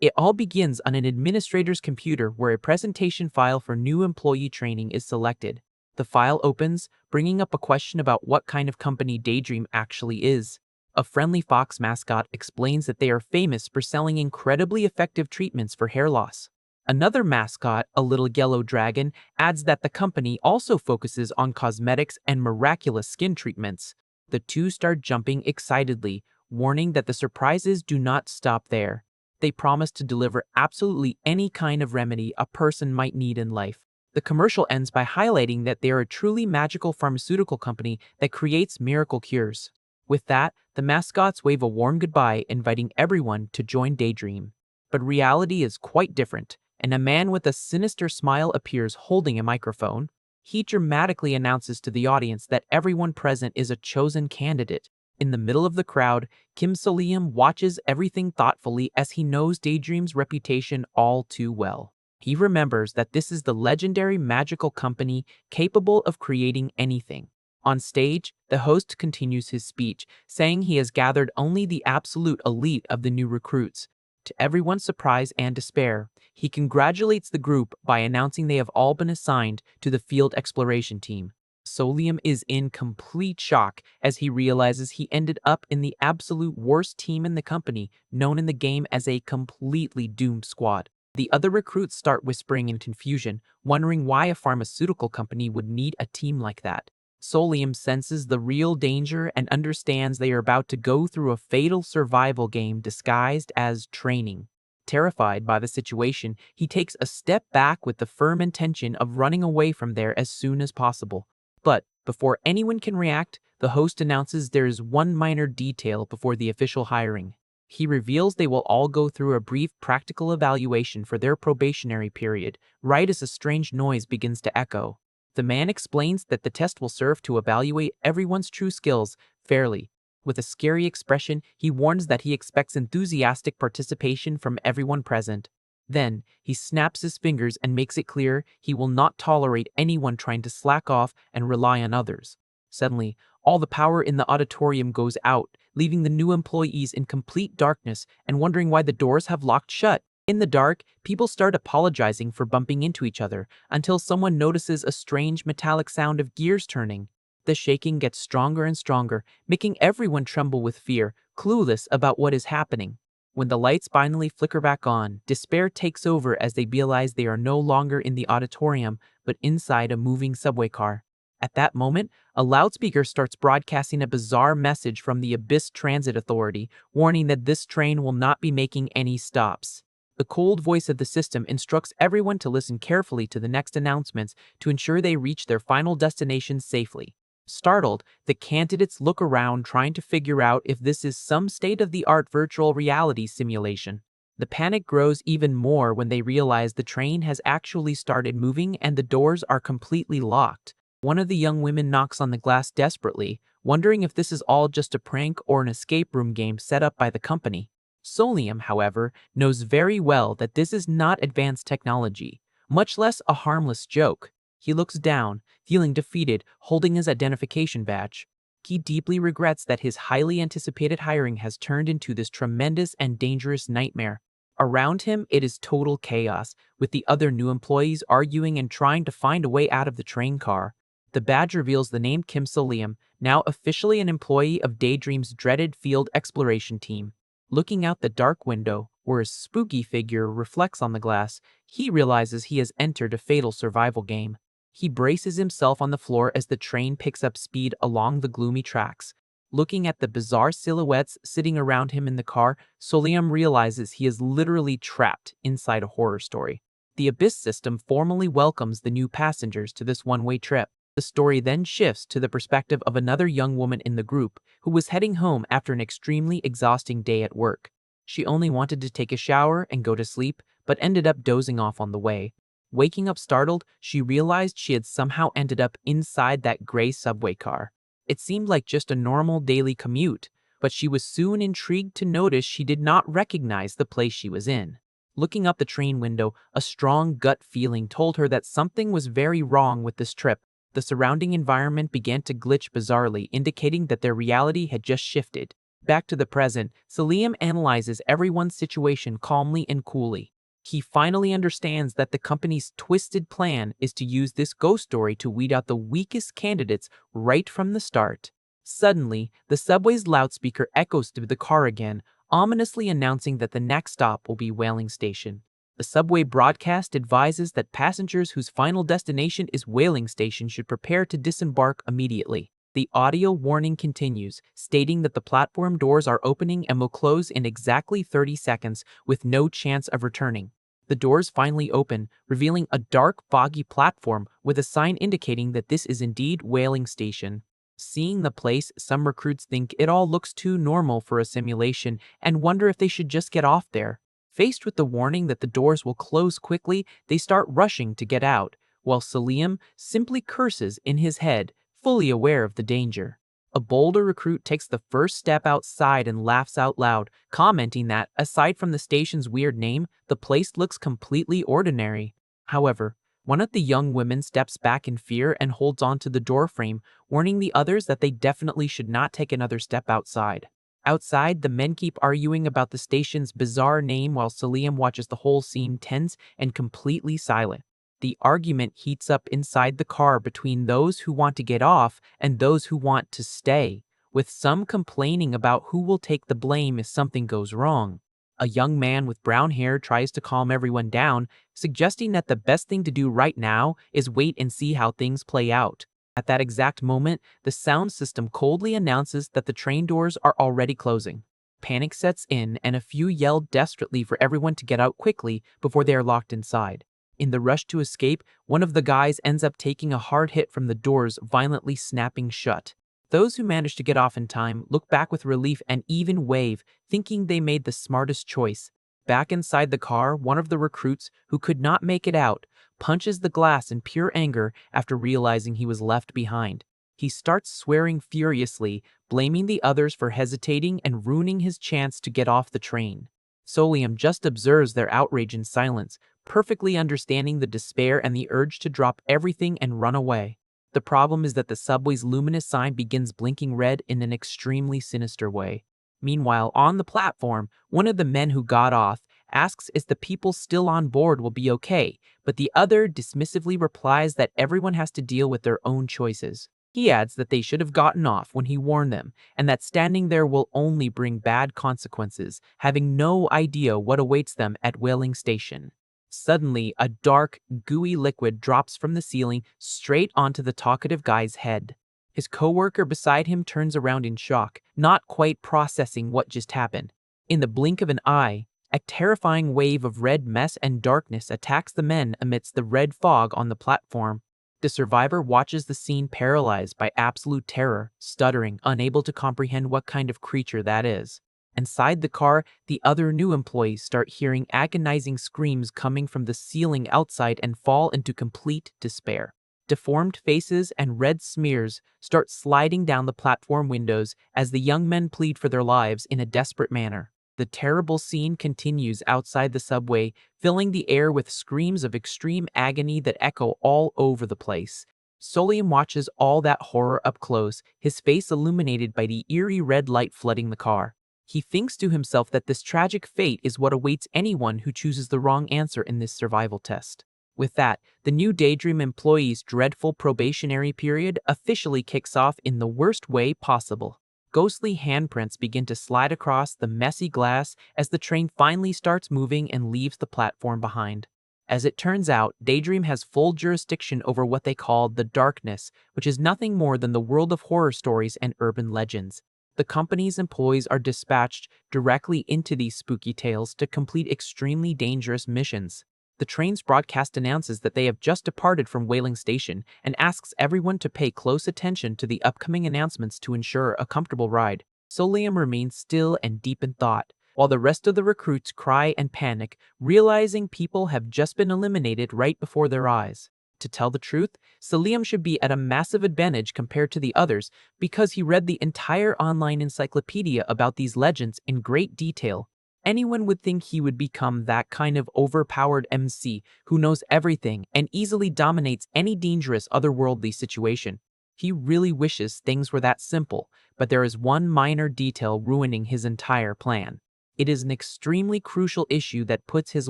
It all begins on an administrator's computer where a presentation file for new employee training is selected. The file opens, bringing up a question about what kind of company Daydream actually is. A friendly fox mascot explains that they are famous for selling incredibly effective treatments for hair loss. Another mascot, a little yellow dragon, adds that the company also focuses on cosmetics and miraculous skin treatments. The two start jumping excitedly, warning that the surprises do not stop there. They promise to deliver absolutely any kind of remedy a person might need in life. The commercial ends by highlighting that they are a truly magical pharmaceutical company that creates miracle cures. With that, the mascots wave a warm goodbye, inviting everyone to join Daydream. But reality is quite different, and a man with a sinister smile appears holding a microphone. He dramatically announces to the audience that everyone present is a chosen candidate. In the middle of the crowd, Kim So-liam watches everything thoughtfully as he knows Daydream's reputation all too well. He remembers that this is the legendary magical company capable of creating anything. On stage, the host continues his speech, saying he has gathered only the absolute elite of the new recruits. To everyone's surprise and despair, he congratulates the group by announcing they have all been assigned to the field exploration team. So-liam is in complete shock as he realizes he ended up in the absolute worst team in the company, known in the game as a completely doomed squad. The other recruits start whispering in confusion, wondering why a pharmaceutical company would need a team like that. So-liam senses the real danger and understands they are about to go through a fatal survival game disguised as training. Terrified by the situation, he takes a step back with the firm intention of running away from there as soon as possible. But before anyone can react, the host announces there is one minor detail before the official hiring. He reveals they will all go through a brief practical evaluation for their probationary period, right as a strange noise begins to echo. The man explains that the test will serve to evaluate everyone's true skills fairly. With a scary expression, he warns that he expects enthusiastic participation from everyone present. Then, he snaps his fingers and makes it clear he will not tolerate anyone trying to slack off and rely on others. Suddenly, all the power in the auditorium goes out, leaving the new employees in complete darkness and wondering why the doors have locked shut. In the dark, people start apologizing for bumping into each other until someone notices a strange metallic sound of gears turning. The shaking gets stronger and stronger, making everyone tremble with fear, clueless about what is happening. When the lights finally flicker back on, despair takes over as they realize they are no longer in the auditorium, but inside a moving subway car. At that moment, a loudspeaker starts broadcasting a bizarre message from the Abyss Transit Authority, warning that this train will not be making any stops. The cold voice of the system instructs everyone to listen carefully to the next announcements to ensure they reach their final destination safely. Startled, the candidates look around trying to figure out if this is some state-of-the-art virtual reality simulation. The panic grows even more when they realize the train has actually started moving and the doors are completely locked. One of the young women knocks on the glass desperately, wondering if this is all just a prank or an escape room game set up by the company. So-liam, however, knows very well that this is not advanced technology, much less a harmless joke. He looks down, feeling defeated, holding his identification badge. He deeply regrets that his highly anticipated hiring has turned into this tremendous and dangerous nightmare. Around him, it is total chaos, with the other new employees arguing and trying to find a way out of the train car. The badge reveals the name Kim So-liam, now officially an employee of Daydream's dreaded field exploration team. Looking out the dark window, where a spooky figure reflects on the glass, he realizes he has entered a fatal survival game. He braces himself on the floor as the train picks up speed along the gloomy tracks. Looking at the bizarre silhouettes sitting around him in the car, So-liam realizes he is literally trapped inside a horror story. The Abyss system formally welcomes the new passengers to this one-way trip. The story then shifts to the perspective of another young woman in the group who was heading home after an extremely exhausting day at work. She only wanted to take a shower and go to sleep, but ended up dozing off on the way. Waking up startled, she realized she had somehow ended up inside that gray subway car. It seemed like just a normal daily commute, but she was soon intrigued to notice she did not recognize the place she was in. Looking up the train window, a strong gut feeling told her that something was very wrong with this trip. The surrounding environment began to glitch bizarrely, indicating that their reality had just shifted. Back to the present, Salim analyzes everyone's situation calmly and coolly. He finally understands that the company's twisted plan is to use this ghost story to weed out the weakest candidates right from the start. Suddenly, the subway's loudspeaker echoes through the car again, ominously announcing that the next stop will be Whaling Station. The subway broadcast advises that passengers whose final destination is Whaling Station should prepare to disembark immediately. The audio warning continues, stating that the platform doors are opening and will close in exactly 30 seconds with no chance of returning. The doors finally open, revealing a dark, foggy platform with a sign indicating that this is indeed Whaling Station. Seeing the place, some recruits think it all looks too normal for a simulation and wonder if they should just get off there. Faced with the warning that the doors will close quickly, they start rushing to get out, while Salim simply curses in his head, fully aware of the danger. A bolder recruit takes the first step outside and laughs out loud, commenting that, aside from the station's weird name, the place looks completely ordinary. However, one of the young women steps back in fear and holds onto the doorframe, warning the others that they definitely should not take another step outside. Outside, the men keep arguing about the station's bizarre name while Salim watches the whole scene tense and completely silent. The argument heats up inside the car between those who want to get off and those who want to stay, with some complaining about who will take the blame if something goes wrong. A young man with brown hair tries to calm everyone down, suggesting that the best thing to do right now is wait and see how things play out. At that exact moment, the sound system coldly announces that the train doors are already closing. Panic sets in, and a few yell desperately for everyone to get out quickly before they are locked inside. In the rush to escape, one of the guys ends up taking a hard hit from the doors, violently snapping shut. Those who manage to get off in time look back with relief and even wave, thinking they made the smartest choice. Back inside the car, one of the recruits, who could not make it out, punches the glass in pure anger after realizing he was left behind. He starts swearing furiously, blaming the others for hesitating and ruining his chance to get off the train. Solium just observes their outrage in silence, perfectly understanding the despair and the urge to drop everything and run away. The problem is that the subway's luminous sign begins blinking red in an extremely sinister way. Meanwhile, on the platform, one of the men who got off asks if the people still on board will be okay, but the other dismissively replies that everyone has to deal with their own choices. He adds that they should have gotten off when he warned them, and that standing there will only bring bad consequences, having no idea what awaits them at Whaling Station. Suddenly, a dark, gooey liquid drops from the ceiling straight onto the talkative guy's head. His coworker beside him turns around in shock, not quite processing what just happened. In the blink of an eye, a terrifying wave of red mess and darkness attacks the men amidst the red fog on the platform. The survivor watches the scene paralyzed by absolute terror, stuttering, unable to comprehend what kind of creature that is. Inside the car, the other new employees start hearing agonizing screams coming from the ceiling outside and fall into complete despair. Deformed faces and red smears start sliding down the platform windows as the young men plead for their lives in a desperate manner. The terrible scene continues outside the subway, filling the air with screams of extreme agony that echo all over the place. Solium watches all that horror up close, his face illuminated by the eerie red light flooding the car. He thinks to himself that this tragic fate is what awaits anyone who chooses the wrong answer in this survival test. With that, the new Daydream employee's dreadful probationary period officially kicks off in the worst way possible. Ghostly handprints begin to slide across the messy glass as the train finally starts moving and leaves the platform behind. As it turns out, Daydream has full jurisdiction over what they call the Darkness, which is nothing more than the world of horror stories and urban legends. The company's employees are dispatched directly into these spooky tales to complete extremely dangerous missions. The train's broadcast announces that they have just departed from Whaling Station and asks everyone to pay close attention to the upcoming announcements to ensure a comfortable ride. Solium remains still and deep in thought, while the rest of the recruits cry and panic, realizing people have just been eliminated right before their eyes. To tell the truth, Solium should be at a massive advantage compared to the others because he read the entire online encyclopedia about these legends in great detail. Anyone would think he would become that kind of overpowered MC who knows everything and easily dominates any dangerous otherworldly situation. He really wishes things were that simple, but there is one minor detail ruining his entire plan. It is an extremely crucial issue that puts his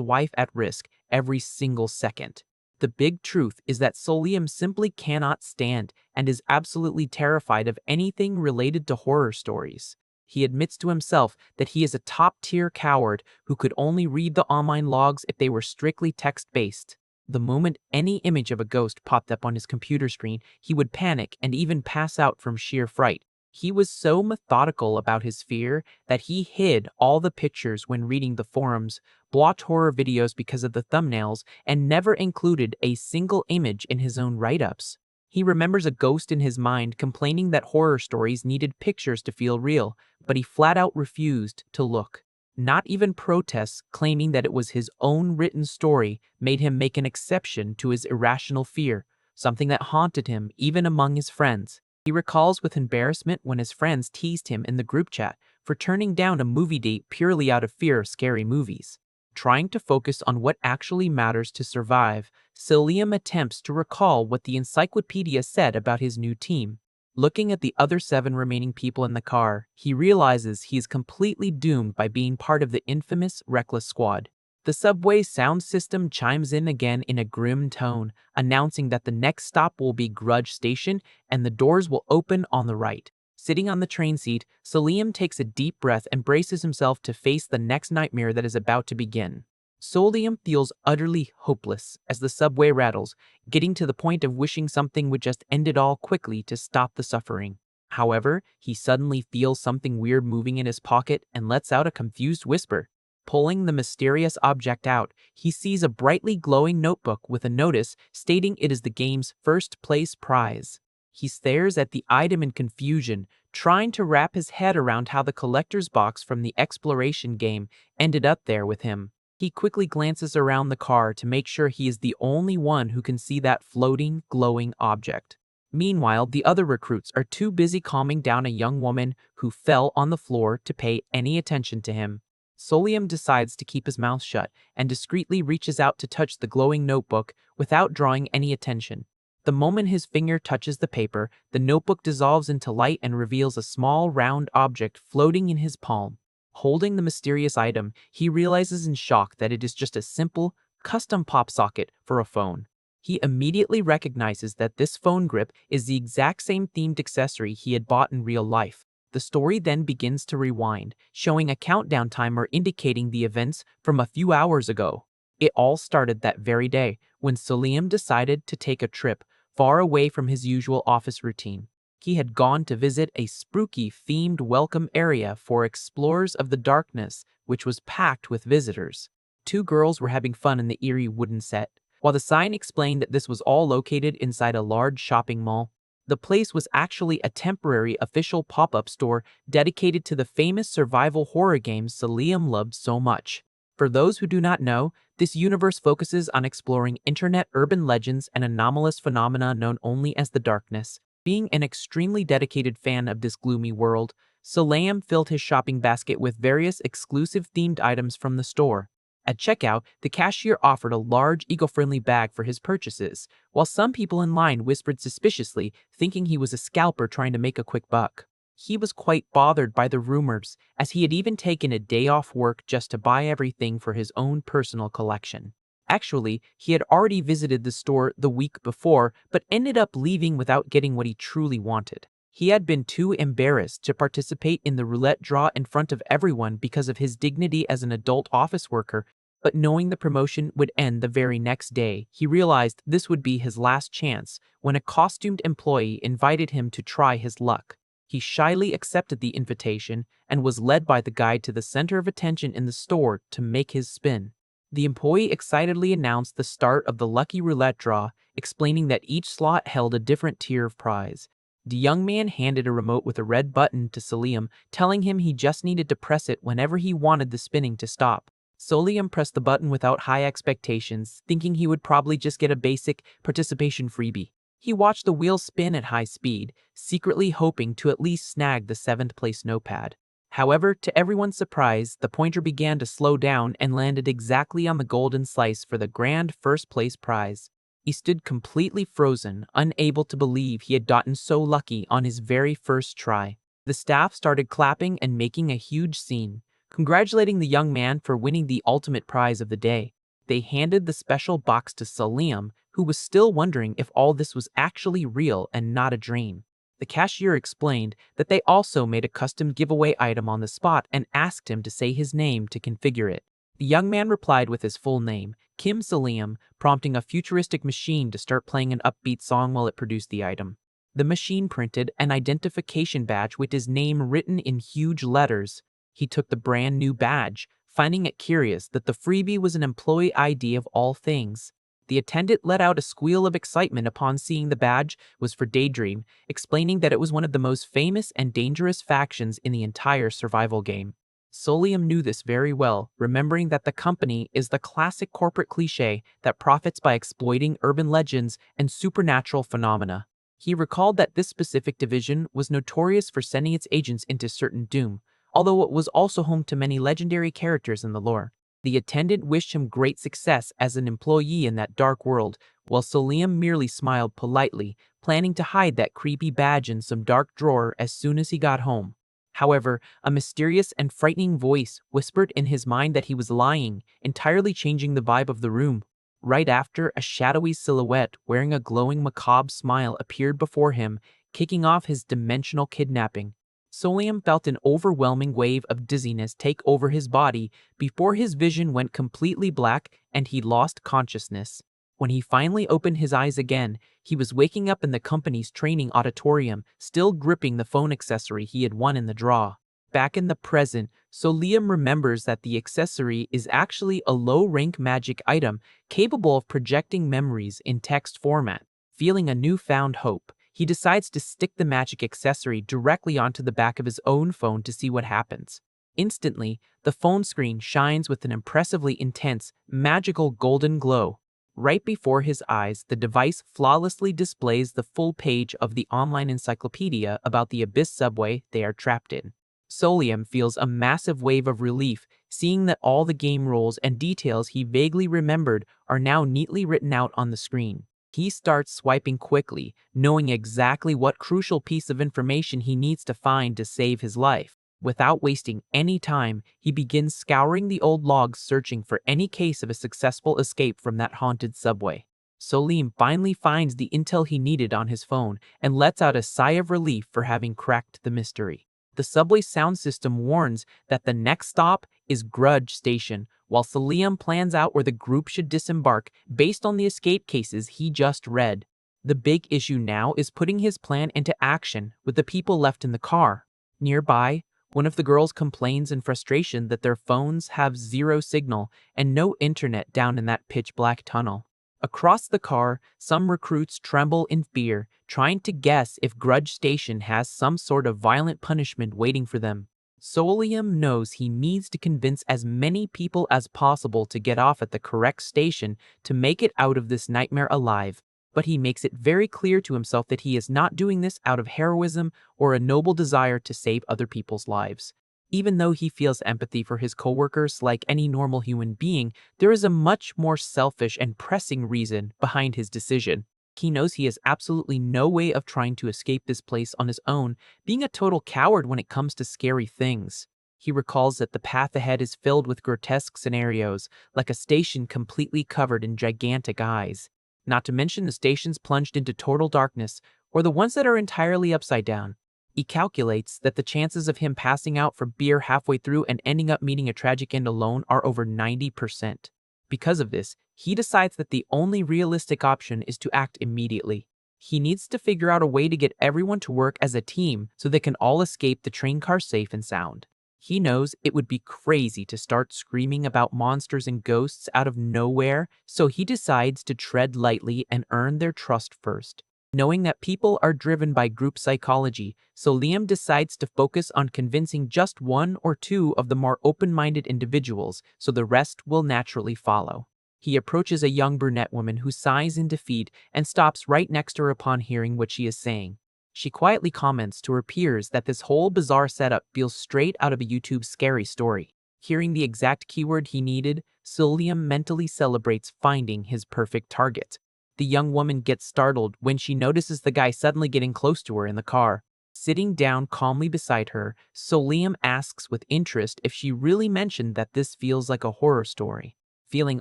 wife at risk every single second. The big truth is that Solium simply cannot stand and is absolutely terrified of anything related to horror stories. He admits to himself that he is a top-tier coward who could only read the online logs if they were strictly text-based. The moment any image of a ghost popped up on his computer screen, he would panic and even pass out from sheer fright. He was so methodical about his fear that he hid all the pictures when reading the forums, blocked horror videos because of the thumbnails, and never included a single image in his own write-ups. He remembers a ghost in his mind complaining that horror stories needed pictures to feel real, but he flat out refused to look. Not even protests claiming that it was his own written story made him make an exception to his irrational fear, something that haunted him even among his friends. He recalls with embarrassment when his friends teased him in the group chat for turning down a movie date purely out of fear of scary movies. Trying to focus on what actually matters to survive, Solium attempts to recall what the encyclopedia said about his new team. Looking at the other 7 remaining people in the car, he realizes he is completely doomed by being part of the infamous Reckless Squad. The subway sound system chimes in again in a grim tone, announcing that the next stop will be Grudge Station and the doors will open on the right. Sitting on the train seat, Solium takes a deep breath and braces himself to face the next nightmare that is about to begin. Solium feels utterly hopeless as the subway rattles, getting to the point of wishing something would just end it all quickly to stop the suffering. However, he suddenly feels something weird moving in his pocket and lets out a confused whisper. Pulling the mysterious object out, he sees a brightly glowing notebook with a notice stating it is the game's first place prize. He stares at the item in confusion, trying to wrap his head around how the collector's box from the exploration game ended up there with him. He quickly glances around the car to make sure he is the only one who can see that floating, glowing object. Meanwhile, the other recruits are too busy calming down a young woman who fell on the floor to pay any attention to him. Solium decides to keep his mouth shut and discreetly reaches out to touch the glowing notebook without drawing any attention. The moment his finger touches the paper, the notebook dissolves into light and reveals a small, round object floating in his palm. Holding the mysterious item, he realizes in shock that it is just a simple, custom pop socket for a phone. He immediately recognizes that this phone grip is the exact same themed accessory he had bought in real life. The story then begins to rewind, showing a countdown timer indicating the events from a few hours ago. It all started that very day, when Solium decided to take a trip far away from his usual office routine. He had gone to visit a spooky-themed welcome area for explorers of the darkness, which was packed with visitors. 2 girls were having fun in the eerie wooden set, while the sign explained that this was all located inside a large shopping mall. The place was actually a temporary official pop-up store dedicated to the famous survival horror games Solium loved so much. For those who do not know, this universe focuses on exploring internet urban legends and anomalous phenomena known only as the darkness. Being an extremely dedicated fan of this gloomy world, Solium filled his shopping basket with various exclusive themed items from the store. At checkout, the cashier offered a large, eco-friendly bag for his purchases, while some people in line whispered suspiciously, thinking he was a scalper trying to make a quick buck. He was quite bothered by the rumors, as he had even taken a day off work just to buy everything for his own personal collection. Actually, he had already visited the store the week before, but ended up leaving without getting what he truly wanted. He had been too embarrassed to participate in the roulette draw in front of everyone because of his dignity as an adult office worker, but knowing the promotion would end the very next day, he realized this would be his last chance when a costumed employee invited him to try his luck. He shyly accepted the invitation and was led by the guide to the center of attention in the store to make his spin. The employee excitedly announced the start of the lucky roulette draw, explaining that each slot held a different tier of prize. The young man handed a remote with a red button to Solium, telling him he just needed to press it whenever he wanted the spinning to stop. Solium pressed the button without high expectations, thinking he would probably just get a basic participation freebie. He watched the wheel spin at high speed, secretly hoping to at least snag the 7th place notepad. However, to everyone's surprise, the pointer began to slow down and landed exactly on the golden slice for the grand first place prize. He stood completely frozen, unable to believe he had gotten so lucky on his very first try. The staff started clapping and making a huge scene, congratulating the young man for winning the ultimate prize of the day. They handed the special box to Salim, who was still wondering if all this was actually real and not a dream. The cashier explained that they also made a custom giveaway item on the spot and asked him to say his name to configure it. The young man replied with his full name, Kim Salim, prompting a futuristic machine to start playing an upbeat song while it produced the item. The machine printed an identification badge with his name written in huge letters. He took the brand new badge, finding it curious that the freebie was an employee ID of all things. The attendant let out a squeal of excitement upon seeing the badge was for Daydream, explaining that it was one of the most famous and dangerous factions in the entire survival game. Solium knew this very well, remembering that the company is the classic corporate cliché that profits by exploiting urban legends and supernatural phenomena. He recalled that this specific division was notorious for sending its agents into certain doom, although it was also home to many legendary characters in the lore. The attendant wished him great success as an employee in that dark world, while Solium merely smiled politely, planning to hide that creepy badge in some dark drawer as soon as he got home. However, a mysterious and frightening voice whispered in his mind that he was lying, entirely changing the vibe of the room. Right after, a shadowy silhouette wearing a glowing macabre smile appeared before him, kicking off his dimensional kidnapping. Solium felt an overwhelming wave of dizziness take over his body before his vision went completely black and he lost consciousness. When he finally opened his eyes again, he was waking up in the company's training auditorium, still gripping the phone accessory he had won in the draw. Back in the present, Solium remembers that the accessory is actually a low-rank magic item capable of projecting memories in text format. Feeling a newfound hope, he decides to stick the magic accessory directly onto the back of his own phone to see what happens. Instantly, the phone screen shines with an impressively intense, magical golden glow. Right before his eyes, the device flawlessly displays the full page of the online encyclopedia about the Abyss subway they are trapped in. Solium feels a massive wave of relief, seeing that all the game rules and details he vaguely remembered are now neatly written out on the screen. He starts swiping quickly, knowing exactly what crucial piece of information he needs to find to save his life. Without wasting any time, he begins scouring the old logs searching for any case of a successful escape from that haunted subway. Solium finally finds the intel he needed on his phone and lets out a sigh of relief for having cracked the mystery. The subway sound system warns that the next stop is Grudge Station, while Solium plans out where the group should disembark based on the escape cases he just read. The big issue now is putting his plan into action with the people left in the car. Nearby, one of the girls complains in frustration that their phones have zero signal and no internet down in that pitch-black tunnel. Across the car, some recruits tremble in fear, trying to guess if Grudge Station has some sort of violent punishment waiting for them. Solium knows he needs to convince as many people as possible to get off at the correct station to make it out of this nightmare alive, but he makes it very clear to himself that he is not doing this out of heroism or a noble desire to save other people's lives. Even though he feels empathy for his coworkers like any normal human being, there is a much more selfish and pressing reason behind his decision. He knows he has absolutely no way of trying to escape this place on his own, being a total coward when it comes to scary things. He recalls that the path ahead is filled with grotesque scenarios, like a station completely covered in gigantic eyes. Not to mention the stations plunged into total darkness, or the ones that are entirely upside down. He calculates that the chances of him passing out for beer halfway through and ending up meeting a tragic end alone are over 90%. Because of this, he decides that the only realistic option is to act immediately. He needs to figure out a way to get everyone to work as a team so they can all escape the train car safe and sound. He knows it would be crazy to start screaming about monsters and ghosts out of nowhere, so he decides to tread lightly and earn their trust first. Knowing that people are driven by group psychology, Solium decides to focus on convincing just one or two of the more open-minded individuals, so the rest will naturally follow. He approaches a young brunette woman who sighs in defeat and stops right next to her upon hearing what she is saying. She quietly comments to her peers that this whole bizarre setup feels straight out of a YouTube scary story. Hearing the exact keyword he needed, Solium mentally celebrates finding his perfect target. The young woman gets startled when she notices the guy suddenly getting close to her in the car. Sitting down calmly beside her, Solium asks with interest if she really mentioned that this feels like a horror story. Feeling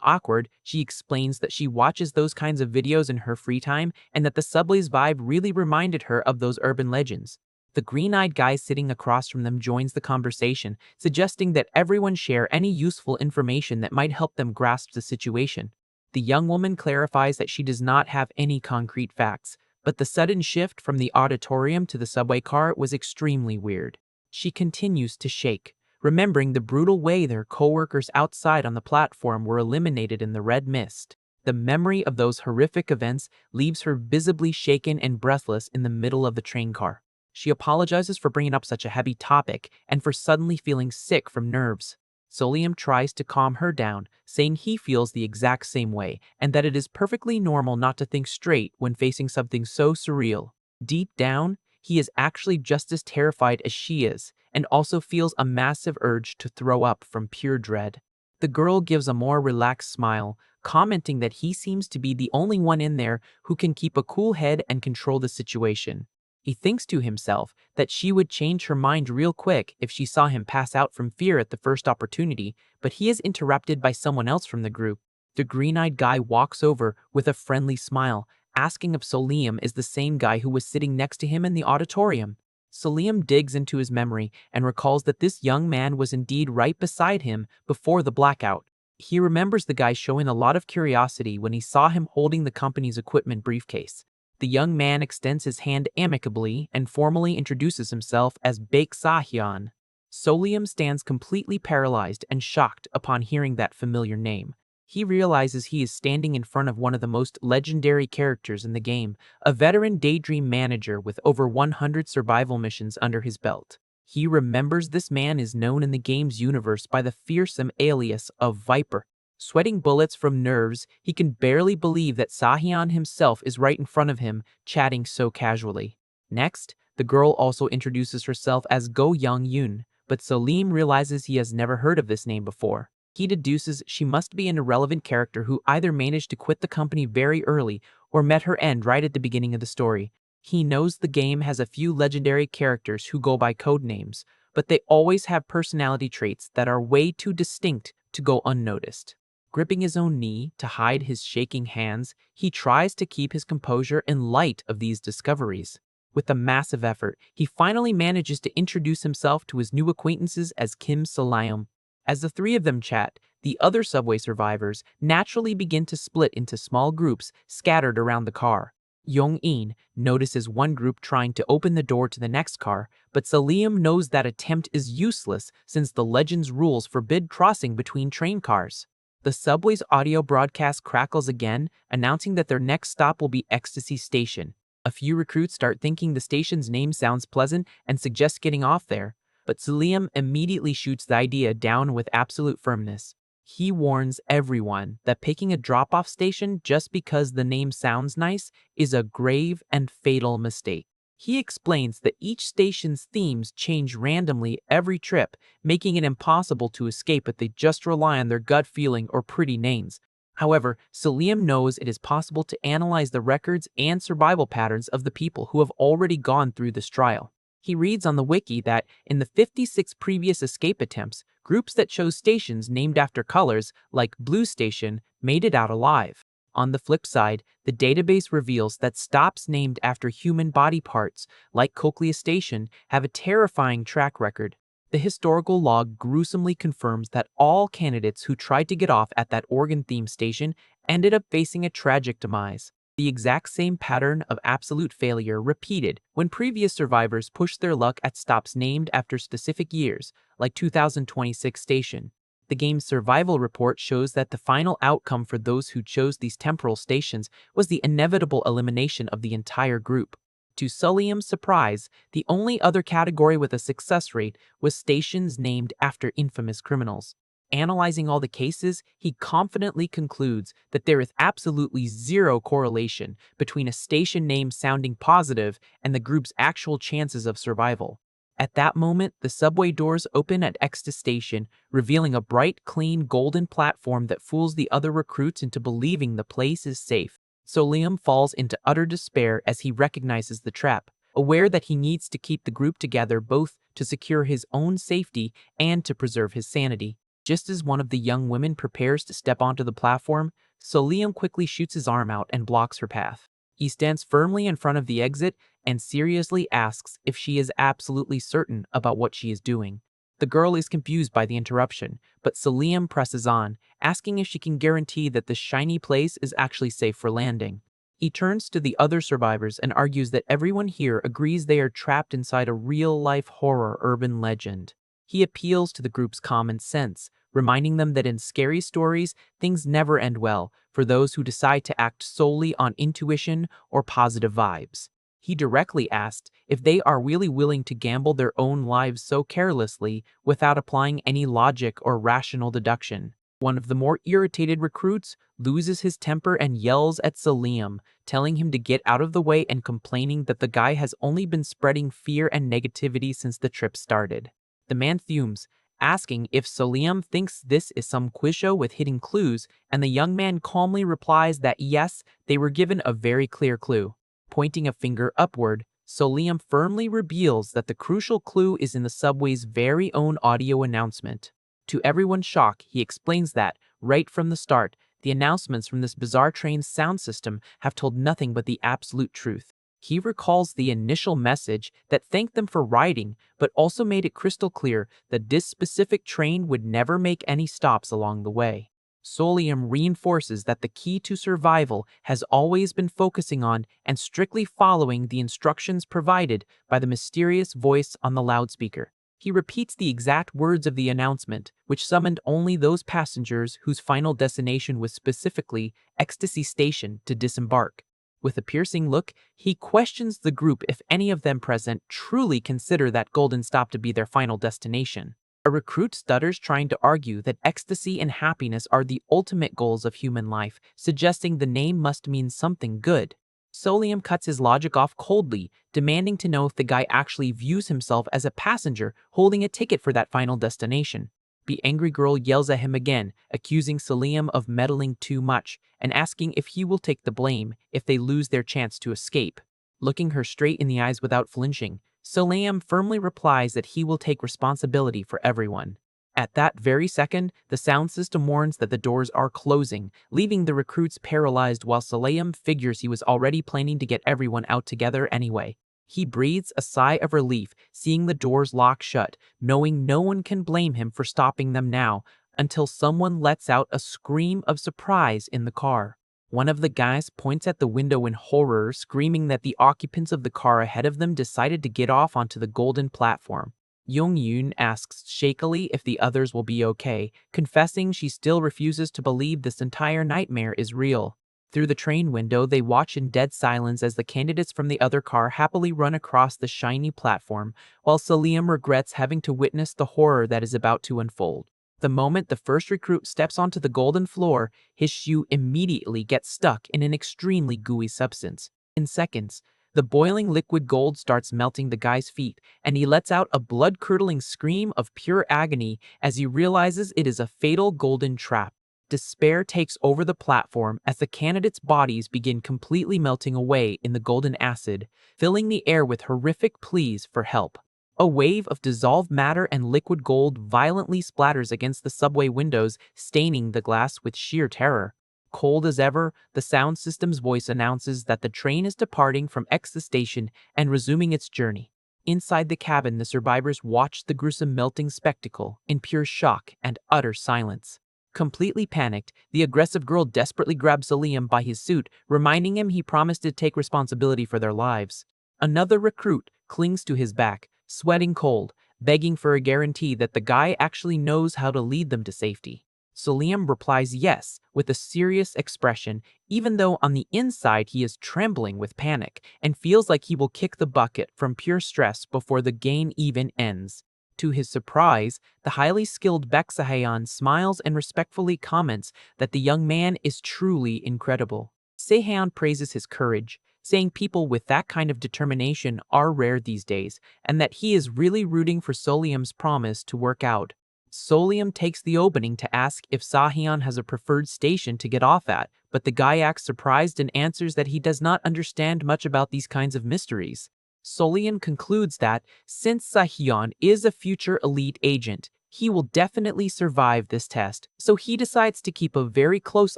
awkward, she explains that she watches those kinds of videos in her free time and that the subway's vibe really reminded her of those urban legends. The green-eyed guy sitting across from them joins the conversation, suggesting that everyone share any useful information that might help them grasp the situation. The young woman clarifies that she does not have any concrete facts, but the sudden shift from the auditorium to the subway car was extremely weird. She continues to shake, remembering the brutal way their coworkers outside on the platform were eliminated in the red mist. The memory of those horrific events leaves her visibly shaken and breathless in the middle of the train car. She apologizes for bringing up such a heavy topic and for suddenly feeling sick from nerves. Solium tries to calm her down, saying he feels the exact same way and that it is perfectly normal not to think straight when facing something so surreal. Deep down, he is actually just as terrified as she is and also feels a massive urge to throw up from pure dread. The girl gives a more relaxed smile, commenting that he seems to be the only one in there who can keep a cool head and control the situation. He thinks to himself that she would change her mind real quick if she saw him pass out from fear at the first opportunity, but he is interrupted by someone else from the group. The green-eyed guy walks over with a friendly smile, asking if Solium is the same guy who was sitting next to him in the auditorium. Solium digs into his memory and recalls that this young man was indeed right beside him before the blackout. He remembers the guy showing a lot of curiosity when he saw him holding the company's equipment briefcase. The young man extends his hand amicably and formally introduces himself as Baek Sahyeon. Solium stands completely paralyzed and shocked upon hearing that familiar name. He realizes he is standing in front of one of the most legendary characters in the game, a veteran daydream manager with over 100 survival missions under his belt. He remembers this man is known in the game's universe by the fearsome alias of Viper. Sweating bullets from nerves, he can barely believe that Sahyeon himself is right in front of him, chatting so casually. Next, the girl also introduces herself as Go Young Yoon, but Salim realizes he has never heard of this name before. He deduces she must be an irrelevant character who either managed to quit the company very early or met her end right at the beginning of the story. He knows the game has a few legendary characters who go by code names, but they always have personality traits that are way too distinct to go unnoticed. Gripping his own knee to hide his shaking hands, he tries to keep his composure in light of these discoveries. With a massive effort, he finally manages to introduce himself to his new acquaintances as Kim Salayum. As the three of them chat, the other subway survivors naturally begin to split into small groups scattered around the car. Yong-in notices one group trying to open the door to the next car, but Salim knows that attempt is useless since the legend's rules forbid crossing between train cars. The subway's audio broadcast crackles again, announcing that their next stop will be Ecstasy Station. A few recruits start thinking the station's name sounds pleasant and suggest getting off there, but Salim immediately shoots the idea down with absolute firmness. He warns everyone that picking a drop-off station just because the name sounds nice is a grave and fatal mistake. He explains that each station's themes change randomly every trip, making it impossible to escape if they just rely on their gut feeling or pretty names. However, Salim knows it is possible to analyze the records and survival patterns of the people who have already gone through this trial. He reads on the wiki that in the 56 previous escape attempts, groups that chose stations named after colors, like Blue Station, made it out alive. On the flip side, the database reveals that stops named after human body parts, like Cochlea Station, have a terrifying track record. The historical log gruesomely confirms that all candidates who tried to get off at that organ-themed station ended up facing a tragic demise. The exact same pattern of absolute failure repeated when previous survivors pushed their luck at stops named after specific years, like 2026 Station. The game's survival report shows that the final outcome for those who chose these temporal stations was the inevitable elimination of the entire group. To Sulium's surprise, the only other category with a success rate was stations named after infamous criminals. Analyzing all the cases, he confidently concludes that there is absolutely zero correlation between a station name sounding positive and the group's actual chances of survival. At that moment, the subway doors open at Ecstasy Station, revealing a bright, clean, golden platform that fools the other recruits into believing the place is safe. So Liam falls into utter despair as he recognizes the trap, aware that he needs to keep the group together both to secure his own safety and to preserve his sanity. Just as one of the young women prepares to step onto the platform, so Liam quickly shoots his arm out and blocks her path. He stands firmly in front of the exit and seriously asks if she is absolutely certain about what she is doing. The girl is confused by the interruption, but Liam presses on, asking if she can guarantee that this shiny place is actually safe for landing. He turns to the other survivors and argues that everyone here agrees they are trapped inside a real-life horror urban legend. He appeals to the group's common sense, reminding them that in scary stories, things never end well for those who decide to act solely on intuition or positive vibes. He directly asked if they are really willing to gamble their own lives so carelessly without applying any logic or rational deduction. One of the more irritated recruits loses his temper and yells at Liam, telling him to get out of the way and complaining that the guy has only been spreading fear and negativity since the trip started. The man fumes, asking if Liam thinks this is some quiz show with hidden clues, and the young man calmly replies that yes, they were given a very clear clue. Pointing a finger upward, Liam firmly reveals that the crucial clue is in the subway's very own audio announcement. To everyone's shock, he explains that, right from the start, the announcements from this bizarre train's sound system have told nothing but the absolute truth. He recalls the initial message that thanked them for riding, but also made it crystal clear that this specific train would never make any stops along the way. Solium reinforces that the key to survival has always been focusing on and strictly following the instructions provided by the mysterious voice on the loudspeaker. He repeats the exact words of the announcement, which summoned only those passengers whose final destination was specifically Ecstasy Station to disembark. With a piercing look, he questions the group if any of them present truly consider that golden stop to be their final destination. A recruit stutters, trying to argue that ecstasy and happiness are the ultimate goals of human life, suggesting the name must mean something good. Solium cuts his logic off coldly, demanding to know if the guy actually views himself as a passenger holding a ticket for that final destination. The angry girl yells at him again, accusing Solium of meddling too much and asking if he will take the blame if they lose their chance to escape. Looking her straight in the eyes without flinching, Solium firmly replies that he will take responsibility for everyone. At that very second, the sound system warns that the doors are closing, leaving the recruits paralyzed while Solium figures he was already planning to get everyone out together anyway. He breathes a sigh of relief, seeing the doors lock shut, knowing no one can blame him for stopping them now, until someone lets out a scream of surprise in the car. One of the guys points at the window in horror, screaming that the occupants of the car ahead of them decided to get off onto the golden platform. Young-yoon asks shakily if the others will be okay, confessing she still refuses to believe this entire nightmare is real. Through the train window, they watch in dead silence as the candidates from the other car happily run across the shiny platform, while Solium regrets having to witness the horror that is about to unfold. The moment the first recruit steps onto the golden floor, his shoe immediately gets stuck in an extremely gooey substance. In seconds, the boiling liquid gold starts melting the guy's feet, and he lets out a blood-curdling scream of pure agony as he realizes it is a fatal golden trap. Despair takes over the platform as the candidates' bodies begin completely melting away in the golden acid, filling the air with horrific pleas for help. A wave of dissolved matter and liquid gold violently splatters against the subway windows, staining the glass with sheer terror. Cold as ever, the sound system's voice announces that the train is departing from X station and resuming its journey. Inside the cabin, the survivors watch the gruesome melting spectacle in pure shock and utter silence. Completely panicked, the aggressive girl desperately grabs Liam by his suit, reminding him he promised to take responsibility for their lives. Another recruit clings to his back, sweating cold, begging for a guarantee that the guy actually knows how to lead them to safety. Liam replies yes, with a serious expression, even though on the inside he is trembling with panic and feels like he will kick the bucket from pure stress before the game even ends. To his surprise, the highly skilled Baek Se-hyun smiles and respectfully comments that the young man is truly incredible. Se-hyun praises his courage, saying people with that kind of determination are rare these days, and that he is really rooting for Solium's promise to work out. Solium takes the opening to ask if Se-hyun has a preferred station to get off at, but the guy acts surprised and answers that he does not understand much about these kinds of mysteries. Solian concludes that, since Sahyun is a future elite agent, he will definitely survive this test, so he decides to keep a very close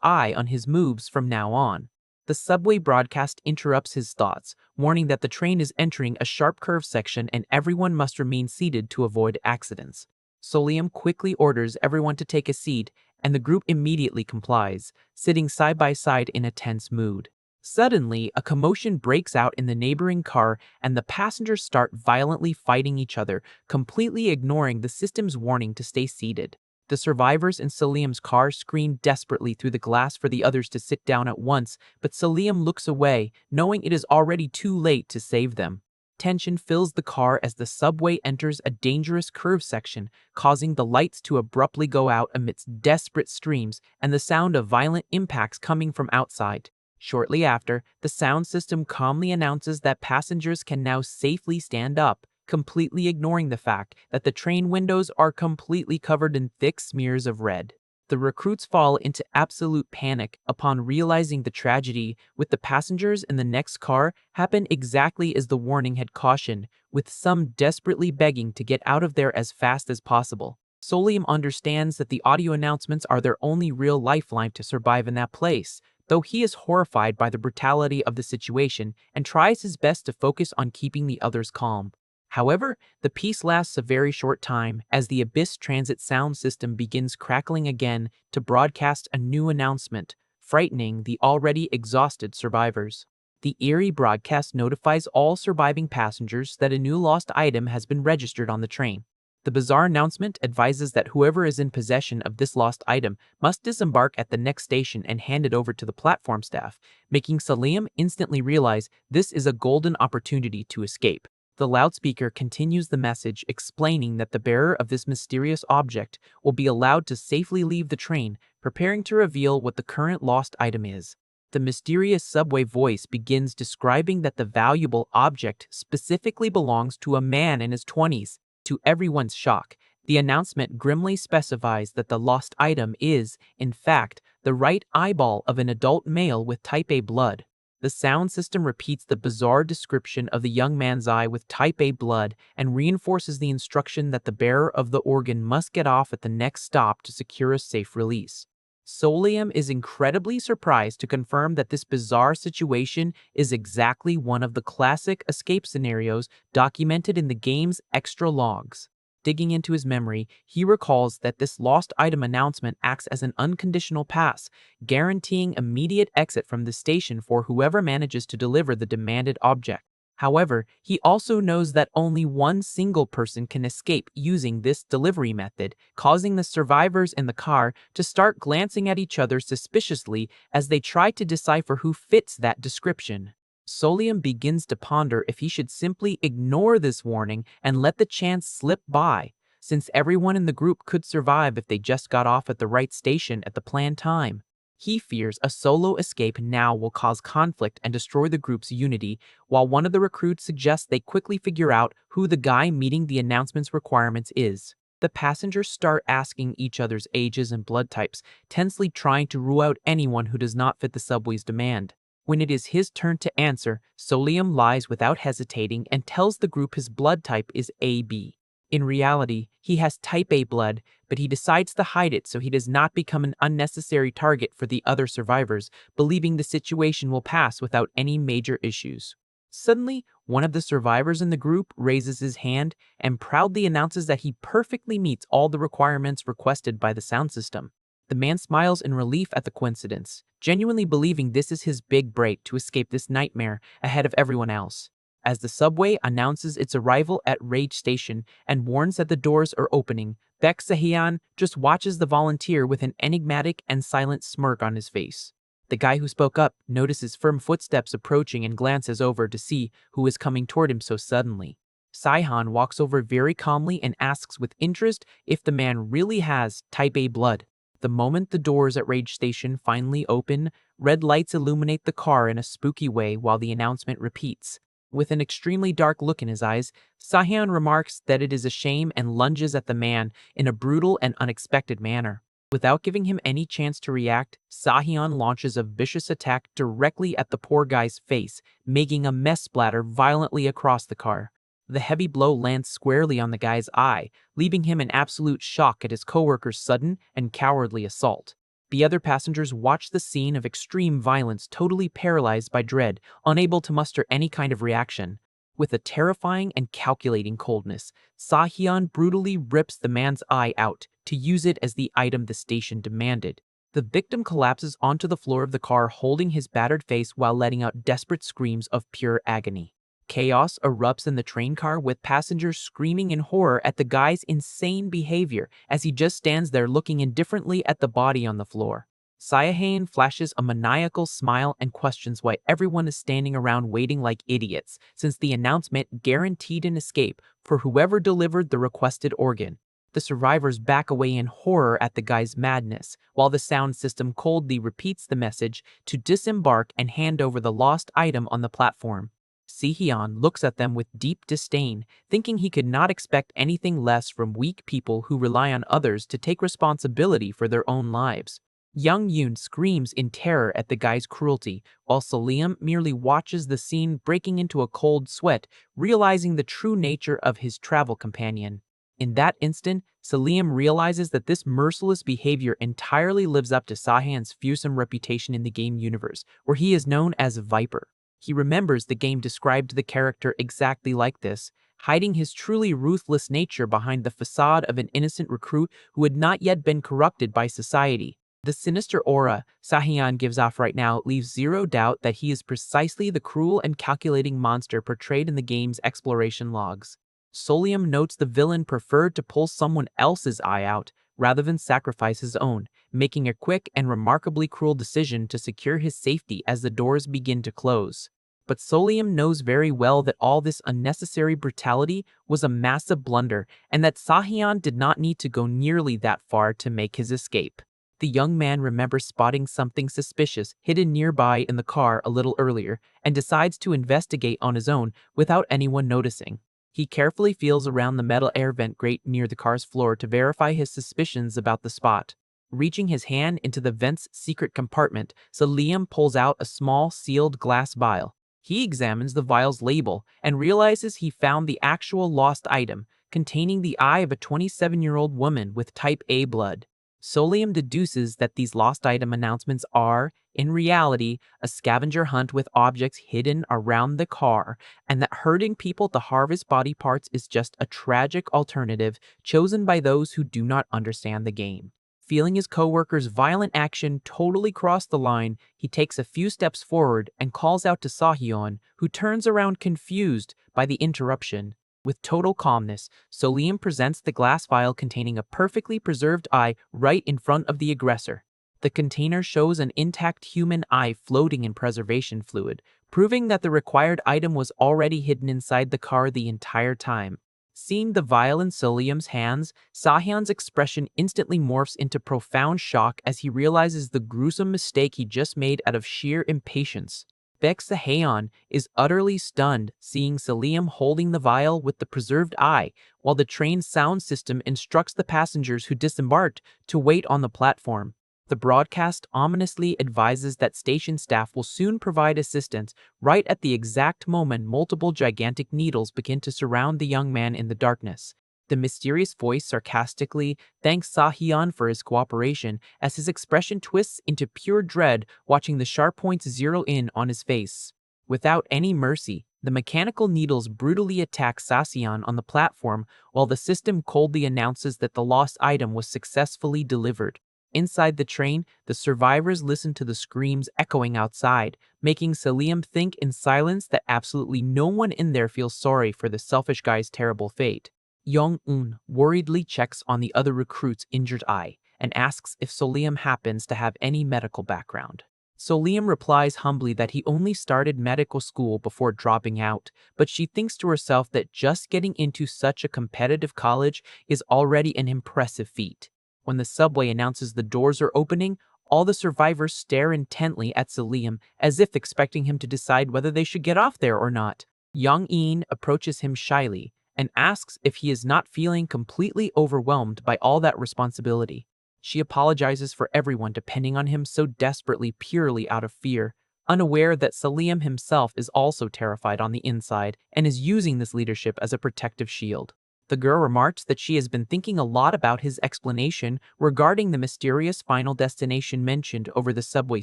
eye on his moves from now on. The subway broadcast interrupts his thoughts, warning that the train is entering a sharp curve section and everyone must remain seated to avoid accidents. Solium quickly orders everyone to take a seat, and the group immediately complies, sitting side by side in a tense mood. Suddenly, a commotion breaks out in the neighboring car and the passengers start violently fighting each other, completely ignoring the system's warning to stay seated. The survivors in Salim's car scream desperately through the glass for the others to sit down at once, but Salim looks away, knowing it is already too late to save them. Tension fills the car as the subway enters a dangerous curve section, causing the lights to abruptly go out amidst desperate screams and the sound of violent impacts coming from outside. Shortly after, the sound system calmly announces that passengers can now safely stand up, completely ignoring the fact that the train windows are completely covered in thick smears of red. The recruits fall into absolute panic upon realizing the tragedy, with the passengers in the next car happen exactly as the warning had cautioned, with some desperately begging to get out of there as fast as possible. Solium understands that the audio announcements are their only real lifeline to survive in that place, though he is horrified by the brutality of the situation and tries his best to focus on keeping the others calm. However, the peace lasts a very short time as the Abyss Transit sound system begins crackling again to broadcast a new announcement, frightening the already exhausted survivors. The eerie broadcast notifies all surviving passengers that a new lost item has been registered on the train. The bizarre announcement advises that whoever is in possession of this lost item must disembark at the next station and hand it over to the platform staff, making Salim instantly realize this is a golden opportunity to escape. The loudspeaker continues the message, explaining that the bearer of this mysterious object will be allowed to safely leave the train, preparing to reveal what the current lost item is. The mysterious subway voice begins describing that the valuable object specifically belongs to a man in his 20s. To everyone's shock, the announcement grimly specifies that the lost item is, in fact, the right eyeball of an adult male with type A blood. The sound system repeats the bizarre description of the young man's eye with type A blood and reinforces the instruction that the bearer of the organ must get off at the next stop to secure a safe release. Solium is incredibly surprised to confirm that this bizarre situation is exactly one of the classic escape scenarios documented in the game's extra logs. Digging into his memory, he recalls that this lost item announcement acts as an unconditional pass, guaranteeing immediate exit from the station for whoever manages to deliver the demanded object. However, he also knows that only one single person can escape using this delivery method, causing the survivors in the car to start glancing at each other suspiciously as they try to decipher who fits that description. Solium begins to ponder if he should simply ignore this warning and let the chance slip by, since everyone in the group could survive if they just got off at the right station at the planned time. He fears a solo escape now will cause conflict and destroy the group's unity, while one of the recruits suggests they quickly figure out who the guy meeting the announcement's requirements is. The passengers start asking each other's ages and blood types, tensely trying to rule out anyone who does not fit the subway's demand. When it is his turn to answer, Solium lies without hesitating and tells the group his blood type is AB. In reality, he has type A blood, but he decides to hide it so he does not become an unnecessary target for the other survivors, believing the situation will pass without any major issues. Suddenly, one of the survivors in the group raises his hand and proudly announces that he perfectly meets all the requirements requested by the sound system. The man smiles in relief at the coincidence, genuinely believing this is his big break to escape this nightmare ahead of everyone else. As the subway announces its arrival at Rage Station and warns that the doors are opening, Baek Sahyun just watches the volunteer with an enigmatic and silent smirk on his face. The guy who spoke up notices firm footsteps approaching and glances over to see who is coming toward him so suddenly. Saihan walks over very calmly and asks with interest if the man really has type A blood. The moment the doors at Rage Station finally open, red lights illuminate the car in a spooky way while the announcement repeats. With an extremely dark look in his eyes, Sahyun remarks that it is a shame and lunges at the man in a brutal and unexpected manner. Without giving him any chance to react, Sahyun launches a vicious attack directly at the poor guy's face, making a mess splatter violently across the car. The heavy blow lands squarely on the guy's eye, leaving him in absolute shock at his coworker's sudden and cowardly assault. The other passengers watch the scene of extreme violence, totally paralyzed by dread, unable to muster any kind of reaction. With a terrifying and calculating coldness, Sahyun brutally rips the man's eye out to use it as the item the station demanded. The victim collapses onto the floor of the car holding his battered face while letting out desperate screams of pure agony. Chaos erupts in the train car with passengers screaming in horror at the guy's insane behavior as he just stands there looking indifferently at the body on the floor. Sahyun flashes a maniacal smile and questions why everyone is standing around waiting like idiots, since the announcement guaranteed an escape for whoever delivered the requested organ. The survivors back away in horror at the guy's madness, while the sound system coldly repeats the message to disembark and hand over the lost item on the platform. Sahyun looks at them with deep disdain, thinking he could not expect anything less from weak people who rely on others to take responsibility for their own lives. Young Yoon screams in terror at the guy's cruelty, while Salim merely watches the scene, breaking into a cold sweat, realizing the true nature of his travel companion. In that instant, Salim realizes that this merciless behavior entirely lives up to Sahyun's fearsome reputation in the game universe, where he is known as Viper. He remembers the game described the character exactly like this, hiding his truly ruthless nature behind the facade of an innocent recruit who had not yet been corrupted by society. The sinister aura Sahyun gives off right now leaves zero doubt that he is precisely the cruel and calculating monster portrayed in the game's exploration logs. Solium notes the villain preferred to pull someone else's eye out rather than sacrifice his own, making a quick and remarkably cruel decision to secure his safety as the doors begin to close. But Solium knows very well that all this unnecessary brutality was a massive blunder and that Sahyun did not need to go nearly that far to make his escape. The young man remembers spotting something suspicious hidden nearby in the car a little earlier and decides to investigate on his own without anyone noticing. He carefully feels around the metal air vent grate near the car's floor to verify his suspicions about the spot. Reaching his hand into the vent's secret compartment, Salim pulls out a small sealed glass vial. He examines the vial's label and realizes he found the actual lost item, containing the eye of a 27-year-old woman with type A blood. Solium deduces that these lost item announcements are, in reality, a scavenger hunt with objects hidden around the car, and that hurting people to harvest body parts is just a tragic alternative chosen by those who do not understand the game. Feeling his coworker's violent action totally cross the line, he takes a few steps forward and calls out to Sahyun, who turns around confused by the interruption. With total calmness, Solium presents the glass vial containing a perfectly preserved eye right in front of the aggressor. The container shows an intact human eye floating in preservation fluid, proving that the required item was already hidden inside the car the entire time. Seeing the vial in Solium's hands, Sahyun's expression instantly morphs into profound shock as he realizes the gruesome mistake he just made out of sheer impatience. Sahyun is utterly stunned seeing Salim holding the vial with the preserved eye, while the train's sound system instructs the passengers who disembarked to wait on the platform. The broadcast ominously advises that station staff will soon provide assistance right at the exact moment multiple gigantic needles begin to surround the young man in the darkness. The mysterious voice sarcastically thanks Sahyun for his cooperation as his expression twists into pure dread watching the sharp points zero in on his face. Without any mercy, the mechanical needles brutally attack Sahyun on the platform while the system coldly announces that the lost item was successfully delivered. Inside the train, the survivors listen to the screams echoing outside, making Salim think in silence that absolutely no one in there feels sorry for the selfish guy's terrible fate. Young-un worriedly checks on the other recruit's injured eye and asks if Solium happens to have any medical background. Solium replies humbly that he only started medical school before dropping out, but she thinks to herself that just getting into such a competitive college is already an impressive feat. When the subway announces the doors are opening, all the survivors stare intently at Solium as if expecting him to decide whether they should get off there or not. Young-in approaches him shyly and asks if he is not feeling completely overwhelmed by all that responsibility. She apologizes for everyone depending on him so desperately purely out of fear, unaware that Salim himself is also terrified on the inside and is using this leadership as a protective shield. The girl remarks that she has been thinking a lot about his explanation regarding the mysterious final destination mentioned over the subway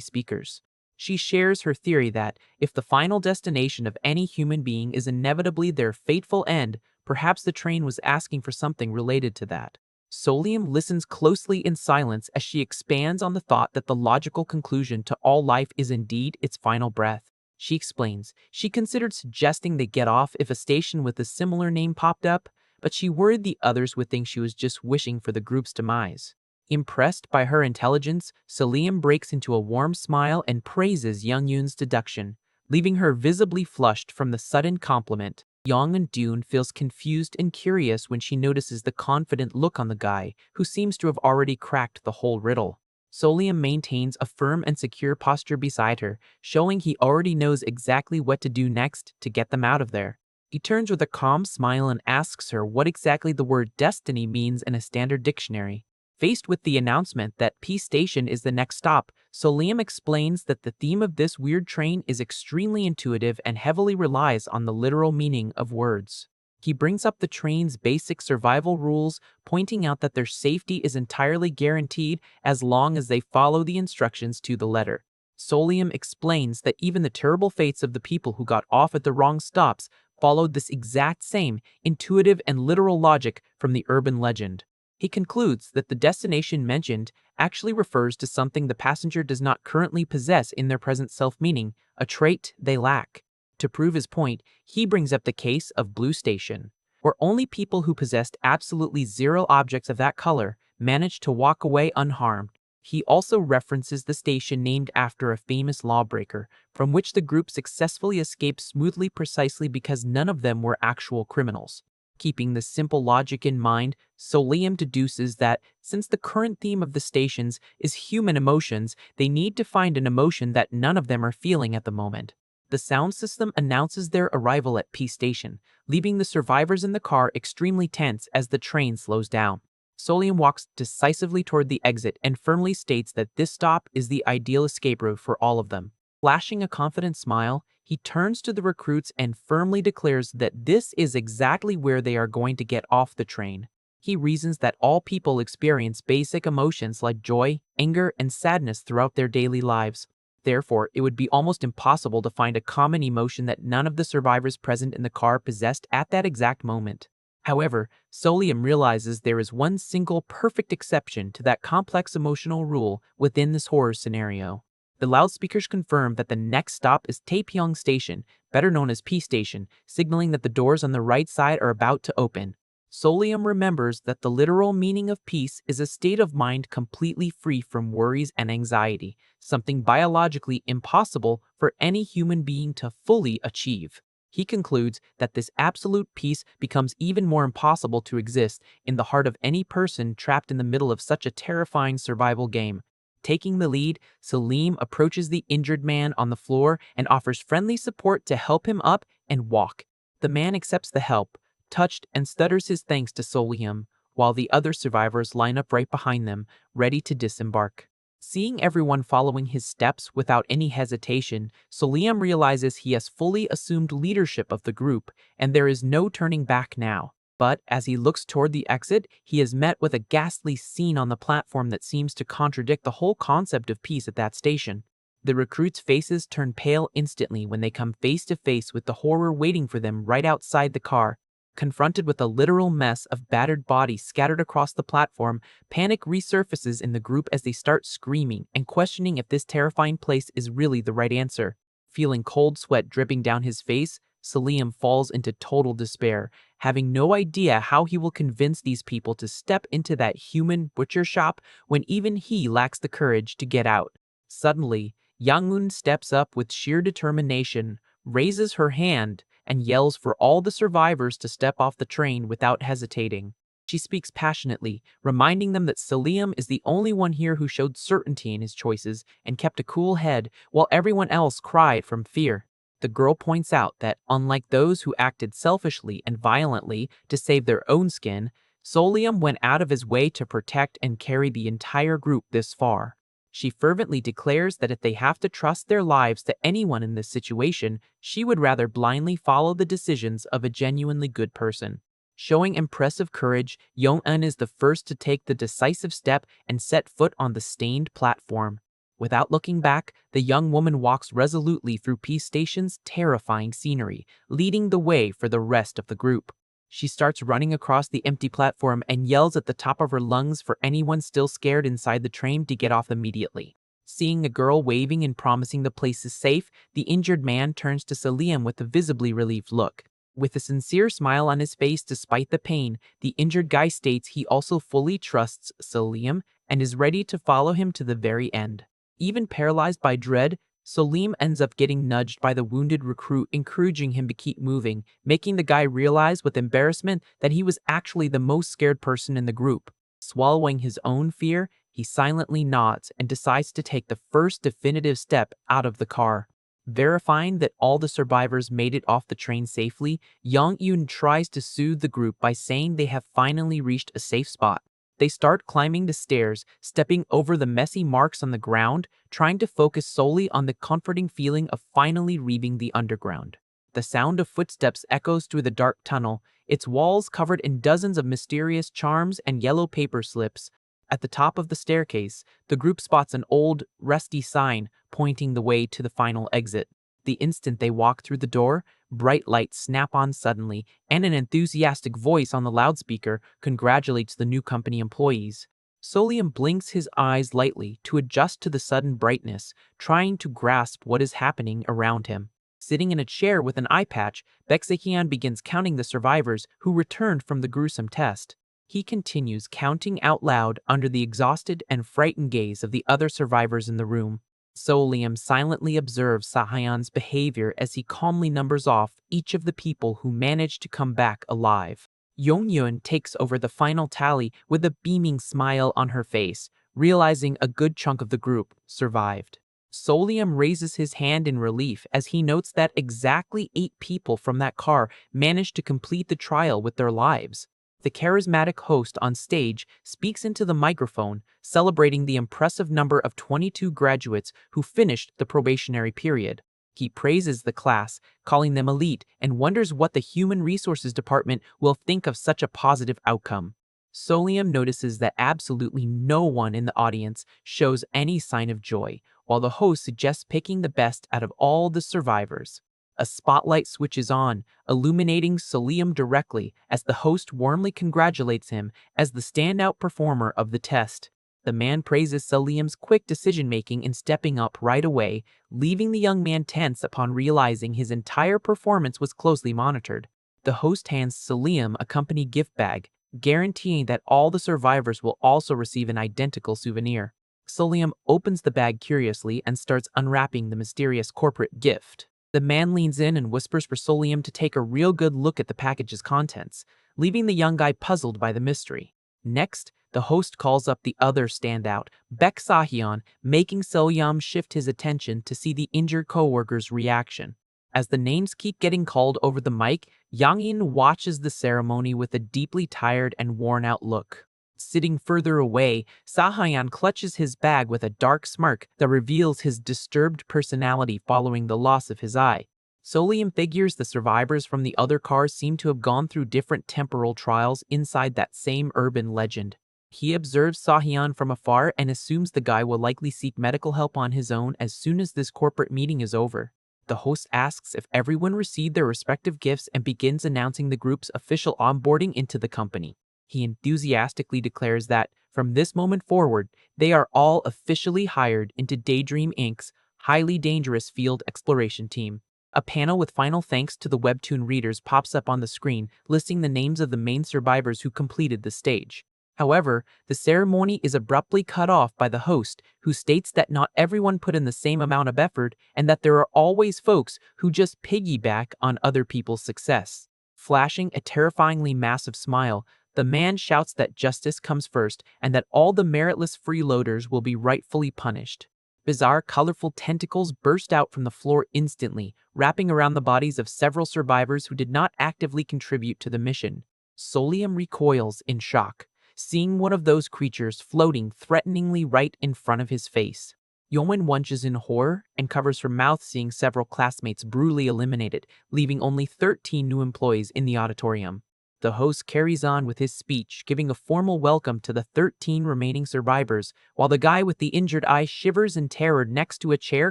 speakers. She shares her theory that if the final destination of any human being is inevitably their fateful end, perhaps the train was asking for something related to that. Solium listens closely in silence as she expands on the thought that the logical conclusion to all life is indeed its final breath. She explains she considered suggesting they get off if a station with a similar name popped up, but she worried the others would think she was just wishing for the group's demise. Impressed by her intelligence, Salim breaks into a warm smile and praises Young Yoon's deduction, leaving her visibly flushed from the sudden compliment. Young Yoon feels confused and curious when she notices the confident look on the guy, who seems to have already cracked the whole riddle. Solium maintains a firm and secure posture beside her, showing he already knows exactly what to do next to get them out of there. He turns with a calm smile and asks her what exactly the word destiny means in a standard dictionary. Faced with the announcement that P Station is the next stop, Solium explains that the theme of this weird train is extremely intuitive and heavily relies on the literal meaning of words. He brings up the train's basic survival rules, pointing out that their safety is entirely guaranteed as long as they follow the instructions to the letter. Solium explains that even the terrible fates of the people who got off at the wrong stops followed this exact same intuitive and literal logic from the urban legend. He concludes that the destination mentioned actually refers to something the passenger does not currently possess in their present self, meaning a trait they lack. To prove his point, he brings up the case of Blue Station, where only people who possessed absolutely zero objects of that color managed to walk away unharmed. He also references the station named after a famous lawbreaker, from which the group successfully escaped smoothly precisely because none of them were actual criminals. Keeping this simple logic in mind, Solium deduces that since the current theme of the stations is human emotions, they need to find an emotion that none of them are feeling at the moment. The sound system announces their arrival at P Station, leaving the survivors in the car extremely tense as the train slows down. Solium walks decisively toward the exit and firmly states that this stop is the ideal escape route for all of them. Flashing a confident smile, he turns to the recruits and firmly declares that this is exactly where they are going to get off the train. He reasons that all people experience basic emotions like joy, anger, and sadness throughout their daily lives. Therefore, it would be almost impossible to find a common emotion that none of the survivors present in the car possessed at that exact moment. However, Solium realizes there is one single perfect exception to that complex emotional rule within this horror scenario. The loudspeakers confirm that the next stop is Taepyeong Station, better known as P Station, signaling that the doors on the right side are about to open. Solium remembers that the literal meaning of peace is a state of mind completely free from worries and anxiety, something biologically impossible for any human being to fully achieve. He concludes that this absolute peace becomes even more impossible to exist in the heart of any person trapped in the middle of such a terrifying survival game. Taking the lead, Salim approaches the injured man on the floor and offers friendly support to help him up and walk. The man accepts the help, touched, and stutters his thanks to Solium, while the other survivors line up right behind them, ready to disembark. Seeing everyone following his steps without any hesitation, Solium realizes he has fully assumed leadership of the group, and there is no turning back now. But as he looks toward the exit, he is met with a ghastly scene on the platform that seems to contradict the whole concept of peace at that station. The recruits' faces turn pale instantly when they come face to face with the horror waiting for them right outside the car. Confronted with a literal mess of battered bodies scattered across the platform, panic resurfaces in the group as they start screaming and questioning if this terrifying place is really the right answer. Feeling cold sweat dripping down his face, Salim falls into total despair, having no idea how he will convince these people to step into that human butcher shop when even he lacks the courage to get out. Suddenly, Yangun steps up with sheer determination, raises her hand, and yells for all the survivors to step off the train without hesitating. She speaks passionately, reminding them that Salim is the only one here who showed certainty in his choices and kept a cool head while everyone else cried from fear. The girl points out that, unlike those who acted selfishly and violently to save their own skin, Solium went out of his way to protect and carry the entire group this far. She fervently declares that if they have to trust their lives to anyone in this situation, she would rather blindly follow the decisions of a genuinely good person. Showing impressive courage, Yong-eun is the first to take the decisive step and set foot on the stained platform. Without looking back, the young woman walks resolutely through Peace Station's terrifying scenery, leading the way for the rest of the group. She starts running across the empty platform and yells at the top of her lungs for anyone still scared inside the train to get off immediately. Seeing a girl waving and promising the place is safe, the injured man turns to Selim with a visibly relieved look. With a sincere smile on his face despite the pain, the injured guy states he also fully trusts Selim and is ready to follow him to the very end. Even paralyzed by dread, Selim ends up getting nudged by the wounded recruit, encouraging him to keep moving, making the guy realize with embarrassment that he was actually the most scared person in the group. Swallowing his own fear, he silently nods and decides to take the first definitive step out of the car. Verifying that all the survivors made it off the train safely, Yong-eun tries to soothe the group by saying they have finally reached a safe spot. They start climbing the stairs, stepping over the messy marks on the ground, trying to focus solely on the comforting feeling of finally leaving the underground. The sound of footsteps echoes through the dark tunnel, its walls covered in dozens of mysterious charms and yellow paper slips. At the top of the staircase, the group spots an old, rusty sign pointing the way to the final exit. The instant they walk through the door, bright lights snap on suddenly, and an enthusiastic voice on the loudspeaker congratulates the new company employees. Solium blinks his eyes lightly to adjust to the sudden brightness, trying to grasp what is happening around him. Sitting in a chair with an eye patch, Baeksekian begins counting the survivors who returned from the gruesome test. He continues counting out loud under the exhausted and frightened gaze of the other survivors in the room. Solium silently observes Sahayan's behavior as he calmly numbers off each of the people who managed to come back alive. Yong-eun takes over the final tally with a beaming smile on her face, realizing a good chunk of the group survived. Solium raises his hand in relief as he notes that exactly 8 people from that car managed to complete the trial with their lives. The charismatic host on stage speaks into the microphone, celebrating the impressive number of 22 graduates who finished the probationary period. He praises the class, calling them elite, and wonders what the Human Resources Department will think of such a positive outcome. Solium notices that absolutely no one in the audience shows any sign of joy, while the host suggests picking the best out of all the survivors. A spotlight switches on, illuminating Solium directly as the host warmly congratulates him as the standout performer of the test. The man praises Solium's quick decision-making in stepping up right away, leaving the young man tense upon realizing his entire performance was closely monitored. The host hands Solium a company gift bag, guaranteeing that all the survivors will also receive an identical souvenir. Solium opens the bag curiously and starts unwrapping the mysterious corporate gift. The man leans in and whispers for Solium to take a real good look at the package's contents, leaving the young guy puzzled by the mystery. Next, the host calls up the other standout, Baek Sahyeon, making Solium shift his attention to see the injured co-worker's reaction. As the names keep getting called over the mic, Yang-in watches the ceremony with a deeply tired and worn-out look. Sitting further away, Sahayan clutches his bag with a dark smirk that reveals his disturbed personality following the loss of his eye. Solium figures the survivors from the other cars seem to have gone through different temporal trials inside that same urban legend. He observes Sahayan from afar and assumes the guy will likely seek medical help on his own as soon as this corporate meeting is over. The host asks if everyone received their respective gifts and begins announcing the group's official onboarding into the company. He enthusiastically declares that, from this moment forward, they are all officially hired into Daydream Inc.'s highly dangerous field exploration team. A panel with final thanks to the webtoon readers pops up on the screen, listing the names of the main survivors who completed the stage. However, the ceremony is abruptly cut off by the host, who states that not everyone put in the same amount of effort and that there are always folks who just piggyback on other people's success. Flashing a terrifyingly massive smile, the man shouts that justice comes first and that all the meritless freeloaders will be rightfully punished. Bizarre, colorful tentacles burst out from the floor instantly, wrapping around the bodies of several survivors who did not actively contribute to the mission. Solium recoils in shock, seeing one of those creatures floating threateningly right in front of his face. Yeoman lunges in horror and covers her mouth, seeing several classmates brutally eliminated, leaving only 13 new employees in the auditorium. The host carries on with his speech, giving a formal welcome to the 13 remaining survivors, while the guy with the injured eye shivers in terror next to a chair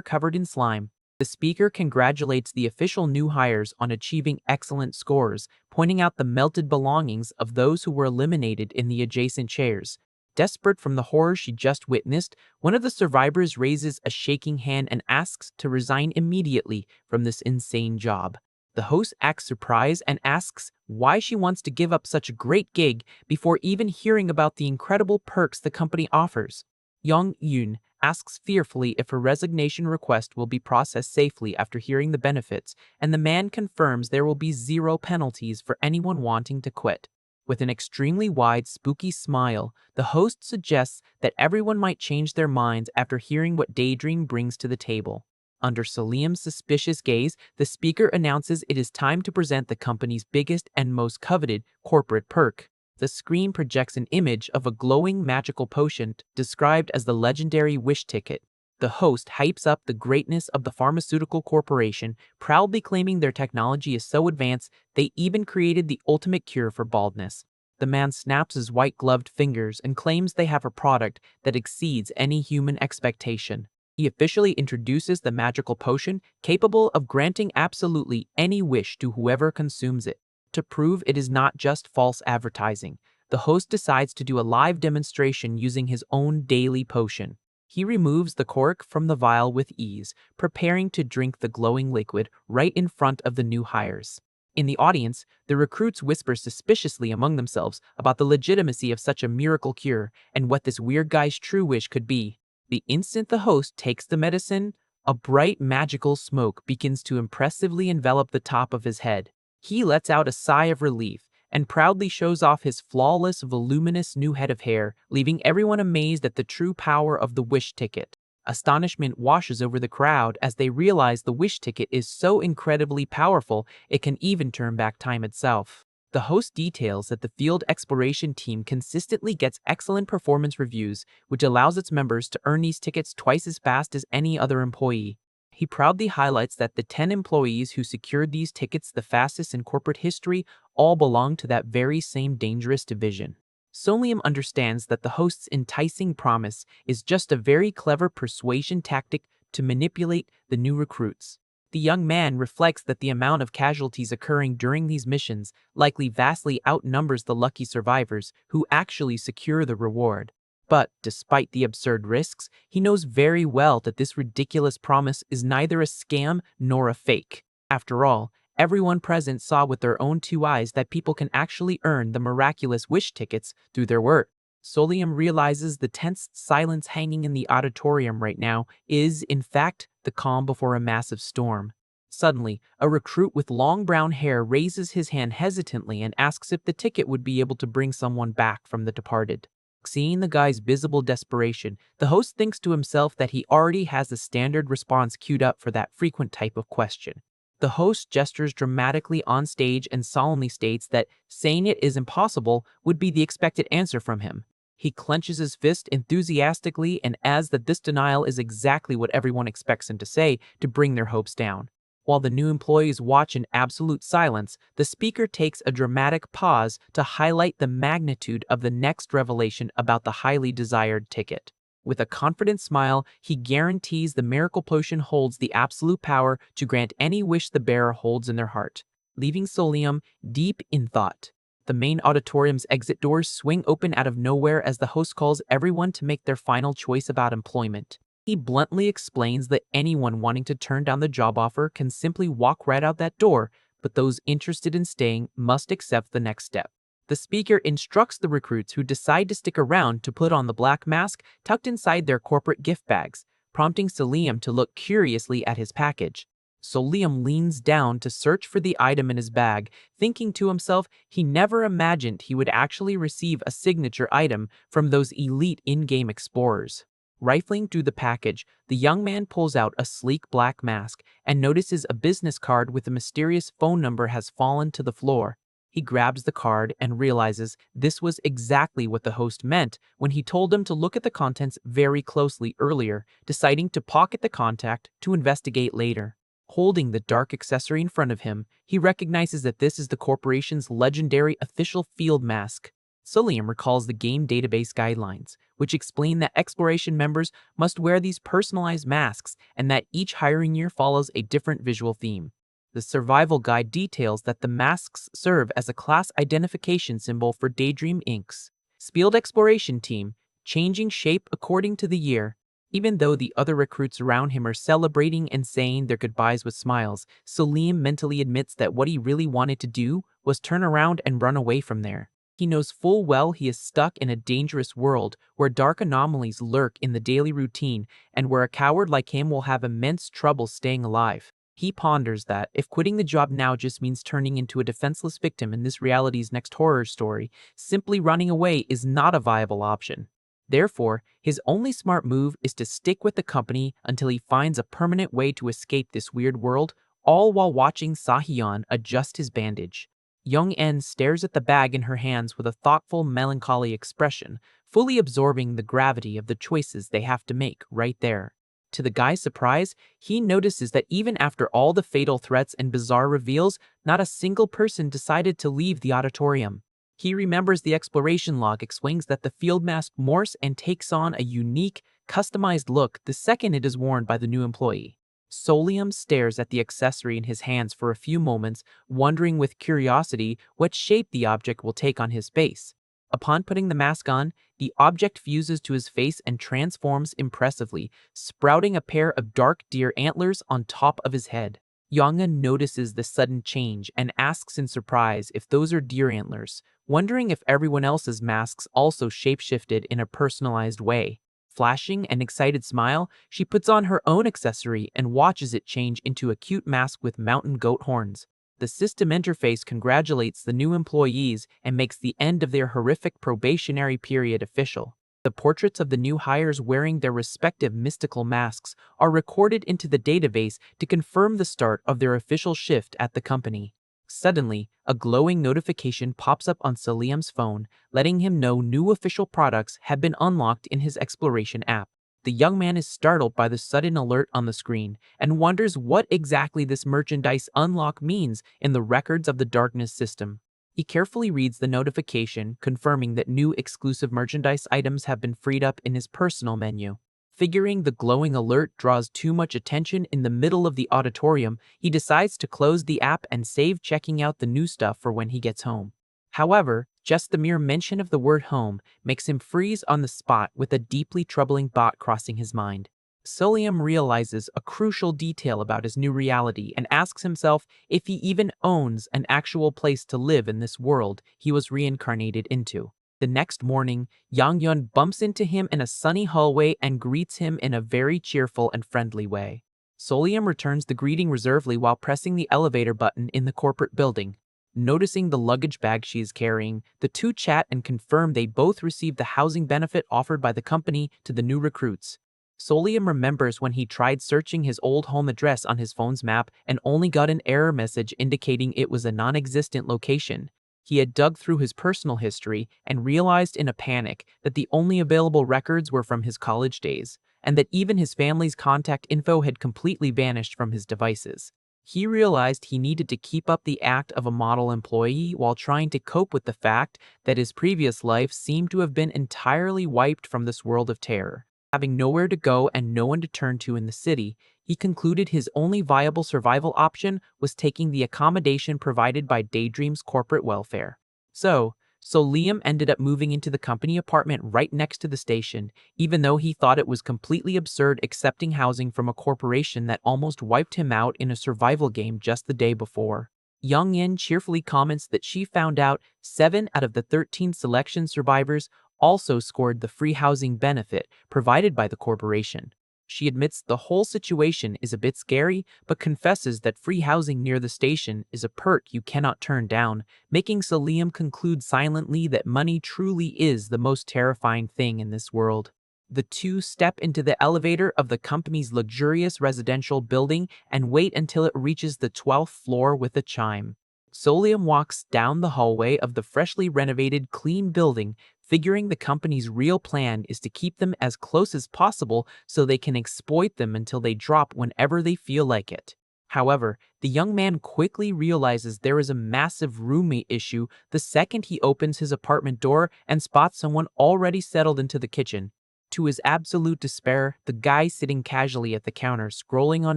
covered in slime. The speaker congratulates the official new hires on achieving excellent scores, pointing out the melted belongings of those who were eliminated in the adjacent chairs. Desperate from the horror she just witnessed, one of the survivors raises a shaking hand and asks to resign immediately from this insane job. The host acts surprised and asks why she wants to give up such a great gig before even hearing about the incredible perks the company offers. Young Yoon asks fearfully if her resignation request will be processed safely after hearing the benefits, and the man confirms there will be zero penalties for anyone wanting to quit. With an extremely wide, spooky smile, the host suggests that everyone might change their minds after hearing what Daydream brings to the table. Under Salim's suspicious gaze, the speaker announces it is time to present the company's biggest and most coveted corporate perk. The screen projects an image of a glowing magical potion described as the legendary wish ticket. The host hypes up the greatness of the pharmaceutical corporation, proudly claiming their technology is so advanced they even created the ultimate cure for baldness. The man snaps his white-gloved fingers and claims they have a product that exceeds any human expectation. He officially introduces the magical potion, capable of granting absolutely any wish to whoever consumes it. To prove it is not just false advertising, the host decides to do a live demonstration using his own daily potion. He removes the cork from the vial with ease, preparing to drink the glowing liquid right in front of the new hires. In the audience, the recruits whisper suspiciously among themselves about the legitimacy of such a miracle cure and what this weird guy's true wish could be. The instant the host takes the medicine, a bright magical smoke begins to impressively envelop the top of his head. He lets out a sigh of relief and proudly shows off his flawless, voluminous new head of hair, leaving everyone amazed at the true power of the wish ticket. Astonishment washes over the crowd as they realize the wish ticket is so incredibly powerful it can even turn back time itself. The host details that the field exploration team consistently gets excellent performance reviews, which allows its members to earn these tickets twice as fast as any other employee. He proudly highlights that the 10 employees who secured these tickets the fastest in corporate history all belong to that very same dangerous division. Solium understands that the host's enticing promise is just a very clever persuasion tactic to manipulate the new recruits. The young man reflects that the amount of casualties occurring during these missions likely vastly outnumbers the lucky survivors who actually secure the reward. But, despite the absurd risks, he knows very well that this ridiculous promise is neither a scam nor a fake. After all, everyone present saw with their own two eyes that people can actually earn the miraculous wish tickets through their work. Solium realizes the tense silence hanging in the auditorium right now is, in fact, the calm before a massive storm. Suddenly, a recruit with long brown hair raises his hand hesitantly and asks if the ticket would be able to bring someone back from the departed. Seeing the guy's visible desperation, the host thinks to himself that he already has a standard response queued up for that frequent type of question. The host gestures dramatically on stage and solemnly states that saying it is impossible would be the expected answer from him. He clenches his fist enthusiastically and adds that this denial is exactly what everyone expects him to say to bring their hopes down. While the new employees watch in absolute silence, the speaker takes a dramatic pause to highlight the magnitude of the next revelation about the highly desired ticket. With a confident smile, he guarantees the miracle potion holds the absolute power to grant any wish the bearer holds in their heart, leaving Solium deep in thought. The main auditorium's exit doors swing open out of nowhere as the host calls everyone to make their final choice about employment. He bluntly explains that anyone wanting to turn down the job offer can simply walk right out that door, but those interested in staying must accept the next step. The speaker instructs the recruits who decide to stick around to put on the black mask tucked inside their corporate gift bags, prompting Solium to look curiously at his package. Solium leans down to search for the item in his bag, thinking to himself he never imagined he would actually receive a signature item from those elite in-game explorers. Rifling through the package, the young man pulls out a sleek black mask and notices a business card with a mysterious phone number has fallen to the floor. He grabs the card and realizes this was exactly what the host meant when he told him to look at the contents very closely earlier, deciding to pocket the contact to investigate later. Holding the dark accessory in front of him, he recognizes that this is the corporation's legendary official field mask. Suliam recalls the game database guidelines, which explain that exploration members must wear these personalized masks and that each hiring year follows a different visual theme. The survival guide details that the masks serve as a class identification symbol for Daydream Inc.'s Spieled Exploration Team, changing shape according to the year. Even though the other recruits around him are celebrating and saying their goodbyes with smiles, Salim mentally admits that what he really wanted to do was turn around and run away from there. He knows full well he is stuck in a dangerous world where dark anomalies lurk in the daily routine and where a coward like him will have immense trouble staying alive. He ponders that if quitting the job now just means turning into a defenseless victim in this reality's next horror story, simply running away is not a viable option. Therefore, his only smart move is to stick with the company until he finds a permanent way to escape this weird world, all while watching Sahyeon adjust his bandage. Young En stares at the bag in her hands with a thoughtful, melancholy expression, fully absorbing the gravity of the choices they have to make right there. To the guy's surprise, he notices that even after all the fatal threats and bizarre reveals, not a single person decided to leave the auditorium. He remembers the exploration log explains that the field mask morphs and takes on a unique, customized look the second it is worn by the new employee. Solium stares at the accessory in his hands for a few moments, wondering with curiosity what shape the object will take on his face. Upon putting the mask on, the object fuses to his face and transforms impressively, sprouting a pair of dark deer antlers on top of his head. Yonga notices the sudden change and asks in surprise if those are deer antlers, wondering if everyone else's masks also shapeshifted in a personalized way. Flashing an excited smile, she puts on her own accessory and watches it change into a cute mask with mountain goat horns. The system interface congratulates the new employees and makes the end of their horrific probationary period official. The portraits of the new hires wearing their respective mystical masks are recorded into the database to confirm the start of their official shift at the company. Suddenly, a glowing notification pops up on Salim's phone, letting him know new official products have been unlocked in his exploration app. The young man is startled by the sudden alert on the screen and wonders what exactly this merchandise unlock means in the records of the darkness system. He carefully reads the notification, confirming that new exclusive merchandise items have been freed up in his personal menu. Figuring the glowing alert draws too much attention in the middle of the auditorium, he decides to close the app and save checking out the new stuff for when he gets home. However, just the mere mention of the word home makes him freeze on the spot with a deeply troubling thought crossing his mind. Solium realizes a crucial detail about his new reality and asks himself if he even owns an actual place to live in this world he was reincarnated into. The next morning, Yang Yun bumps into him in a sunny hallway and greets him in a very cheerful and friendly way. Solium returns the greeting reservedly while pressing the elevator button in the corporate building. Noticing the luggage bag she is carrying, the two chat and confirm they both received the housing benefit offered by the company to the new recruits. Solium remembers when he tried searching his old home address on his phone's map and only got an error message indicating it was a non-existent location. He had dug through his personal history and realized in a panic that the only available records were from his college days, and that even his family's contact info had completely vanished from his devices. He realized he needed to keep up the act of a model employee while trying to cope with the fact that his previous life seemed to have been entirely wiped from this world of terror. Having nowhere to go and no one to turn to in the city, he concluded his only viable survival option was taking the accommodation provided by Daydream's corporate welfare. So Liam ended up moving into the company apartment right next to the station, even though he thought it was completely absurd accepting housing from a corporation that almost wiped him out in a survival game just the day before. Young Yin cheerfully comments that she found out 7 out of the 13 selection survivors also scored the free housing benefit provided by the corporation. She admits the whole situation is a bit scary, but confesses that free housing near the station is a perk you cannot turn down, making Salim conclude silently that money truly is the most terrifying thing in this world. The two step into the elevator of the company's luxurious residential building and wait until it reaches the 12th floor with a chime. Solium walks down the hallway of the freshly renovated, clean building, figuring the company's real plan is to keep them as close as possible so they can exploit them until they drop whenever they feel like it. However, the young man quickly realizes there is a massive roommate issue the second he opens his apartment door and spots someone already settled into the kitchen. To his absolute despair, the guy sitting casually at the counter scrolling on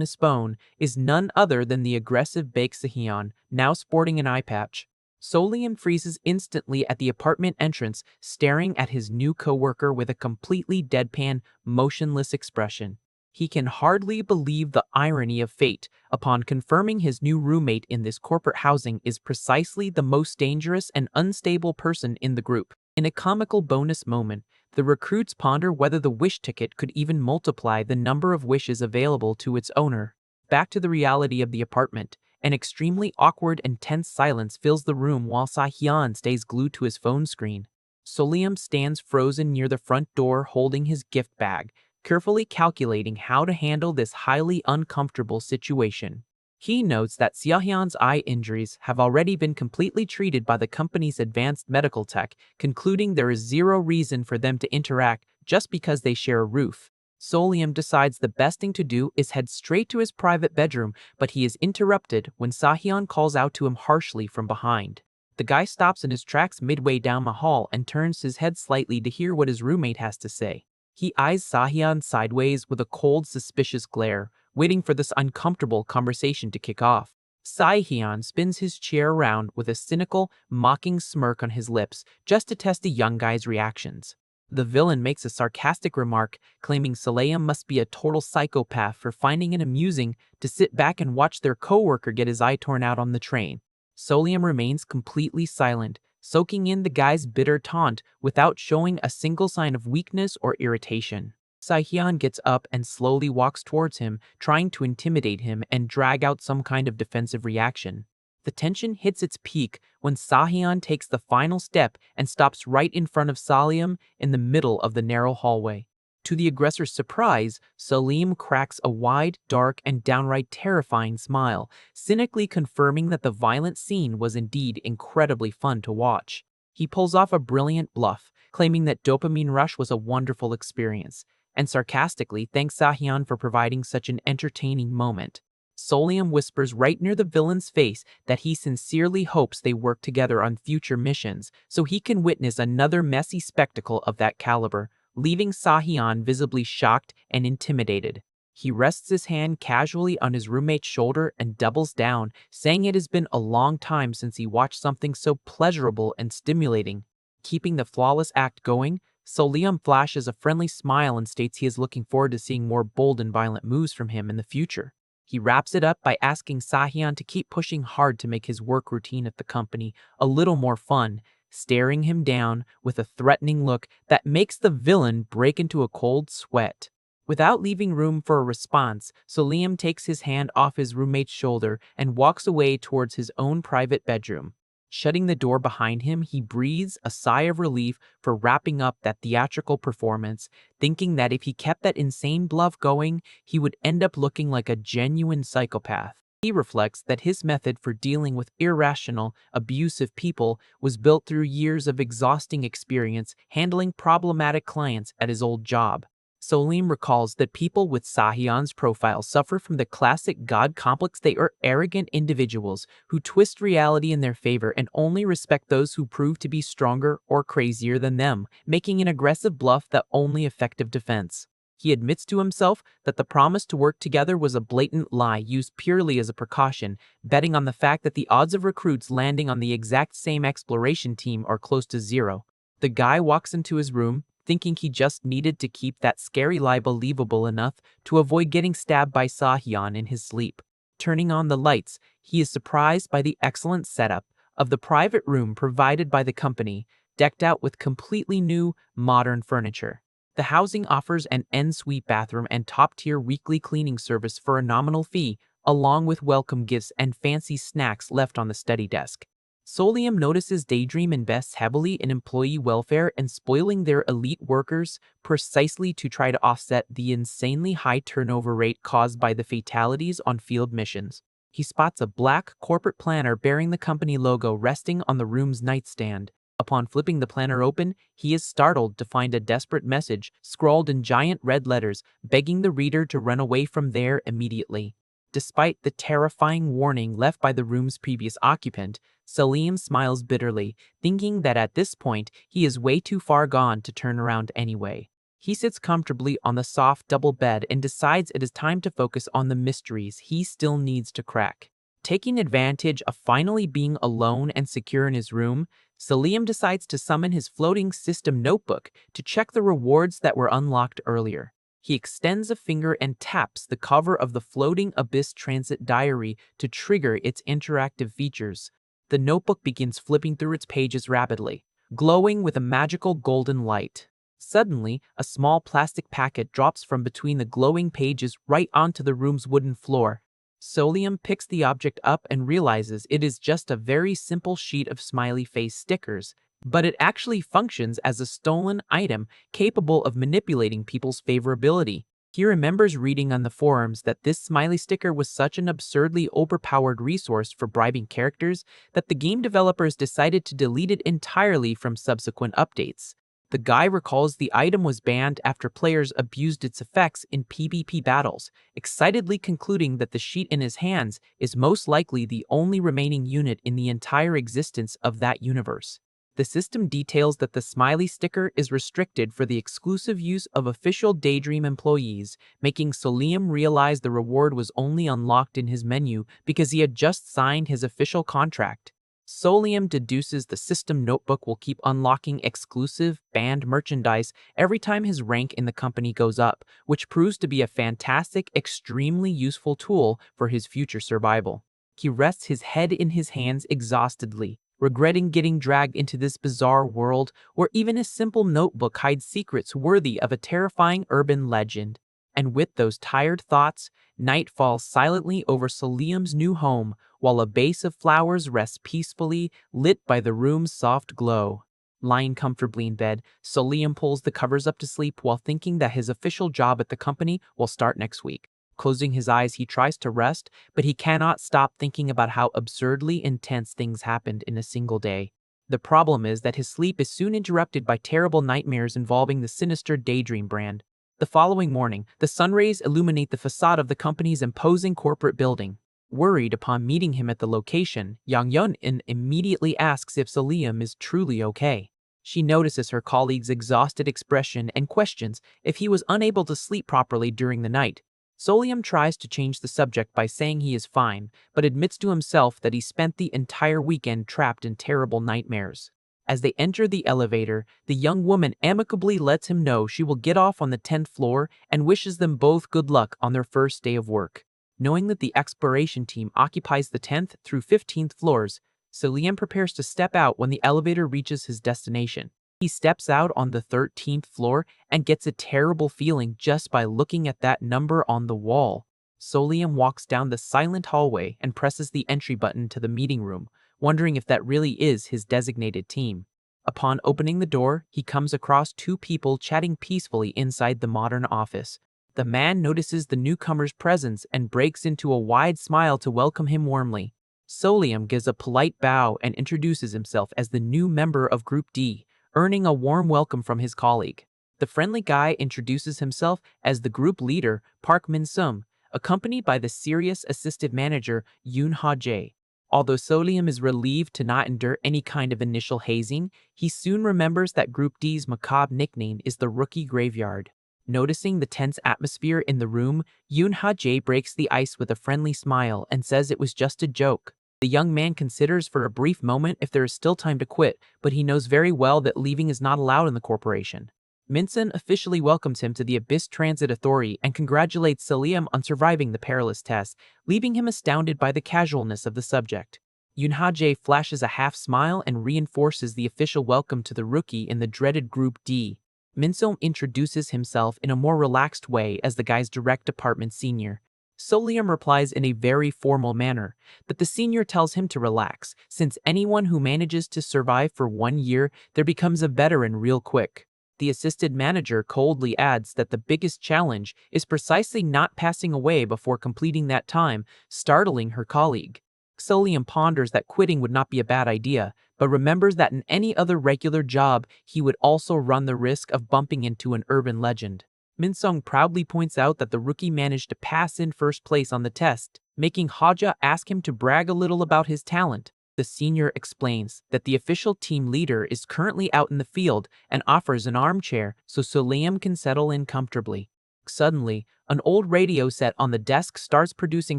his phone is none other than the aggressive Baek Sehyeon, now sporting an eye patch. Solium freezes instantly at the apartment entrance, staring at his new coworker with a completely deadpan, motionless expression. He can hardly believe the irony of fate upon confirming his new roommate in this corporate housing is precisely the most dangerous and unstable person in the group. In a comical bonus moment, the recruits ponder whether the wish ticket could even multiply the number of wishes available to its owner. Back to the reality of the apartment, an extremely awkward and tense silence fills the room while Sehyeon stays glued to his phone screen. Solium stands frozen near the front door holding his gift bag, carefully calculating how to handle this highly uncomfortable situation. He notes that Sehyeon's eye injuries have already been completely treated by the company's advanced medical tech, concluding there is zero reason for them to interact just because they share a roof. Solium decides the best thing to do is head straight to his private bedroom, but he is interrupted when Sehyeon calls out to him harshly from behind. The guy stops in his tracks midway down the hall and turns his head slightly to hear what his roommate has to say. He eyes Sehyeon sideways with a cold, suspicious glare, waiting for this uncomfortable conversation to kick off. Sehyeon spins his chair around with a cynical, mocking smirk on his lips just to test the young guy's reactions. The villain makes a sarcastic remark, claiming Solium must be a total psychopath for finding it amusing to sit back and watch their coworker get his eye torn out on the train. Solium remains completely silent, soaking in the guy's bitter taunt without showing a single sign of weakness or irritation. Sehyeon gets up and slowly walks towards him, trying to intimidate him and drag out some kind of defensive reaction. The tension hits its peak when Sehyeon takes the final step and stops right in front of Solium in the middle of the narrow hallway. To the aggressor's surprise, Solium cracks a wide, dark, and downright terrifying smile, cynically confirming that the violent scene was indeed incredibly fun to watch. He pulls off a brilliant bluff, claiming that Dopamine Rush was a wonderful experience, and sarcastically thanks Sehyeon for providing such an entertaining moment. Solium whispers right near the villain's face that he sincerely hopes they work together on future missions so he can witness another messy spectacle of that caliber, leaving Sehyeon visibly shocked and intimidated. He rests his hand casually on his roommate's shoulder and doubles down, saying it has been a long time since he watched something so pleasurable and stimulating. Keeping the flawless act going, Solium flashes a friendly smile and states he is looking forward to seeing more bold and violent moves from him in the future. He wraps it up by asking Sehyeon to keep pushing hard to make his work routine at the company a little more fun, staring him down with a threatening look that makes the villain break into a cold sweat. Without leaving room for a response, Solium takes his hand off his roommate's shoulder and walks away towards his own private bedroom. Shutting the door behind him, he breathes a sigh of relief for wrapping up that theatrical performance, thinking that if he kept that insane bluff going, he would end up looking like a genuine psychopath. He reflects that his method for dealing with irrational, abusive people was built through years of exhausting experience handling problematic clients at his old job. Solium recalls that people with Sehyeon's profile suffer from the classic god complex. They are arrogant individuals who twist reality in their favor and only respect those who prove to be stronger or crazier than them, making an aggressive bluff the only effective defense. He admits to himself that the promise to work together was a blatant lie used purely as a precaution, betting on the fact that the odds of recruits landing on the exact same exploration team are close to zero. The guy walks into his room, thinking he just needed to keep that scary lie believable enough to avoid getting stabbed by Sehyeon in his sleep. Turning on the lights, he is surprised by the excellent setup of the private room provided by the company, decked out with completely new, modern furniture. The housing offers an en-suite bathroom and top-tier weekly cleaning service for a nominal fee, along with welcome gifts and fancy snacks left on the study desk. Solium notices Daydream invests heavily in employee welfare and spoiling their elite workers precisely to try to offset the insanely high turnover rate caused by the fatalities on field missions. He spots a black corporate planner bearing the company logo resting on the room's nightstand. Upon flipping the planner open, he is startled to find a desperate message scrawled in giant red letters, begging the reader to run away from there immediately. Despite the terrifying warning left by the room's previous occupant, Salim smiles bitterly, thinking that at this point he is way too far gone to turn around anyway. He sits comfortably on the soft double bed and decides it is time to focus on the mysteries he still needs to crack. Taking advantage of finally being alone and secure in his room, Salim decides to summon his floating system notebook to check the rewards that were unlocked earlier. He extends a finger and taps the cover of the floating Abyss Transit Diary to trigger its interactive features. The notebook begins flipping through its pages rapidly, glowing with a magical golden light. Suddenly, a small plastic packet drops from between the glowing pages right onto the room's wooden floor. Solium picks the object up and realizes it is just a very simple sheet of smiley face stickers, but it actually functions as a stolen item capable of manipulating people's favorability. He remembers reading on the forums that this smiley sticker was such an absurdly overpowered resource for bribing characters that the game developers decided to delete it entirely from subsequent updates. The guy recalls the item was banned after players abused its effects in PvP battles, excitedly concluding that the sheet in his hands is most likely the only remaining unit in the entire existence of that universe. The system details that the smiley sticker is restricted for the exclusive use of official Daydream employees, making Solium realize the reward was only unlocked in his menu because he had just signed his official contract. Solium deduces the system notebook will keep unlocking exclusive, banned merchandise every time his rank in the company goes up, which proves to be a fantastic, extremely useful tool for his future survival. He rests his head in his hands exhaustedly, regretting getting dragged into this bizarre world where even a simple notebook hides secrets worthy of a terrifying urban legend. And with those tired thoughts, night falls silently over Solium's new home, while a vase of flowers rests peacefully, lit by the room's soft glow. Lying comfortably in bed, Solium pulls the covers up to sleep while thinking that his official job at the company will start next week. Closing his eyes, he tries to rest, but he cannot stop thinking about how absurdly intense things happened in a single day. The problem is that his sleep is soon interrupted by terrible nightmares involving the sinister Daydream brand. The following morning, the sunrays illuminate the facade of the company's imposing corporate building. Worried upon meeting him at the location, Yang Yun immediately asks if Solium is truly okay. She notices her colleague's exhausted expression and questions if he was unable to sleep properly during the night. Solium tries to change the subject by saying he is fine, but admits to himself that he spent the entire weekend trapped in terrible nightmares. As they enter the elevator, the young woman amicably lets him know she will get off on the 10th floor and wishes them both good luck on their first day of work. Knowing that the exploration team occupies the 10th through 15th floors, Solium prepares to step out when the elevator reaches his destination. He steps out on the 13th floor and gets a terrible feeling just by looking at that number on the wall. Solium walks down the silent hallway and presses the entry button to the meeting room, wondering if that really is his designated team. Upon opening the door, he comes across two people chatting peacefully inside the modern office. The man notices the newcomer's presence and breaks into a wide smile to welcome him warmly. Solium gives a polite bow and introduces himself as the new member of Group D, earning a warm welcome from his colleague. The friendly guy introduces himself as the group leader, Park Min-sum, accompanied by the serious assistant manager, Yoon Ha-jae. Although Solium is relieved to not endure any kind of initial hazing, he soon remembers that Group D's macabre nickname is the Rookie Graveyard. Noticing the tense atmosphere in the room, Yoon Ha-jae breaks the ice with a friendly smile and says it was just a joke. The young man considers for a brief moment if there is still time to quit, but he knows very well that leaving is not allowed in the corporation. Minson officially welcomes him to the Abyss Transit Authority and congratulates Solium on surviving the perilous test, leaving him astounded by the casualness of the subject. Yoon Ha-jae flashes a half smile and reinforces the official welcome to the rookie in the dreaded Group D. Minson introduces himself in a more relaxed way as the guy's direct department senior. Solium replies in a very formal manner, but the senior tells him to relax, since anyone who manages to survive for 1 year, there becomes a veteran real quick. The assistant manager coldly adds that the biggest challenge is precisely not passing away before completing that time, startling her colleague. Solium ponders that quitting would not be a bad idea, but remembers that in any other regular job, he would also run the risk of bumping into an urban legend. Minsung proudly points out that the rookie managed to pass in first place on the test, making Haja ask him to brag a little about his talent. The senior explains that the official team leader is currently out in the field and offers an armchair so Solium can settle in comfortably. Suddenly, an old radio set on the desk starts producing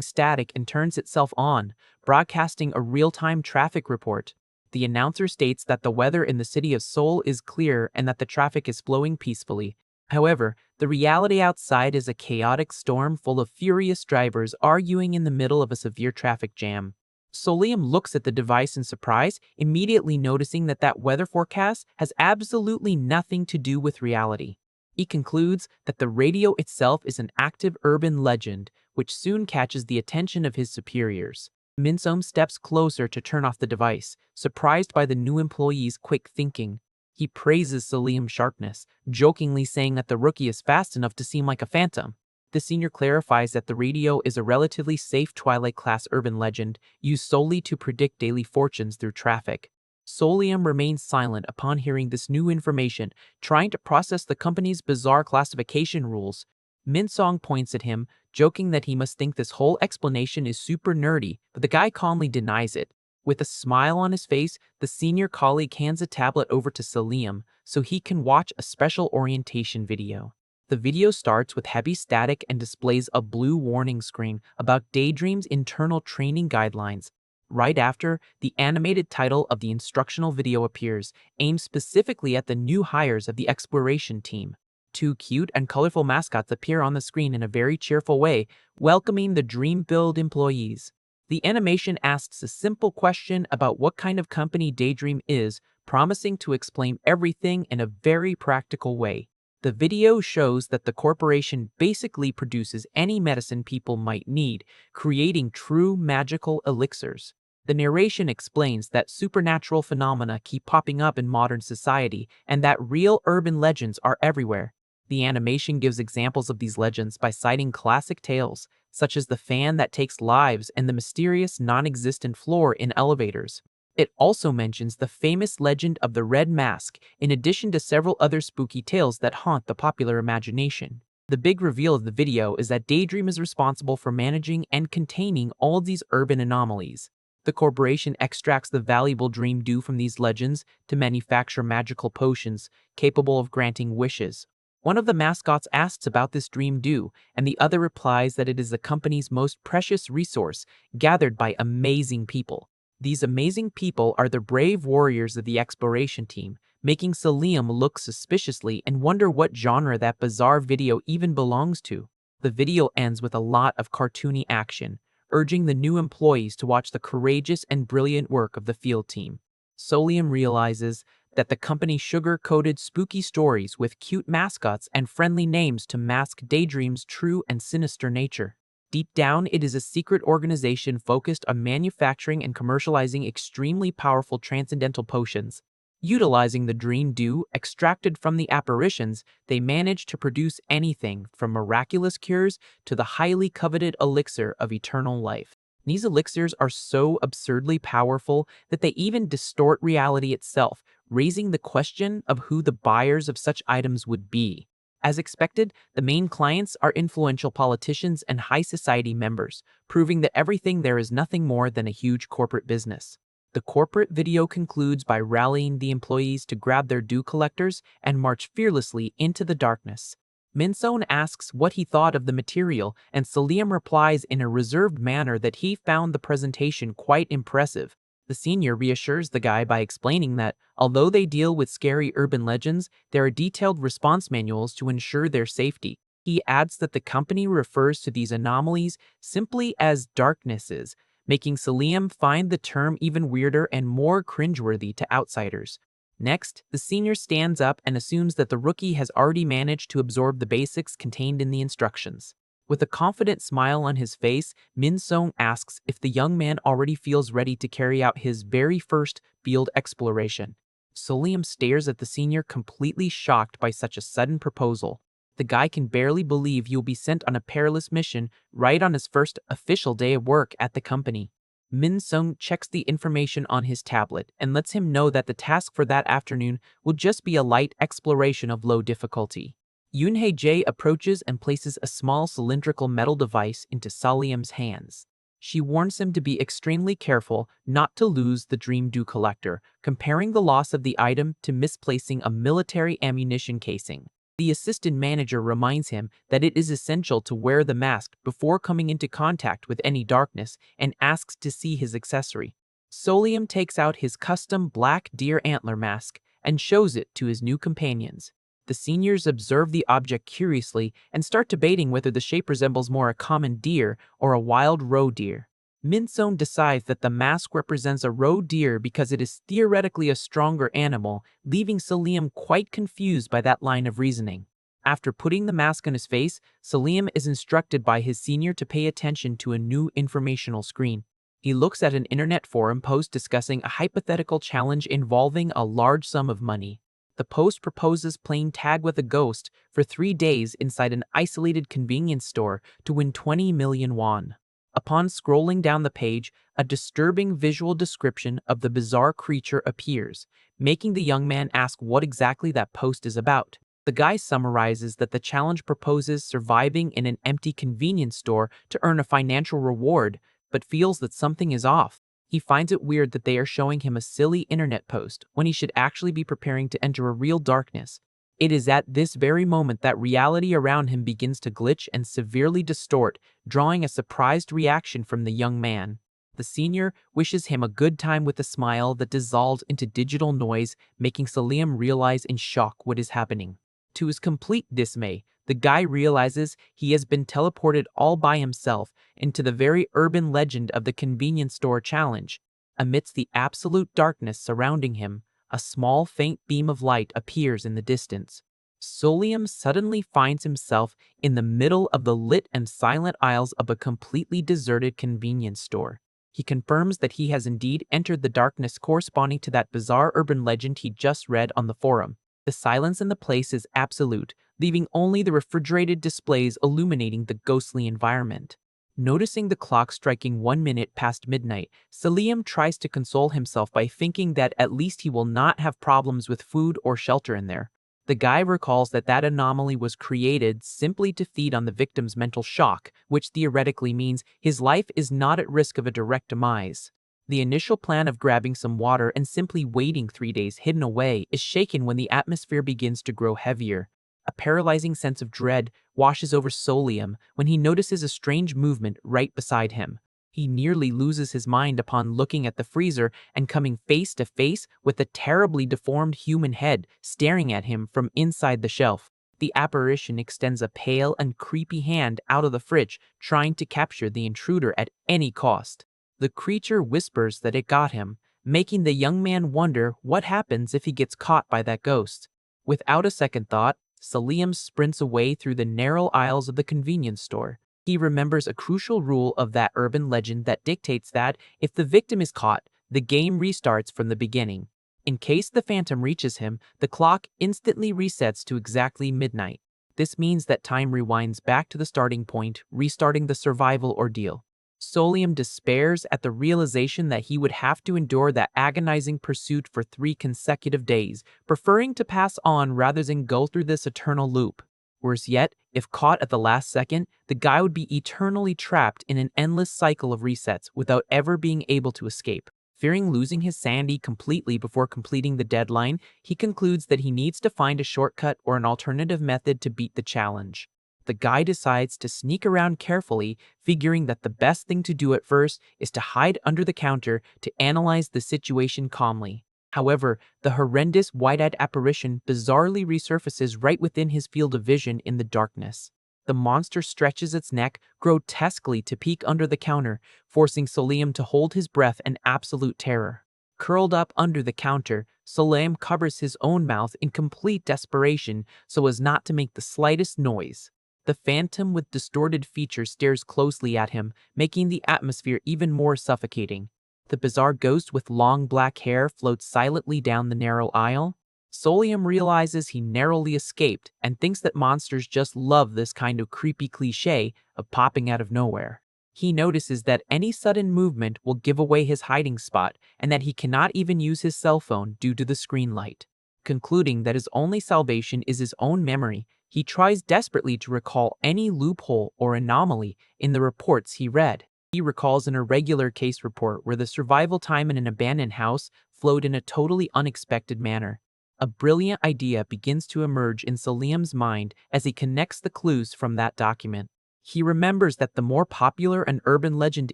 static and turns itself on, broadcasting a real-time traffic report. The announcer states that the weather in the city of Seoul is clear and that the traffic is flowing peacefully. However, the reality outside is a chaotic storm full of furious drivers arguing in the middle of a severe traffic jam. Solium looks at the device in surprise, immediately noticing that weather forecast has absolutely nothing to do with reality. He concludes that the radio itself is an active urban legend, which soon catches the attention of his superiors. Minsom steps closer to turn off the device, surprised by the new employee's quick thinking. He praises Solium's sharpness, jokingly saying that the rookie is fast enough to seem like a phantom. The senior clarifies that the radio is a relatively safe Twilight-class urban legend used solely to predict daily fortunes through traffic. Solium remains silent upon hearing this new information, trying to process the company's bizarre classification rules. Minsong points at him, joking that he must think this whole explanation is super nerdy, but the guy calmly denies it. With a smile on his face, the senior colleague hands a tablet over to Solium so he can watch a special orientation video. The video starts with heavy static and displays a blue warning screen about Daydream's internal training guidelines. Right after, the animated title of the instructional video appears, aimed specifically at the new hires of the exploration team. Two cute and colorful mascots appear on the screen in a very cheerful way, welcoming the Dream Build employees. The animation asks a simple question about what kind of company Daydream is, promising to explain everything in a very practical way. The video shows that the corporation basically produces any medicine people might need, creating true magical elixirs. The narration explains that supernatural phenomena keep popping up in modern society and that real urban legends are everywhere. The animation gives examples of these legends by citing classic tales, such as the fan that takes lives and the mysterious non-existent floor in elevators. It also mentions the famous legend of the Red Mask, in addition to several other spooky tales that haunt the popular imagination. The big reveal of the video is that Daydream is responsible for managing and containing all these urban anomalies. The corporation extracts the valuable dream dew from these legends to manufacture magical potions capable of granting wishes. One of the mascots asks about this dream dew, and the other replies that it is the company's most precious resource, gathered by amazing people. These amazing people are the brave warriors of the exploration team, making Solium look suspiciously and wonder what genre that bizarre video even belongs to. The video ends with a lot of cartoony action, urging the new employees to watch the courageous and brilliant work of the field team. Solium realizes that the company sugar-coated spooky stories with cute mascots and friendly names to mask Daydream's true and sinister nature. Deep down, it is a secret organization focused on manufacturing and commercializing extremely powerful transcendental potions. Utilizing the dream dew extracted from the apparitions, they manage to produce anything from miraculous cures to the highly coveted elixir of eternal life. These elixirs are so absurdly powerful that they even distort reality itself, raising the question of who the buyers of such items would be. As expected, the main clients are influential politicians and high society members, proving that everything there is nothing more than a huge corporate business. The corporate video concludes by rallying the employees to grab their dew collectors and march fearlessly into the darkness. Minson asks what he thought of the material, and Solium replies in a reserved manner that he found the presentation quite impressive. The senior reassures the guy by explaining that, although they deal with scary urban legends, there are detailed response manuals to ensure their safety. He adds that the company refers to these anomalies simply as darknesses, making Solium find the term even weirder and more cringeworthy to outsiders. Next, the senior stands up and assumes that the rookie has already managed to absorb the basics contained in the instructions. With a confident smile on his face, Min Song asks if the young man already feels ready to carry out his very first field exploration. Solium stares at the senior, completely shocked by such a sudden proposal. The guy can barely believe he will be sent on a perilous mission right on his first official day of work at the company. Min Sung checks the information on his tablet and lets him know that the task for that afternoon will just be a light exploration of low difficulty. Yoonhae Jae approaches and places a small cylindrical metal device into Solium's hands. She warns him to be extremely careful not to lose the Dream Dew collector, comparing the loss of the item to misplacing a military ammunition casing. The assistant manager reminds him that it is essential to wear the mask before coming into contact with any darkness and asks to see his accessory. Solium takes out his custom black deer antler mask and shows it to his new companions. The seniors observe the object curiously and start debating whether the shape resembles more a common deer or a wild roe deer. Minson decides that the mask represents a roe deer because it is theoretically a stronger animal, leaving Solium quite confused by that line of reasoning. After putting the mask on his face, Solium is instructed by his senior to pay attention to a new informational screen. He looks at an internet forum post discussing a hypothetical challenge involving a large sum of money. The post proposes playing tag with a ghost for 3 days inside an isolated convenience store to win 20 million won. Upon scrolling down the page, a disturbing visual description of the bizarre creature appears, making the young man ask what exactly that post is about. The guy summarizes that the challenge proposes surviving in an empty convenience store to earn a financial reward, but feels that something is off. He finds it weird that they are showing him a silly internet post when he should actually be preparing to enter a real darkness. It is at this very moment that reality around him begins to glitch and severely distort, drawing a surprised reaction from the young man. The senior wishes him a good time with a smile that dissolves into digital noise, making Solium realize in shock what is happening. To his complete dismay, the guy realizes he has been teleported all by himself into the very urban legend of the convenience store challenge. Amidst the absolute darkness surrounding him, a small faint beam of light appears in the distance. Solium suddenly finds himself in the middle of the lit and silent aisles of a completely deserted convenience store. He confirms that he has indeed entered the darkness corresponding to that bizarre urban legend he just read on the forum. The silence in the place is absolute, leaving only the refrigerated displays illuminating the ghostly environment. Noticing the clock striking 1 minute past midnight, Solium tries to console himself by thinking that at least he will not have problems with food or shelter in there. The guy recalls that that anomaly was created simply to feed on the victim's mental shock, which theoretically means his life is not at risk of a direct demise. The initial plan of grabbing some water and simply waiting 3 days hidden away is shaken when the atmosphere begins to grow heavier. A paralyzing sense of dread washes over Solium when he notices a strange movement right beside him. He nearly loses his mind upon looking at the freezer and coming face to face with a terribly deformed human head staring at him from inside the shelf. The apparition extends a pale and creepy hand out of the fridge, trying to capture the intruder at any cost. The creature whispers that it got him, making the young man wonder what happens if he gets caught by that ghost. Without a second thought, Solium sprints away through the narrow aisles of the convenience store. He remembers a crucial rule of that urban legend that dictates that if the victim is caught, the game restarts from the beginning. In case the phantom reaches him, the clock instantly resets to exactly midnight. This means that time rewinds back to the starting point, restarting the survival ordeal. Solium despairs at the realization that he would have to endure that agonizing pursuit for 3 consecutive days, preferring to pass on rather than go through this eternal loop. Worse yet, if caught at the last second, the guy would be eternally trapped in an endless cycle of resets without ever being able to escape. Fearing losing his sanity completely before completing the deadline, he concludes that he needs to find a shortcut or an alternative method to beat the challenge. The guy decides to sneak around carefully, figuring that the best thing to do at first is to hide under the counter to analyze the situation calmly. However, the horrendous wide-eyed apparition bizarrely resurfaces right within his field of vision in the darkness. The monster stretches its neck grotesquely to peek under the counter, forcing Solium to hold his breath in absolute terror. Curled up under the counter, Solium covers his own mouth in complete desperation so as not to make the slightest noise. The phantom with distorted features stares closely at him, making the atmosphere even more suffocating. the bizarre ghost with long black hair floats silently down the narrow aisle. Solium realizes he narrowly escaped and thinks that monsters just love this kind of creepy cliché of popping out of nowhere. He notices that any sudden movement will give away his hiding spot and that he cannot even use his cell phone due to the screen light. Concluding that his only salvation is his own memory, he tries desperately to recall any loophole or anomaly in the reports he read. He recalls an irregular case report where the survival time in an abandoned house flowed in a totally unexpected manner. A brilliant idea begins to emerge in Solium's mind as he connects the clues from that document. He remembers that the more popular an urban legend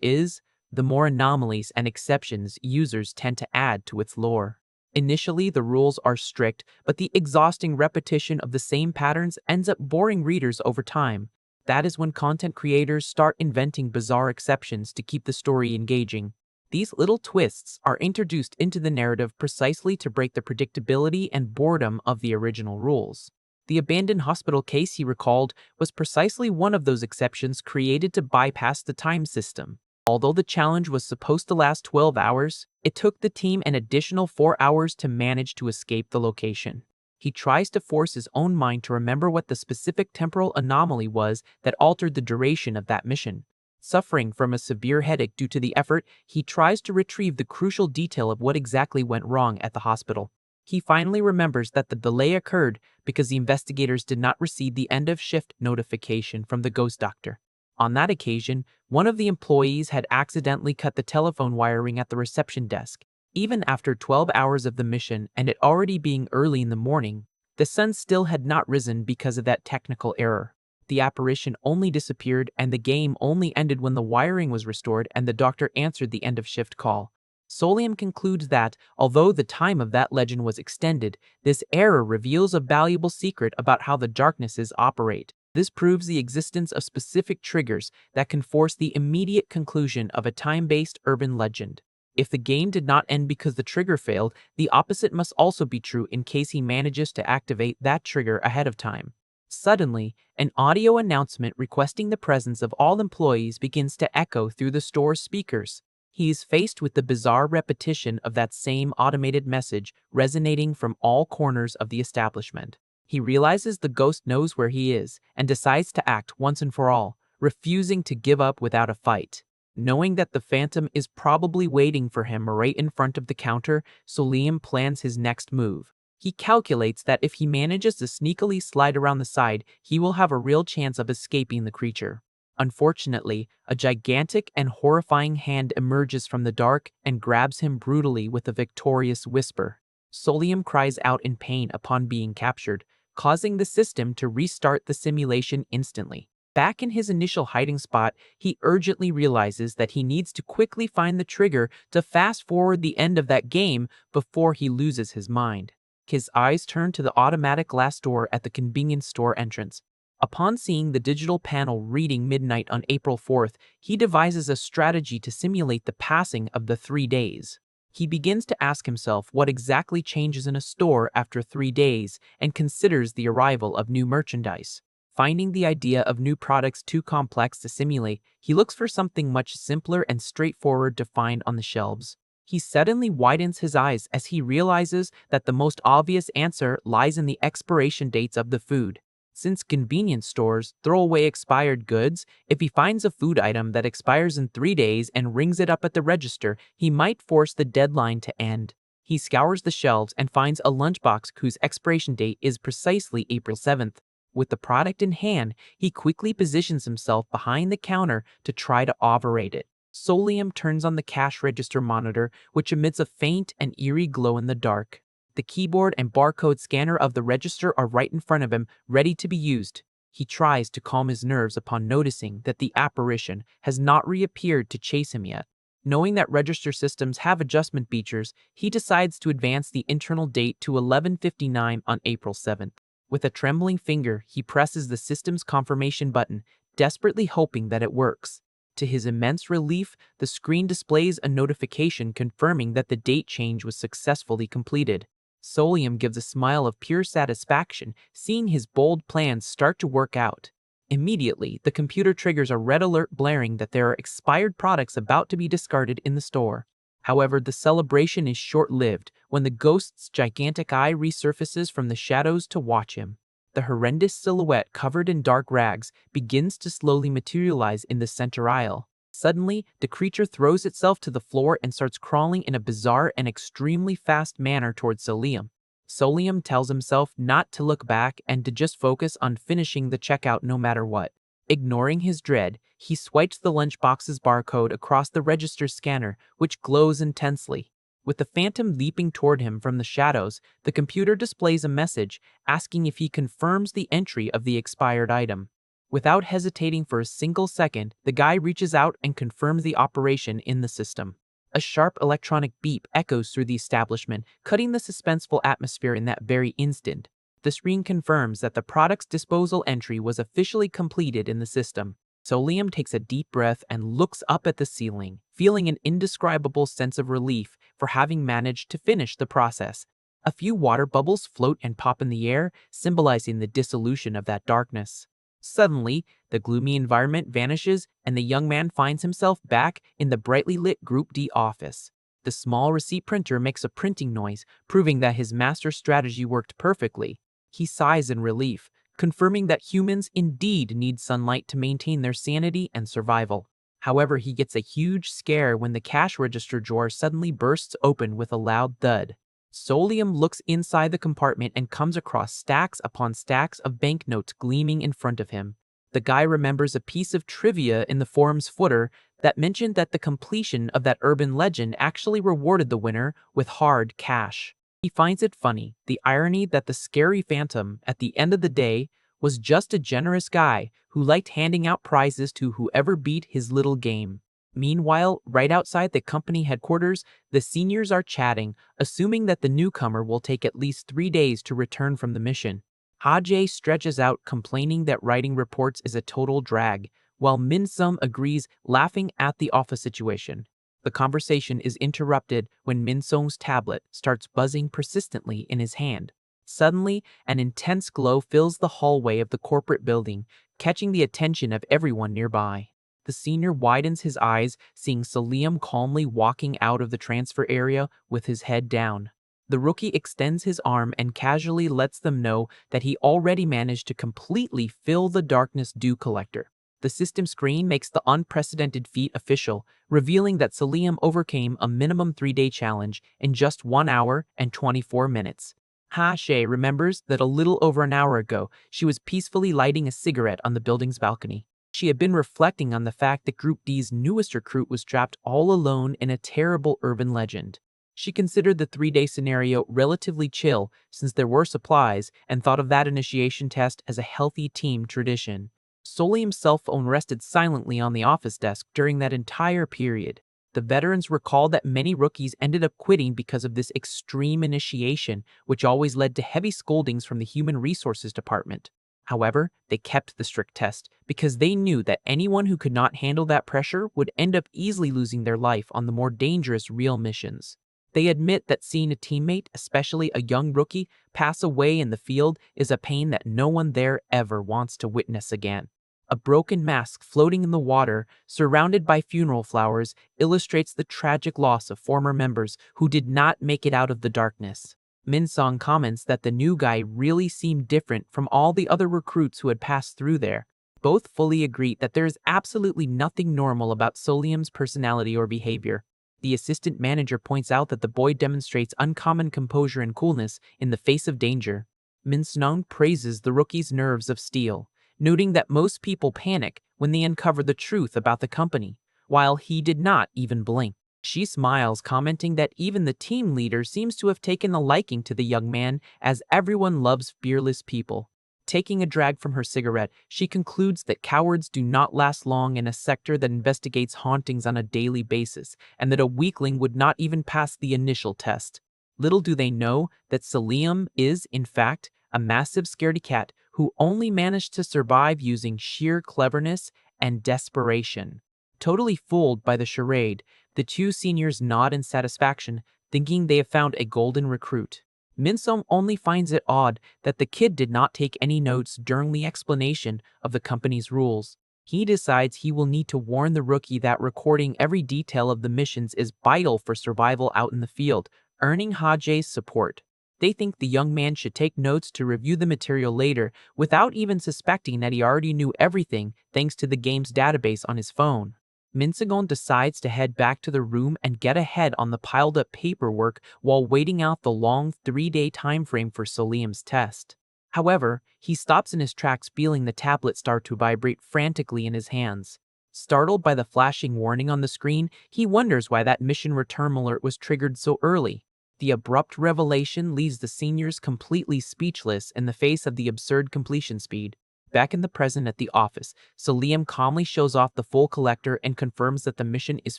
is, the more anomalies and exceptions users tend to add to its lore. Initially, the rules are strict, but the exhausting repetition of the same patterns ends up boring readers over time. That is when content creators start inventing bizarre exceptions to keep the story engaging. These little twists are introduced into the narrative precisely to break the predictability and boredom of the original rules. The abandoned hospital case he recalled was precisely one of those exceptions created to bypass the time system. Although the challenge was supposed to last 12 hours, it took the team an additional 4 hours to manage to escape the location. He tries to force his own mind to remember what the specific temporal anomaly was that altered the duration of that mission. Suffering from a severe headache due to the effort, he tries to retrieve the crucial detail of what exactly went wrong at the hospital. He finally remembers that the delay occurred because the investigators did not receive the end-of-shift notification from the ghost doctor. On that occasion, one of the employees had accidentally cut the telephone wiring at the reception desk. Even after 12 hours of the mission and it already being early in the morning, the sun still had not risen because of that technical error. The apparition only disappeared and the game only ended when the wiring was restored and the doctor answered the end-of-shift call. Solium concludes that, although the time of that legend was extended, this error reveals a valuable secret about how the darknesses operate. This proves the existence of specific triggers that can force the immediate conclusion of a time-based urban legend. If the game did not end because the trigger failed, the opposite must also be true in case he manages to activate that trigger ahead of time. Suddenly, an audio announcement requesting the presence of all employees begins to echo through the store's speakers. He is faced with the bizarre repetition of that same automated message resonating from all corners of the establishment. He realizes the ghost knows where he is and decides to act once and for all, refusing to give up without a fight. Knowing that the phantom is probably waiting for him right in front of the counter, Solium plans his next move. He calculates that if he manages to sneakily slide around the side, he will have a real chance of escaping the creature. Unfortunately, a gigantic and horrifying hand emerges from the dark and grabs him brutally with a victorious whisper. Solium cries out in pain upon being captured, causing the system to restart the simulation instantly. Back in his initial hiding spot, he urgently realizes that he needs to quickly find the trigger to fast forward the end of that game before he loses his mind. His eyes turn to the automatic glass door at the convenience store entrance. Upon seeing the digital panel reading midnight on April 4th, he devises a strategy to simulate the passing of the 3 days. He begins to ask himself what exactly changes in a store after 3 days and considers the arrival of new merchandise. Finding the idea of new products too complex to simulate, he looks for something much simpler and straightforward to find on the shelves. He suddenly widens his eyes as he realizes that the most obvious answer lies in the expiration dates of the food. Since convenience stores throw away expired goods, if he finds a food item that expires in 3 days and rings it up at the register, he might force the deadline to end. He scours the shelves and finds a lunchbox whose expiration date is precisely April 7th. With the product in hand, he quickly positions himself behind the counter to try to operate it. Solium turns on the cash register monitor, which emits a faint and eerie glow in the dark. The keyboard and barcode scanner of the register are right in front of him, ready to be used. He tries to calm his nerves upon noticing that the apparition has not reappeared to chase him yet. Knowing that register systems have adjustment features, he decides to advance the internal date to 11:59 on April 7th. With a trembling finger, he presses the system's confirmation button, desperately hoping that it works. To his immense relief, the screen displays a notification confirming that the date change was successfully completed. Solium gives a smile of pure satisfaction, seeing his bold plans start to work out. Immediately, the computer triggers a red alert blaring that there are expired products about to be discarded in the store. However, the celebration is short-lived when the ghost's gigantic eye resurfaces from the shadows to watch him. The horrendous silhouette covered in dark rags begins to slowly materialize in the center aisle. Suddenly, the creature throws itself to the floor and starts crawling in a bizarre and extremely fast manner towards Solium. Solium tells himself not to look back and to just focus on finishing the checkout no matter what. Ignoring his dread, he swipes the lunchbox's barcode across the register scanner, which glows intensely. With the phantom leaping toward him from the shadows, the computer displays a message asking if he confirms the entry of the expired item. Without hesitating for a single second, the guy reaches out and confirms the operation in the system. A sharp electronic beep echoes through the establishment, cutting the suspenseful atmosphere in that very instant. The screen confirms that the product's disposal entry was officially completed in the system. Solium takes a deep breath and looks up at the ceiling, feeling an indescribable sense of relief for having managed to finish the process. A few water bubbles float and pop in the air, symbolizing the dissolution of that darkness. Suddenly, the gloomy environment vanishes and the young man finds himself back in the brightly lit Group D office. The small receipt printer makes a printing noise, proving that his master strategy worked perfectly. He sighs in relief, confirming that humans indeed need sunlight to maintain their sanity and survival. However, he gets a huge scare when the cash register drawer suddenly bursts open with a loud thud. Solium looks inside the compartment and comes across stacks upon stacks of banknotes gleaming in front of him. The guy remembers a piece of trivia in the forum's footer that mentioned that the completion of that urban legend actually rewarded the winner with hard cash. He finds it funny, the irony that the scary phantom, at the end of the day, was just a generous guy who liked handing out prizes to whoever beat his little game. Meanwhile, right outside the company headquarters, the seniors are chatting, assuming that the newcomer will take at least 3 days to return from the mission. Ha-jae stretches out, complaining that writing reports is a total drag, while Min-sum agrees, laughing at the office situation. The conversation is interrupted when Min-sung's tablet starts buzzing persistently in his hand. Suddenly, an intense glow fills the hallway of the corporate building, catching the attention of everyone nearby. The senior widens his eyes, seeing Solium calmly walking out of the transfer area with his head down. The rookie extends his arm and casually lets them know that he already managed to completely fill the darkness dew collector. The system screen makes the unprecedented feat official, revealing that Solium overcame a minimum 3-day challenge in just 1 hour and 24 minutes. Ha-jae remembers that a little over an hour ago, she was peacefully lighting a cigarette on the building's balcony. She had been reflecting on the fact that Group D's newest recruit was trapped all alone in a terrible urban legend. She considered the 3-day scenario relatively chill since there were supplies and thought of that initiation test as a healthy team tradition. Solium's cell phone rested silently on the office desk during that entire period. The veterans recalled that many rookies ended up quitting because of this extreme initiation, which always led to heavy scoldings from the Human Resources Department. However, they kept the strict test because they knew that anyone who could not handle that pressure would end up easily losing their life on the more dangerous real missions. They admit that seeing a teammate, especially a young rookie, pass away in the field is a pain that no one there ever wants to witness again. A broken mask floating in the water, surrounded by funeral flowers, illustrates the tragic loss of former members who did not make it out of the darkness. Min-sung comments that the new guy really seemed different from all the other recruits who had passed through there. Both fully agree that there is absolutely nothing normal about Solium's personality or behavior. The assistant manager points out that the boy demonstrates uncommon composure and coolness in the face of danger. Min-sung praises the rookie's nerves of steel, noting that most people panic when they uncover the truth about the company, while he did not even blink. She smiles, commenting that even the team leader seems to have taken a liking to the young man, as everyone loves fearless people. Taking a drag from her cigarette, she concludes that cowards do not last long in a sector that investigates hauntings on a daily basis, and that a weakling would not even pass the initial test. Little do they know that Solium is, in fact, a massive scaredy cat who only managed to survive using sheer cleverness and desperation. Totally fooled by the charade, the two seniors nod in satisfaction, thinking they have found a golden recruit. Min-sung only finds it odd that the kid did not take any notes during the explanation of the company's rules. He decides he will need to warn the rookie that recording every detail of the missions is vital for survival out in the field, earning Haje's support. They think the young man should take notes to review the material later without even suspecting that he already knew everything thanks to the game's database on his phone. Minsegon decides to head back to the room and get ahead on the piled-up paperwork while waiting out the long 3-day time frame for Solium's test. However, he stops in his tracks feeling the tablet start to vibrate frantically in his hands. Startled by the flashing warning on the screen, he wonders why that mission return alert was triggered so early. The abrupt revelation leaves the seniors completely speechless in the face of the absurd completion speed. Back in the present at the office, Solium calmly shows off the full collector and confirms that the mission is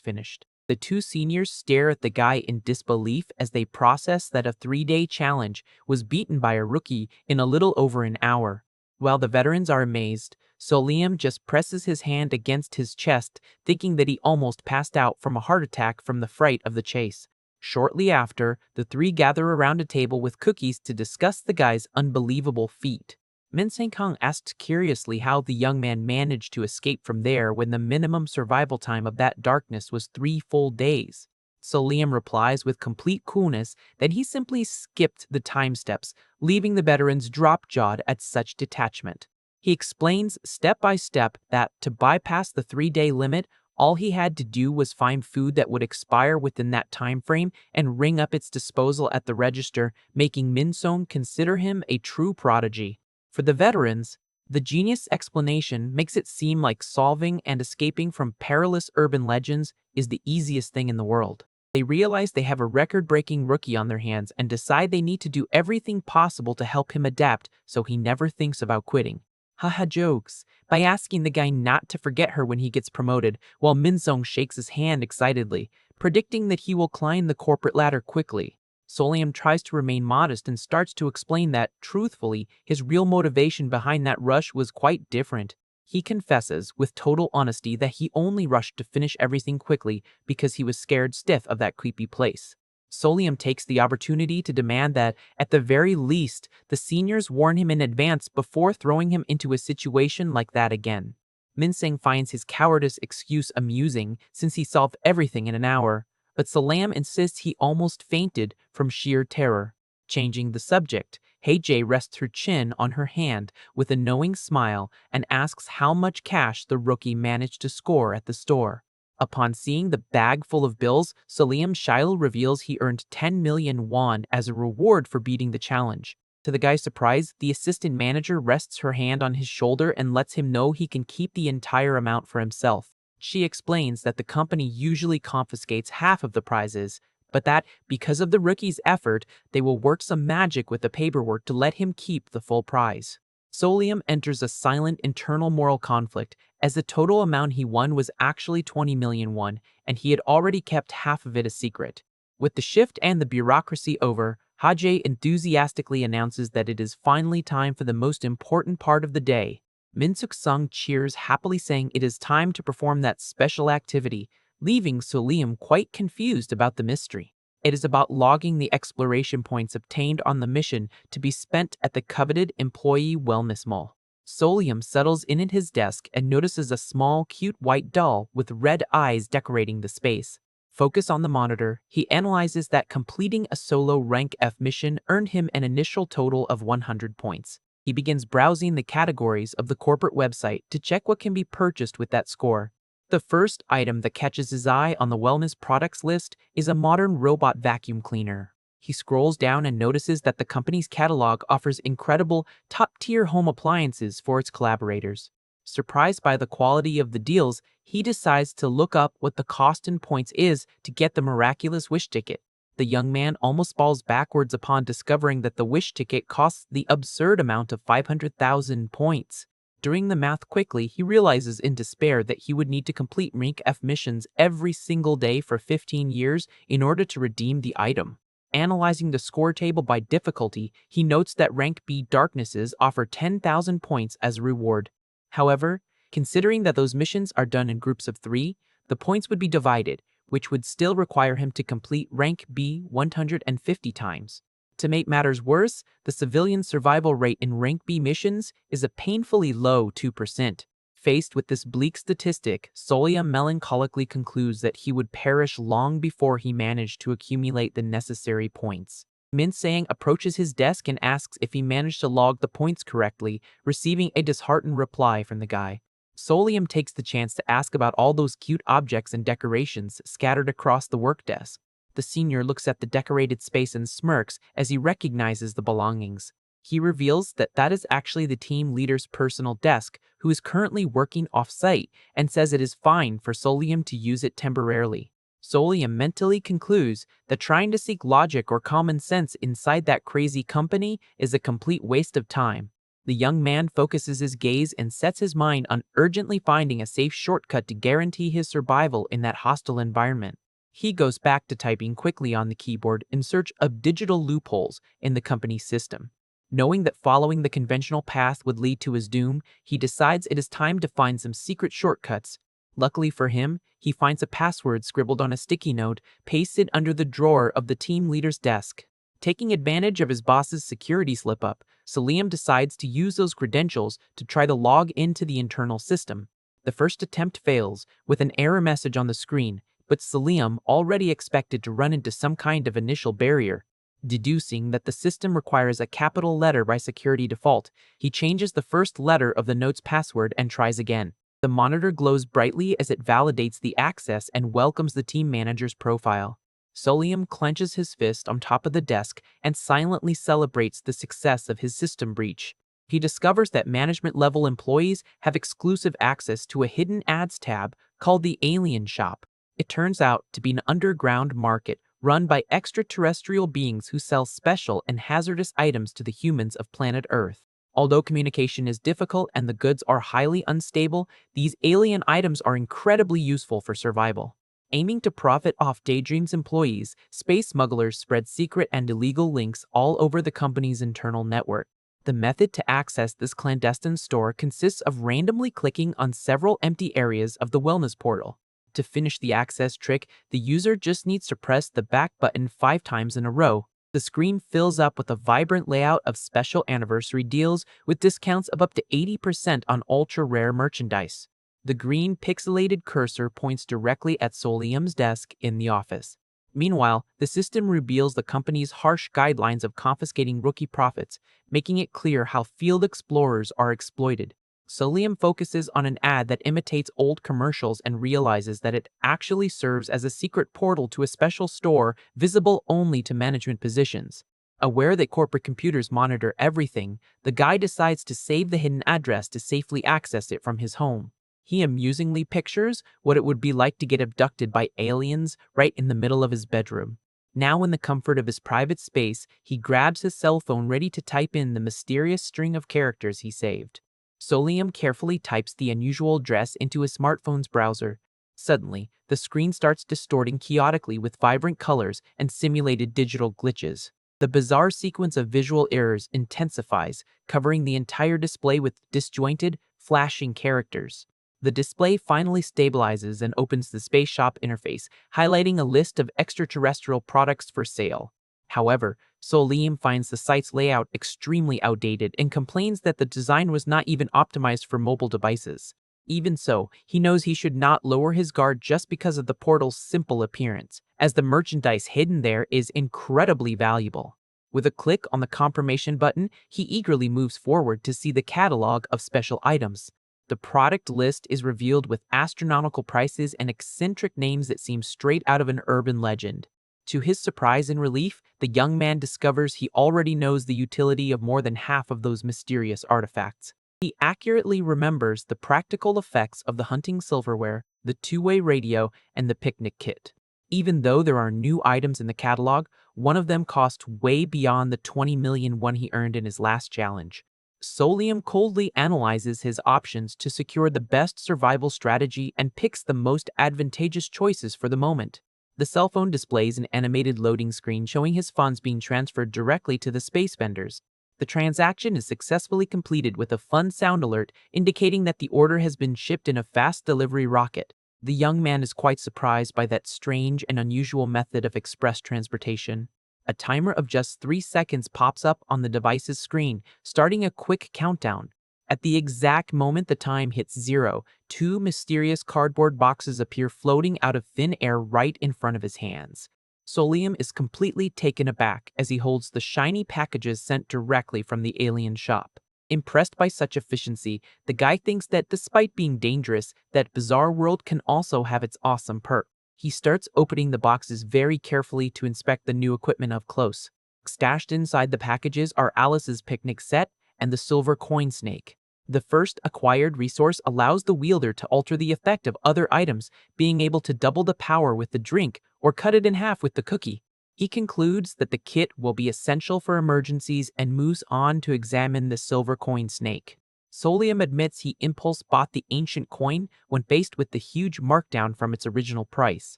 finished. The two seniors stare at the guy in disbelief as they process that a 3-day challenge was beaten by a rookie in a little over an hour. While the veterans are amazed, Solium just presses his hand against his chest, thinking that he almost passed out from a heart attack from the fright of the chase. Shortly after, the three gather around a table with cookies to discuss the guy's unbelievable feat. Min Sang-kang asked curiously how the young man managed to escape from there when the minimum survival time of that darkness was 3 full days. So Liam replies with complete coolness that he simply skipped the time steps, leaving the veterans drop-jawed at such detachment. He explains step by step that to bypass the 3-day limit, all he had to do was find food that would expire within that time frame and ring up its disposal at the register, making Min-song consider him a true prodigy. For the veterans, the genius explanation makes it seem like solving and escaping from perilous urban legends is the easiest thing in the world. They realize they have a record-breaking rookie on their hands and decide they need to do everything possible to help him adapt so he never thinks about quitting. Haha jokes, by asking the guy not to forget her when he gets promoted, while Min-song shakes his hand excitedly, predicting that he will climb the corporate ladder quickly. Solium tries to remain modest and starts to explain that, truthfully, his real motivation behind that rush was quite different. He confesses, with total honesty, that he only rushed to finish everything quickly because he was scared stiff of that creepy place. Solium takes the opportunity to demand that, at the very least, the seniors warn him in advance before throwing him into a situation like that again. Min-sing finds his cowardice excuse amusing since he solved everything in an hour, but Salam insists he almost fainted from sheer terror. Changing the subject, Hei-jae rests her chin on her hand with a knowing smile and asks how much cash the rookie managed to score at the store. Upon seeing the bag full of bills, Salim shyly reveals he earned 10 million won as a reward for beating the challenge. To the guy's surprise, the assistant manager rests her hand on his shoulder and lets him know he can keep the entire amount for himself. She explains that the company usually confiscates half of the prizes, but that, because of the rookie's effort, they will work some magic with the paperwork to let him keep the full prize. Solium enters a silent internal moral conflict, as the total amount he won was actually 20 million won, and he had already kept half of it a secret. With the shift and the bureaucracy over, Hajae enthusiastically announces that it is finally time for the most important part of the day. Min-suk-sung cheers happily, saying it is time to perform that special activity, leaving Solium quite confused about the mystery. It is about logging the exploration points obtained on the mission to be spent at the coveted Employee Wellness Mall. Solium settles in at his desk and notices a small, cute white doll with red eyes decorating the space. Focused on the monitor, he analyzes that completing a solo rank F mission earned him an initial total of 100 points. He begins browsing the categories of the corporate website to check what can be purchased with that score. The first item that catches his eye on the wellness products list is a modern robot vacuum cleaner. He scrolls down and notices that the company's catalog offers incredible, top-tier home appliances for its collaborators. Surprised by the quality of the deals, he decides to look up what the cost in points is to get the miraculous wish ticket. The young man almost falls backwards upon discovering that the wish ticket costs the absurd amount of 500,000 points. Doing the math quickly, he realizes in despair that he would need to complete rank F missions every single day for 15 years in order to redeem the item. Analyzing the score table by difficulty, he notes that rank B darknesses offer 10,000 points as a reward. However, considering that those missions are done in groups of 3, the points would be divided, which would still require him to complete rank B 150 times. To make matters worse, the civilian survival rate in rank B missions is a painfully low 2%. Faced with this bleak statistic, Solium melancholically concludes that he would perish long before he managed to accumulate the necessary points. Min-sang approaches his desk and asks if he managed to log the points correctly, receiving a disheartened reply from the guy. Solium takes the chance to ask about all those cute objects and decorations scattered across the work desk. The senior looks at the decorated space and smirks as he recognizes the belongings. He reveals that that is actually the team leader's personal desk, who is currently working off-site, and says it is fine for Solium to use it temporarily. Solium mentally concludes that trying to seek logic or common sense inside that crazy company is a complete waste of time. The young man focuses his gaze and sets his mind on urgently finding a safe shortcut to guarantee his survival in that hostile environment. He goes back to typing quickly on the keyboard in search of digital loopholes in the company's system. Knowing that following the conventional path would lead to his doom, he decides it is time to find some secret shortcuts. Luckily for him, he finds a password scribbled on a sticky note pasted under the drawer of the team leader's desk. Taking advantage of his boss's security slip-up, Solium decides to use those credentials to try to log into the internal system. The first attempt fails, with an error message on the screen, but Solium already expected to run into some kind of initial barrier. Deducing that the system requires a capital letter by security default, he changes the first letter of the note's password and tries again. The monitor glows brightly as it validates the access and welcomes the team manager's profile. Solium clenches his fist on top of the desk and silently celebrates the success of his system breach. He discovers that management-level employees have exclusive access to a hidden ads tab called the Alien Shop. It turns out to be an underground market run by extraterrestrial beings who sell special and hazardous items to the humans of planet Earth. Although communication is difficult and the goods are highly unstable, these alien items are incredibly useful for survival. Aiming to profit off Daydream's employees, space smugglers spread secret and illegal links all over the company's internal network. The method to access this clandestine store consists of randomly clicking on several empty areas of the wellness portal. To finish the access trick, the user just needs to press the back button 5 times in a row. The screen fills up with a vibrant layout of special anniversary deals with discounts of up to 80% on ultra-rare merchandise. The green pixelated cursor points directly at Solium's desk in the office. Meanwhile, the system reveals the company's harsh guidelines of confiscating rookie profits, making it clear how field explorers are exploited. Solium focuses on an ad that imitates old commercials and realizes that it actually serves as a secret portal to a special store visible only to management positions. Aware that corporate computers monitor everything, the guy decides to save the hidden address to safely access it from his home. He amusingly pictures what it would be like to get abducted by aliens right in the middle of his bedroom. Now in the comfort of his private space, he grabs his cell phone ready to type in the mysterious string of characters he saved. Solium carefully types the unusual address into his smartphone's browser. Suddenly, the screen starts distorting chaotically with vibrant colors and simulated digital glitches. The bizarre sequence of visual errors intensifies, covering the entire display with disjointed, flashing characters. The display finally stabilizes and opens the Space Shop interface, highlighting a list of extraterrestrial products for sale. However, Solium finds the site's layout extremely outdated and complains that the design was not even optimized for mobile devices. Even so, he knows he should not lower his guard just because of the portal's simple appearance, as the merchandise hidden there is incredibly valuable. With a click on the confirmation button, he eagerly moves forward to see the catalog of special items. The product list is revealed with astronomical prices and eccentric names that seem straight out of an urban legend. To his surprise and relief, the young man discovers he already knows the utility of more than half of those mysterious artifacts. He accurately remembers the practical effects of the hunting silverware, the two-way radio, and the picnic kit. Even though there are new items in the catalog, one of them cost way beyond the 20 million one he earned in his last challenge. Solium coldly analyzes his options to secure the best survival strategy and picks the most advantageous choices for the moment. The cell phone displays an animated loading screen showing his funds being transferred directly to the space vendors. The transaction is successfully completed with a fun sound alert indicating that the order has been shipped in a fast delivery rocket. The young man is quite surprised by that strange and unusual method of express transportation. A timer of just 3 seconds pops up on the device's screen, starting a quick countdown. At the exact moment the time hits 0, two mysterious cardboard boxes appear floating out of thin air right in front of his hands. Solium is completely taken aback as he holds the shiny packages sent directly from the alien shop. Impressed by such efficiency, the guy thinks that despite being dangerous, that bizarre world can also have its awesome perk. He starts opening the boxes very carefully to inspect the new equipment up close. Stashed inside the packages are Alice's picnic set and the silver coin snake. The first acquired resource allows the wielder to alter the effect of other items, being able to double the power with the drink or cut it in half with the cookie. He concludes that the kit will be essential for emergencies and moves on to examine the silver coin snake. Solium admits he impulse bought the ancient coin when faced with the huge markdown from its original price.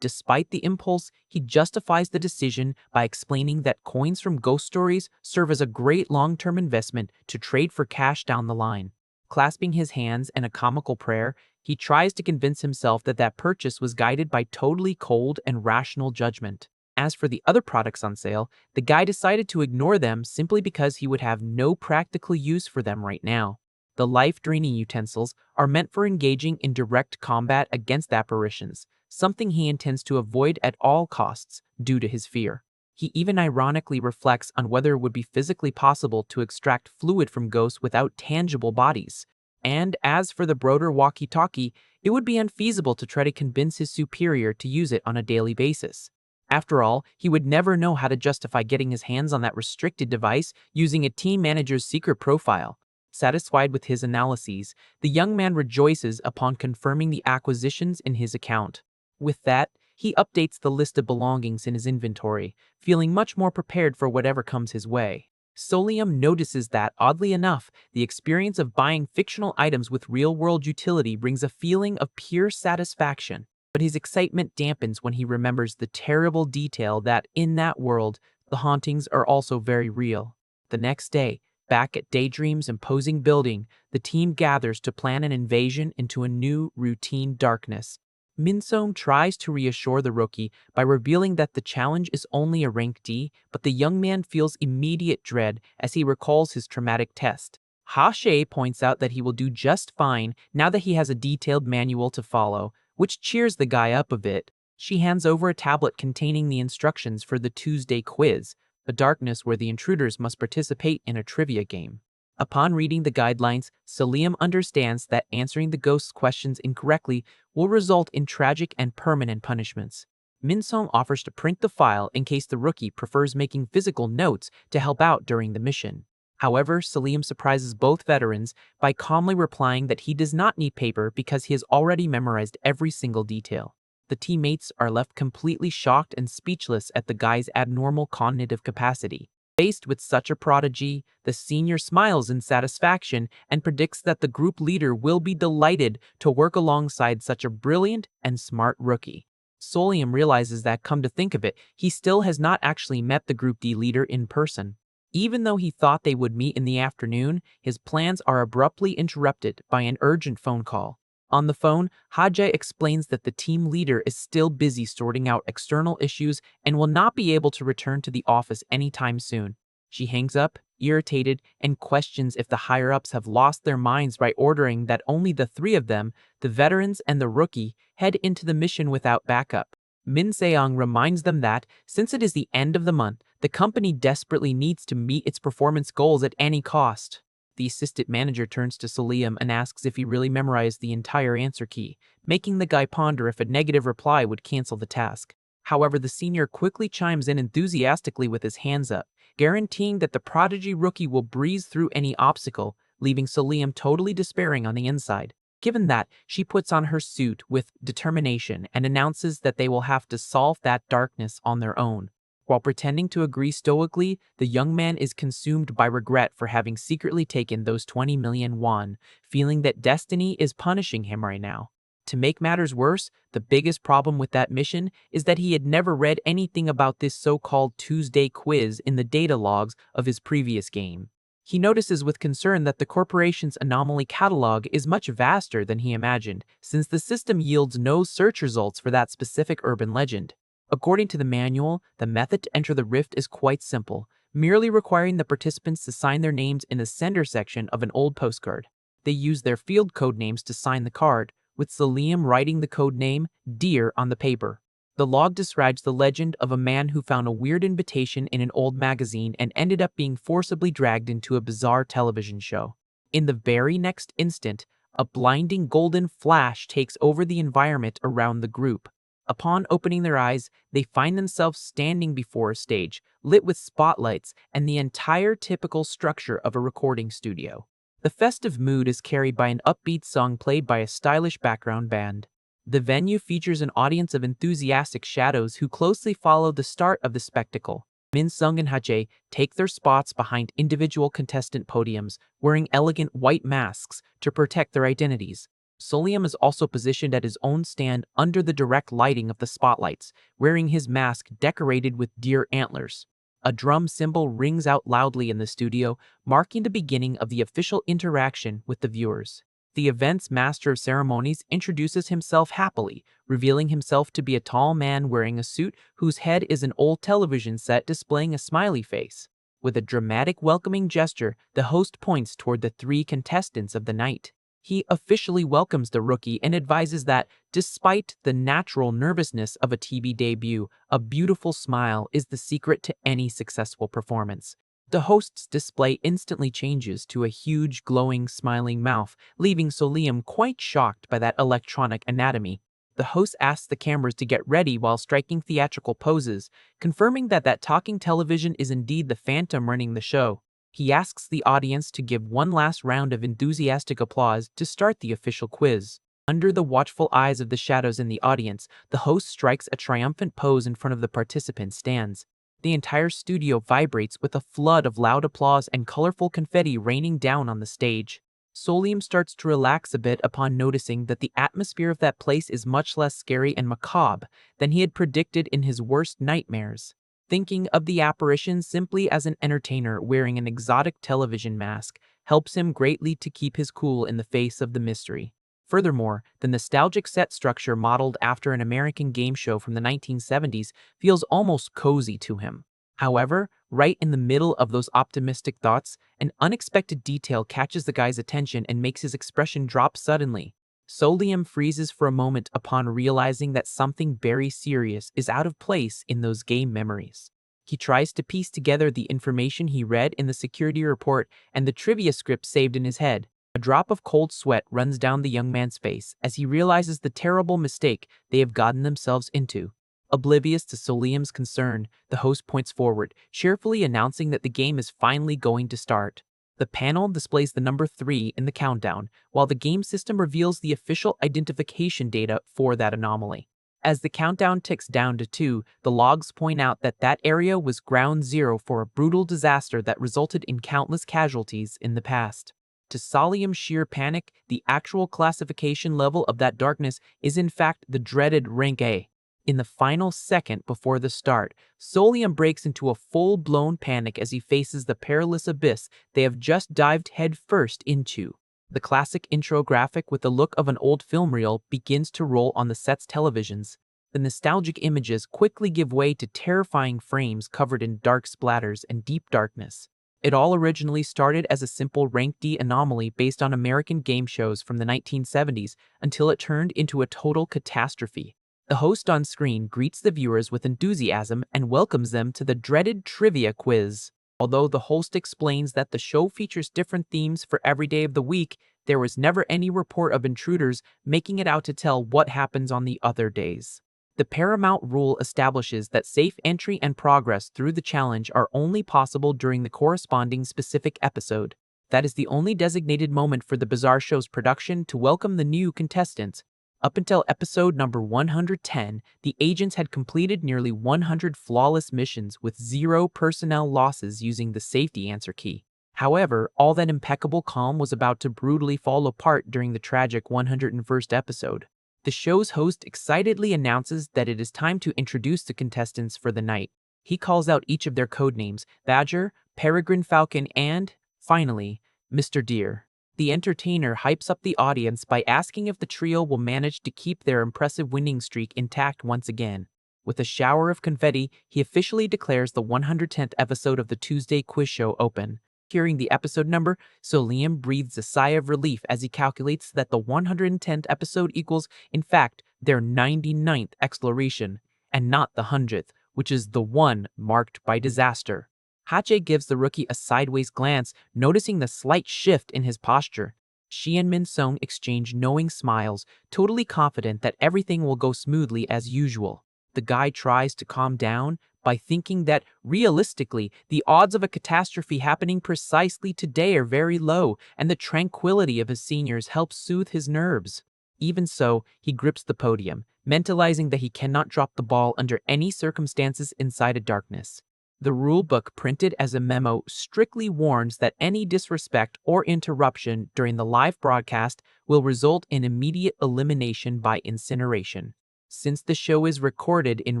Despite the impulse, he justifies the decision by explaining that coins from ghost stories serve as a great long-term investment to trade for cash down the line. Clasping his hands in a comical prayer, he tries to convince himself that that purchase was guided by totally cold and rational judgment. As for the other products on sale, the guy decided to ignore them simply because he would have no practical use for them right now. The life-draining utensils are meant for engaging in direct combat against apparitions, something he intends to avoid at all costs due to his fear. He even ironically reflects on whether it would be physically possible to extract fluid from ghosts without tangible bodies. And as for the broader walkie-talkie, it would be unfeasible to try to convince his superior to use it on a daily basis. After all, he would never know how to justify getting his hands on that restricted device using a team manager's secret profile. Satisfied with his analyses, the young man rejoices upon confirming the acquisitions in his account. With that, he updates the list of belongings in his inventory, feeling much more prepared for whatever comes his way. Solium notices that, oddly enough, the experience of buying fictional items with real-world utility brings a feeling of pure satisfaction. But his excitement dampens when he remembers the terrible detail that, in that world, the hauntings are also very real. The next day, back at Daydream's imposing building, the team gathers to plan an invasion into a new, routine darkness. Minsom tries to reassure the rookie by revealing that the challenge is only a rank D, but the young man feels immediate dread as he recalls his traumatic test. Ha-She points out that he will do just fine now that he has a detailed manual to follow, which cheers the guy up a bit. She hands over a tablet containing the instructions for the Tuesday quiz, a darkness where the intruders must participate in a trivia game. Upon reading the guidelines, Solium understands that answering the ghost's questions incorrectly will result in tragic and permanent punishments. Minsom offers to print the file in case the rookie prefers making physical notes to help out during the mission. However, Solium surprises both veterans by calmly replying that he does not need paper because he has already memorized every single detail. The teammates are left completely shocked and speechless at the guy's abnormal cognitive capacity. Faced with such a prodigy, the senior smiles in satisfaction and predicts that the group leader will be delighted to work alongside such a brilliant and smart rookie. Solium realizes that, come to think of it, he still has not actually met the Group D leader in person. Even though he thought they would meet in the afternoon, his plans are abruptly interrupted by an urgent phone call. On the phone, Ha-She explains that the team leader is still busy sorting out external issues and will not be able to return to the office anytime soon. She hangs up, irritated, and questions if the higher-ups have lost their minds by ordering that only the three of them, the veterans and the rookie, head into the mission without backup. Min Seong reminds them that, since it is the end of the month, the company desperately needs to meet its performance goals at any cost. The assistant manager turns to Solium and asks if he really memorized the entire answer key, making the guy ponder if a negative reply would cancel the task. However, the senior quickly chimes in enthusiastically with his hands up, guaranteeing that the prodigy rookie will breeze through any obstacle, leaving Solium totally despairing on the inside. Given that, she puts on her suit with determination and announces that they will have to solve that darkness on their own. While pretending to agree stoically, the young man is consumed by regret for having secretly taken those 20 million won, feeling that destiny is punishing him right now. To make matters worse, the biggest problem with that mission is that he had never read anything about this so-called Tuesday quiz in the data logs of his previous game. He notices with concern that the corporation's anomaly catalog is much vaster than he imagined, since the system yields no search results for that specific urban legend. According to the manual, the method to enter the rift is quite simple. merely requiring the participants to sign their names in the sender section of an old postcard. They use their field code names to sign the card, with Salim writing the code name Dear on the paper. The log describes the legend of a man who found a weird invitation in an old magazine and ended up being forcibly dragged into a bizarre television show. In the very next instant, a blinding golden flash takes over the environment around the group. Upon opening their eyes, they find themselves standing before a stage, lit with spotlights and the entire typical structure of a recording studio. The festive mood is carried by an upbeat song played by a stylish background band. The venue features an audience of enthusiastic shadows who closely follow the start of the spectacle. Min Sung and Hajae take their spots behind individual contestant podiums, wearing elegant white masks to protect their identities. Solium is also positioned at his own stand under the direct lighting of the spotlights, wearing his mask decorated with deer antlers. A drum cymbal rings out loudly in the studio, marking the beginning of the official interaction with the viewers. The event's master of ceremonies introduces himself happily, revealing himself to be a tall man wearing a suit whose head is an old television set displaying a smiley face. With a dramatic welcoming gesture, the host points toward the 3 contestants of the night. He officially welcomes the rookie and advises that, despite the natural nervousness of a TV debut, a beautiful smile is the secret to any successful performance. The host's display instantly changes to a huge, glowing, smiling mouth, leaving Solium quite shocked by that electronic anatomy. The host asks the cameras to get ready while striking theatrical poses, confirming that talking television is indeed the phantom running the show. He asks the audience to give one last round of enthusiastic applause to start the official quiz. Under the watchful eyes of the shadows in the audience, the host strikes a triumphant pose in front of the participant stands. The entire studio vibrates with a flood of loud applause and colorful confetti raining down on the stage. Solium starts to relax a bit upon noticing that the atmosphere of that place is much less scary and macabre than he had predicted in his worst nightmares. Thinking of the apparition simply as an entertainer wearing an exotic television mask helps him greatly to keep his cool in the face of the mystery. Furthermore, the nostalgic set structure modeled after an American game show from the 1970s feels almost cozy to him. However, right in the middle of those optimistic thoughts, an unexpected detail catches the guy's attention and makes his expression drop suddenly. Solium freezes for a moment upon realizing that something very serious is out of place in those game memories. He tries to piece together the information he read in the security report and the trivia script saved in his head. A drop of cold sweat runs down the young man's face as he realizes the terrible mistake they have gotten themselves into. Oblivious to Solium's concern, the host points forward, cheerfully announcing that the game is finally going to start. The panel displays the number 3 in the countdown, while the game system reveals the official identification data for that anomaly. As the countdown ticks down to 2, the logs point out that area was ground zero for a brutal disaster that resulted in countless casualties in the past. To Solium's sheer panic, the actual classification level of that darkness is in fact the dreaded rank A. In the final second before the start, Solium breaks into a full-blown panic as he faces the perilous abyss they have just dived headfirst into. The classic intro graphic with the look of an old film reel begins to roll on the set's televisions. The nostalgic images quickly give way to terrifying frames covered in dark splatters and deep darkness. It all originally started as a simple rank D anomaly based on American game shows from the 1970s until it turned into a total catastrophe. The host on screen greets the viewers with enthusiasm and welcomes them to the dreaded trivia quiz. Although the host explains that the show features different themes for every day of the week, there was never any report of intruders making it out to tell what happens on the other days. The paramount rule establishes that safe entry and progress through the challenge are only possible during the corresponding specific episode. That is the only designated moment for the bizarre show's production to welcome the new contestants. Up until episode number 110, the agents had completed nearly 100 flawless missions with 0 personnel losses using the safety answer key. However, all that impeccable calm was about to brutally fall apart during the tragic 101st episode. The show's host excitedly announces that it is time to introduce the contestants for the night. He calls out each of their codenames: Badger, Peregrine Falcon, and, finally, Mr. Deer. The entertainer hypes up the audience by asking if the trio will manage to keep their impressive winning streak intact once again. With a shower of confetti, he officially declares the 110th episode of the Tuesday quiz show open. Hearing the episode number, Liam breathes a sigh of relief as he calculates that the 110th episode equals, in fact, their 99th exploration, and not the 100th, which is the one marked by disaster. Hache gives the rookie a sideways glance, noticing the slight shift in his posture. She and Min Sung exchange knowing smiles, totally confident that everything will go smoothly as usual. The guy tries to calm down by thinking that, realistically, the odds of a catastrophe happening precisely today are very low, and the tranquility of his seniors helps soothe his nerves. Even so, he grips the podium, mentalizing that he cannot drop the ball under any circumstances inside a darkness. The rulebook printed as a memo strictly warns that any disrespect or interruption during the live broadcast will result in immediate elimination by incineration. Since the show is recorded in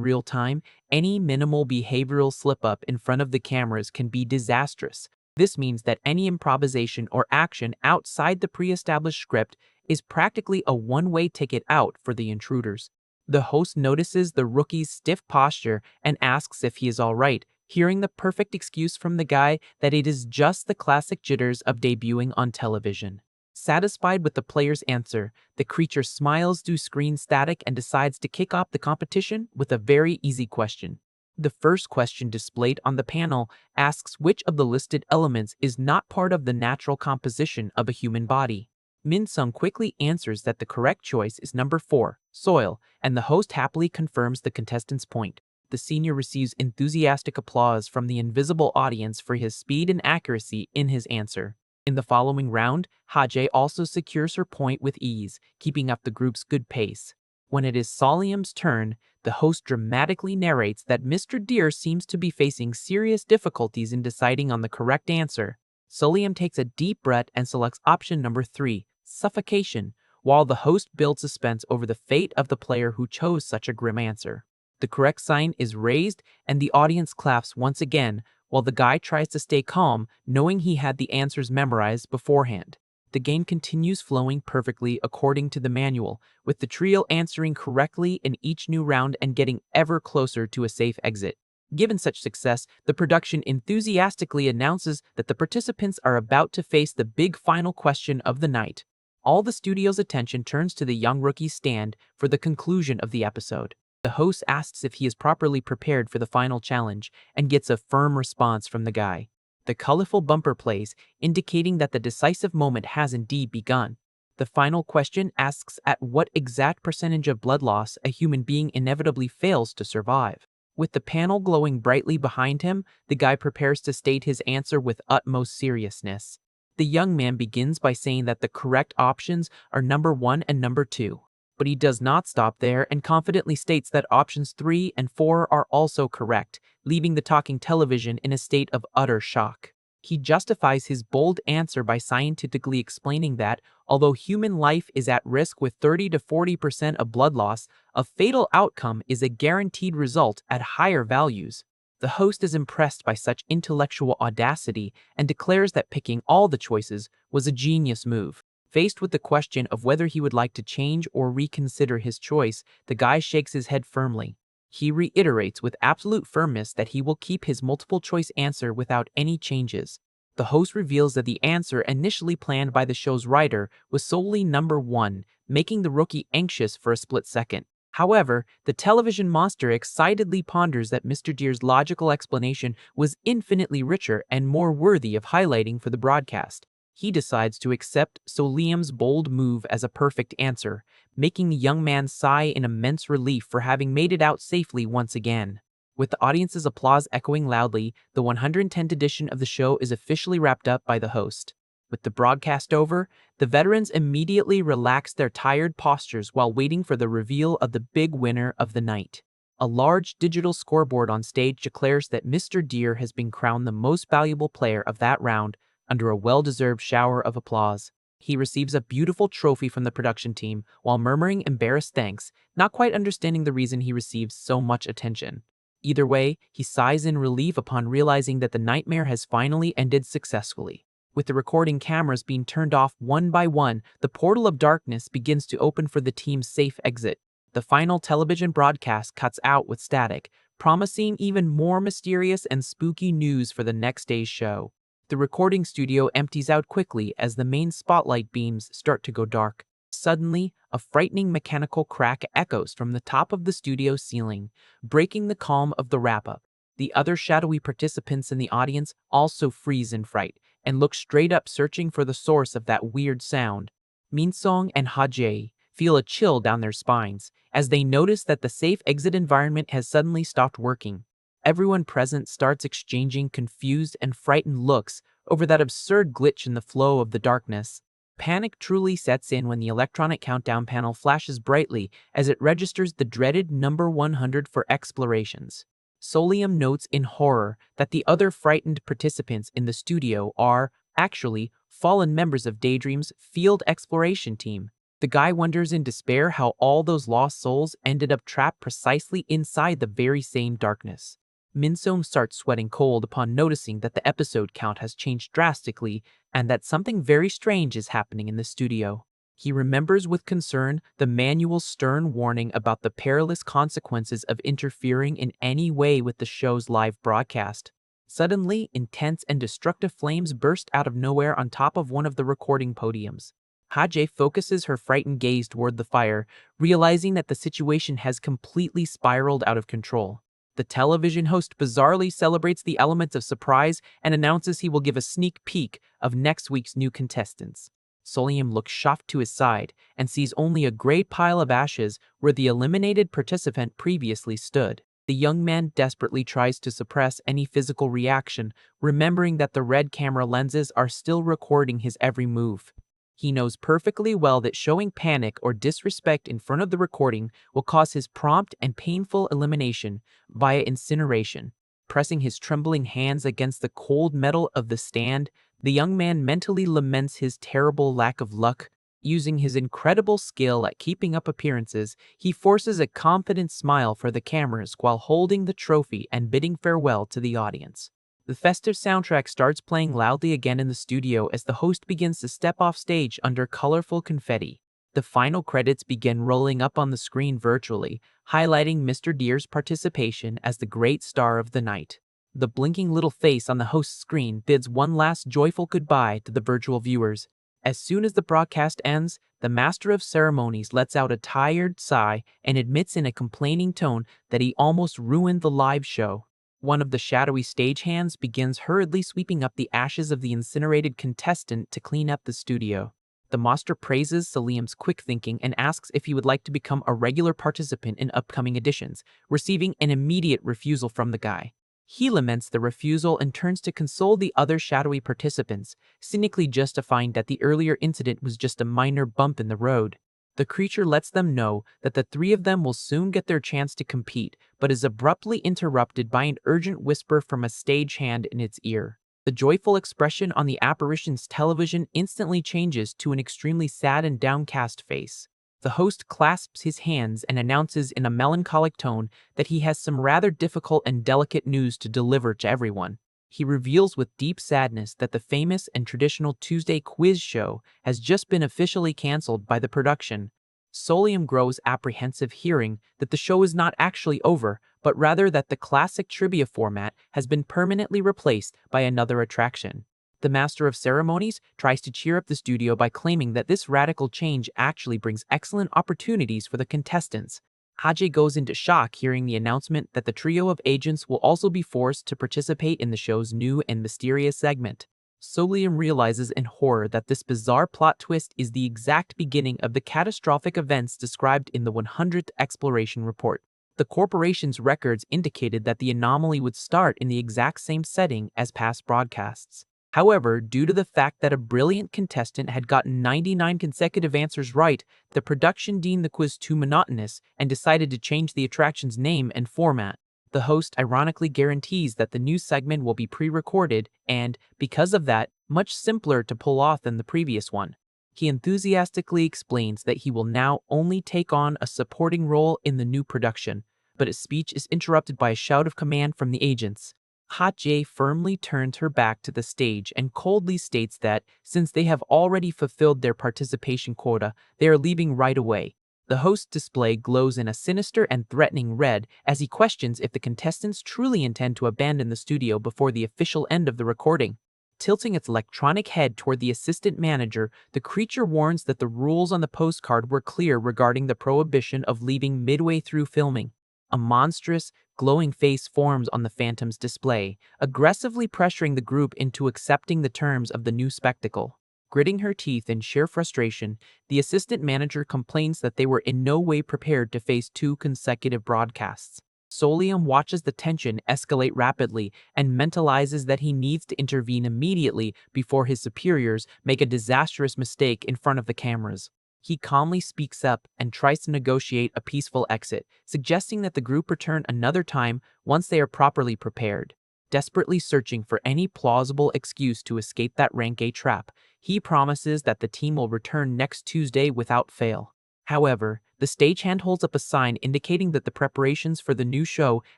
real time, any minimal behavioral slip-up in front of the cameras can be disastrous. This means that any improvisation or action outside the pre-established script is practically a one-way ticket out for the intruders. The host notices the rookie's stiff posture and asks if he is all right, hearing the perfect excuse from the guy that it is just the classic jitters of debuting on television. Satisfied with the player's answer, the creature smiles through screen static and decides to kick off the competition with a very easy question. The first question displayed on the panel asks which of the listed elements is not part of the natural composition of a human body. Min Sung quickly answers that the correct choice is number 4, soil, and the host happily confirms the contestant's point. The senior receives enthusiastic applause from the invisible audience for his speed and accuracy in his answer. In the following round, Haje also secures her point with ease, keeping up the group's good pace. When it is Solium's turn, the host dramatically narrates that Mr. Deer seems to be facing serious difficulties in deciding on the correct answer. Solium takes a deep breath and selects option number 3, suffocation, while the host builds suspense over the fate of the player who chose such a grim answer. The correct sign is raised, and the audience claps once again, while the guy tries to stay calm, knowing he had the answers memorized beforehand. The game continues flowing perfectly according to the manual, with the trio answering correctly in each new round and getting ever closer to a safe exit. Given such success, the production enthusiastically announces that the participants are about to face the big final question of the night. All the studio's attention turns to the young rookie's stand for the conclusion of the episode. The host asks if he is properly prepared for the final challenge and gets a firm response from the guy. The colorful bumper plays, indicating that the decisive moment has indeed begun. The final question asks at what exact percentage of blood loss a human being inevitably fails to survive. With the panel glowing brightly behind him, the guy prepares to state his answer with utmost seriousness. The young man begins by saying that the correct options are number 1 and number 2. But he does not stop there and confidently states that options 3 and 4 are also correct, leaving the talking television in a state of utter shock. He justifies his bold answer by scientifically explaining that, although human life is at risk with 30 to 40% of blood loss, a fatal outcome is a guaranteed result at higher values. The host is impressed by such intellectual audacity and declares that picking all the choices was a genius move. Faced with the question of whether he would like to change or reconsider his choice, the guy shakes his head firmly. He reiterates with absolute firmness that he will keep his multiple-choice answer without any changes. The host reveals that the answer initially planned by the show's writer was solely number 1, making the rookie anxious for a split second. However, the television monster excitedly ponders that Mr. Deer's logical explanation was infinitely richer and more worthy of highlighting for the broadcast. He decides to accept Liam's bold move as a perfect answer, making the young man sigh in immense relief for having made it out safely once again. With the audience's applause echoing loudly, the 110th edition of the show is officially wrapped up by the host. With the broadcast over, the veterans immediately relax their tired postures while waiting for the reveal of the big winner of the night. A large digital scoreboard on stage declares that Mr. Deer has been crowned the most valuable player of that round, under a well-deserved shower of applause. He receives a beautiful trophy from the production team while murmuring embarrassed thanks, not quite understanding the reason he receives so much attention. Either way, he sighs in relief upon realizing that the nightmare has finally ended successfully. With the recording cameras being turned off one by one, the portal of darkness begins to open for the team's safe exit. The final television broadcast cuts out with static, promising even more mysterious and spooky news for the next day's show. The recording studio empties out quickly as the main spotlight beams start to go dark. Suddenly, a frightening mechanical crack echoes from the top of the studio ceiling, breaking the calm of the wrap-up. The other shadowy participants in the audience also freeze in fright and look straight up, searching for the source of that weird sound. Minsong and Hajae feel a chill down their spines as they notice that the safe exit environment has suddenly stopped working. Everyone present starts exchanging confused and frightened looks over that absurd glitch in the flow of the darkness. Panic truly sets in when the electronic countdown panel flashes brightly as it registers the dreaded number 100 for explorations. Solium notes in horror that the other frightened participants in the studio are, actually, fallen members of Daydream's field exploration team. The guy wonders in despair how all those lost souls ended up trapped precisely inside the very same darkness. Minsong starts sweating cold upon noticing that the episode count has changed drastically and that something very strange is happening in the studio. He remembers with concern the manual's stern warning about the perilous consequences of interfering in any way with the show's live broadcast. Suddenly, intense and destructive flames burst out of nowhere on top of one of the recording podiums. Hajae focuses her frightened gaze toward the fire, realizing that the situation has completely spiraled out of control. The television host bizarrely celebrates the element of surprise and announces he will give a sneak peek of next week's new contestants. Solium looks shocked to his side and sees only a great pile of ashes where the eliminated participant previously stood. The young man desperately tries to suppress any physical reaction, remembering that the red camera lenses are still recording his every move. He knows perfectly well that showing panic or disrespect in front of the recording will cause his prompt and painful elimination via incineration. Pressing his trembling hands against the cold metal of the stand, the young man mentally laments his terrible lack of luck. Using his incredible skill at keeping up appearances, he forces a confident smile for the cameras while holding the trophy and bidding farewell to the audience. The festive soundtrack starts playing loudly again in the studio as the host begins to step off stage under colorful confetti. The final credits begin rolling up on the screen virtually, highlighting Mr. Deer's participation as the great star of the night. The blinking little face on the host's screen bids one last joyful goodbye to the virtual viewers. As soon as the broadcast ends, the master of ceremonies lets out a tired sigh and admits in a complaining tone that he almost ruined the live show. One of the shadowy stagehands begins hurriedly sweeping up the ashes of the incinerated contestant to clean up the studio. The master praises Salim's quick thinking and asks if he would like to become a regular participant in upcoming editions, receiving an immediate refusal from the guy. He laments the refusal and turns to console the other shadowy participants, cynically justifying that the earlier incident was just a minor bump in the road. The creature lets them know that the three of them will soon get their chance to compete, but is abruptly interrupted by an urgent whisper from a stagehand in its ear. The joyful expression on the apparition's television instantly changes to an extremely sad and downcast face. The host clasps his hands and announces in a melancholic tone that he has some rather difficult and delicate news to deliver to everyone. He reveals with deep sadness that the famous and traditional Tuesday quiz show has just been officially canceled by the production. Solium grows apprehensive, hearing that the show is not actually over, but rather that the classic trivia format has been permanently replaced by another attraction. The master of ceremonies tries to cheer up the studio by claiming that this radical change actually brings excellent opportunities for the contestants. Hajae goes into shock hearing the announcement that the trio of agents will also be forced to participate in the show's new and mysterious segment. Solium realizes in horror that this bizarre plot twist is the exact beginning of the catastrophic events described in the 100th exploration report. The corporation's records indicated that the anomaly would start in the exact same setting as past broadcasts. However, due to the fact that a brilliant contestant had gotten 99 consecutive answers right, the production deemed the quiz too monotonous and decided to change the attraction's name and format. The host ironically guarantees that the new segment will be pre-recorded and, because of that, much simpler to pull off than the previous one. He enthusiastically explains that he will now only take on a supporting role in the new production, but his speech is interrupted by a shout of command from the agents. Hajae firmly turns her back to the stage and coldly states that, since they have already fulfilled their participation quota, they are leaving right away. The host's display glows in a sinister and threatening red as he questions if the contestants truly intend to abandon the studio before the official end of the recording. Tilting its electronic head toward the assistant manager, the creature warns that the rules on the postcard were clear regarding the prohibition of leaving midway through filming. A monstrous, glowing face forms on the Phantom's display, aggressively pressuring the group into accepting the terms of the new spectacle. Gritting her teeth in sheer frustration, the assistant manager complains that they were in no way prepared to face 2 consecutive broadcasts. Solium watches the tension escalate rapidly and mentalizes that he needs to intervene immediately before his superiors make a disastrous mistake in front of the cameras. He calmly speaks up and tries to negotiate a peaceful exit, suggesting that the group return another time once they are properly prepared. Desperately searching for any plausible excuse to escape that rank A trap, he promises that the team will return next Tuesday without fail. However, the stagehand holds up a sign indicating that the preparations for the new show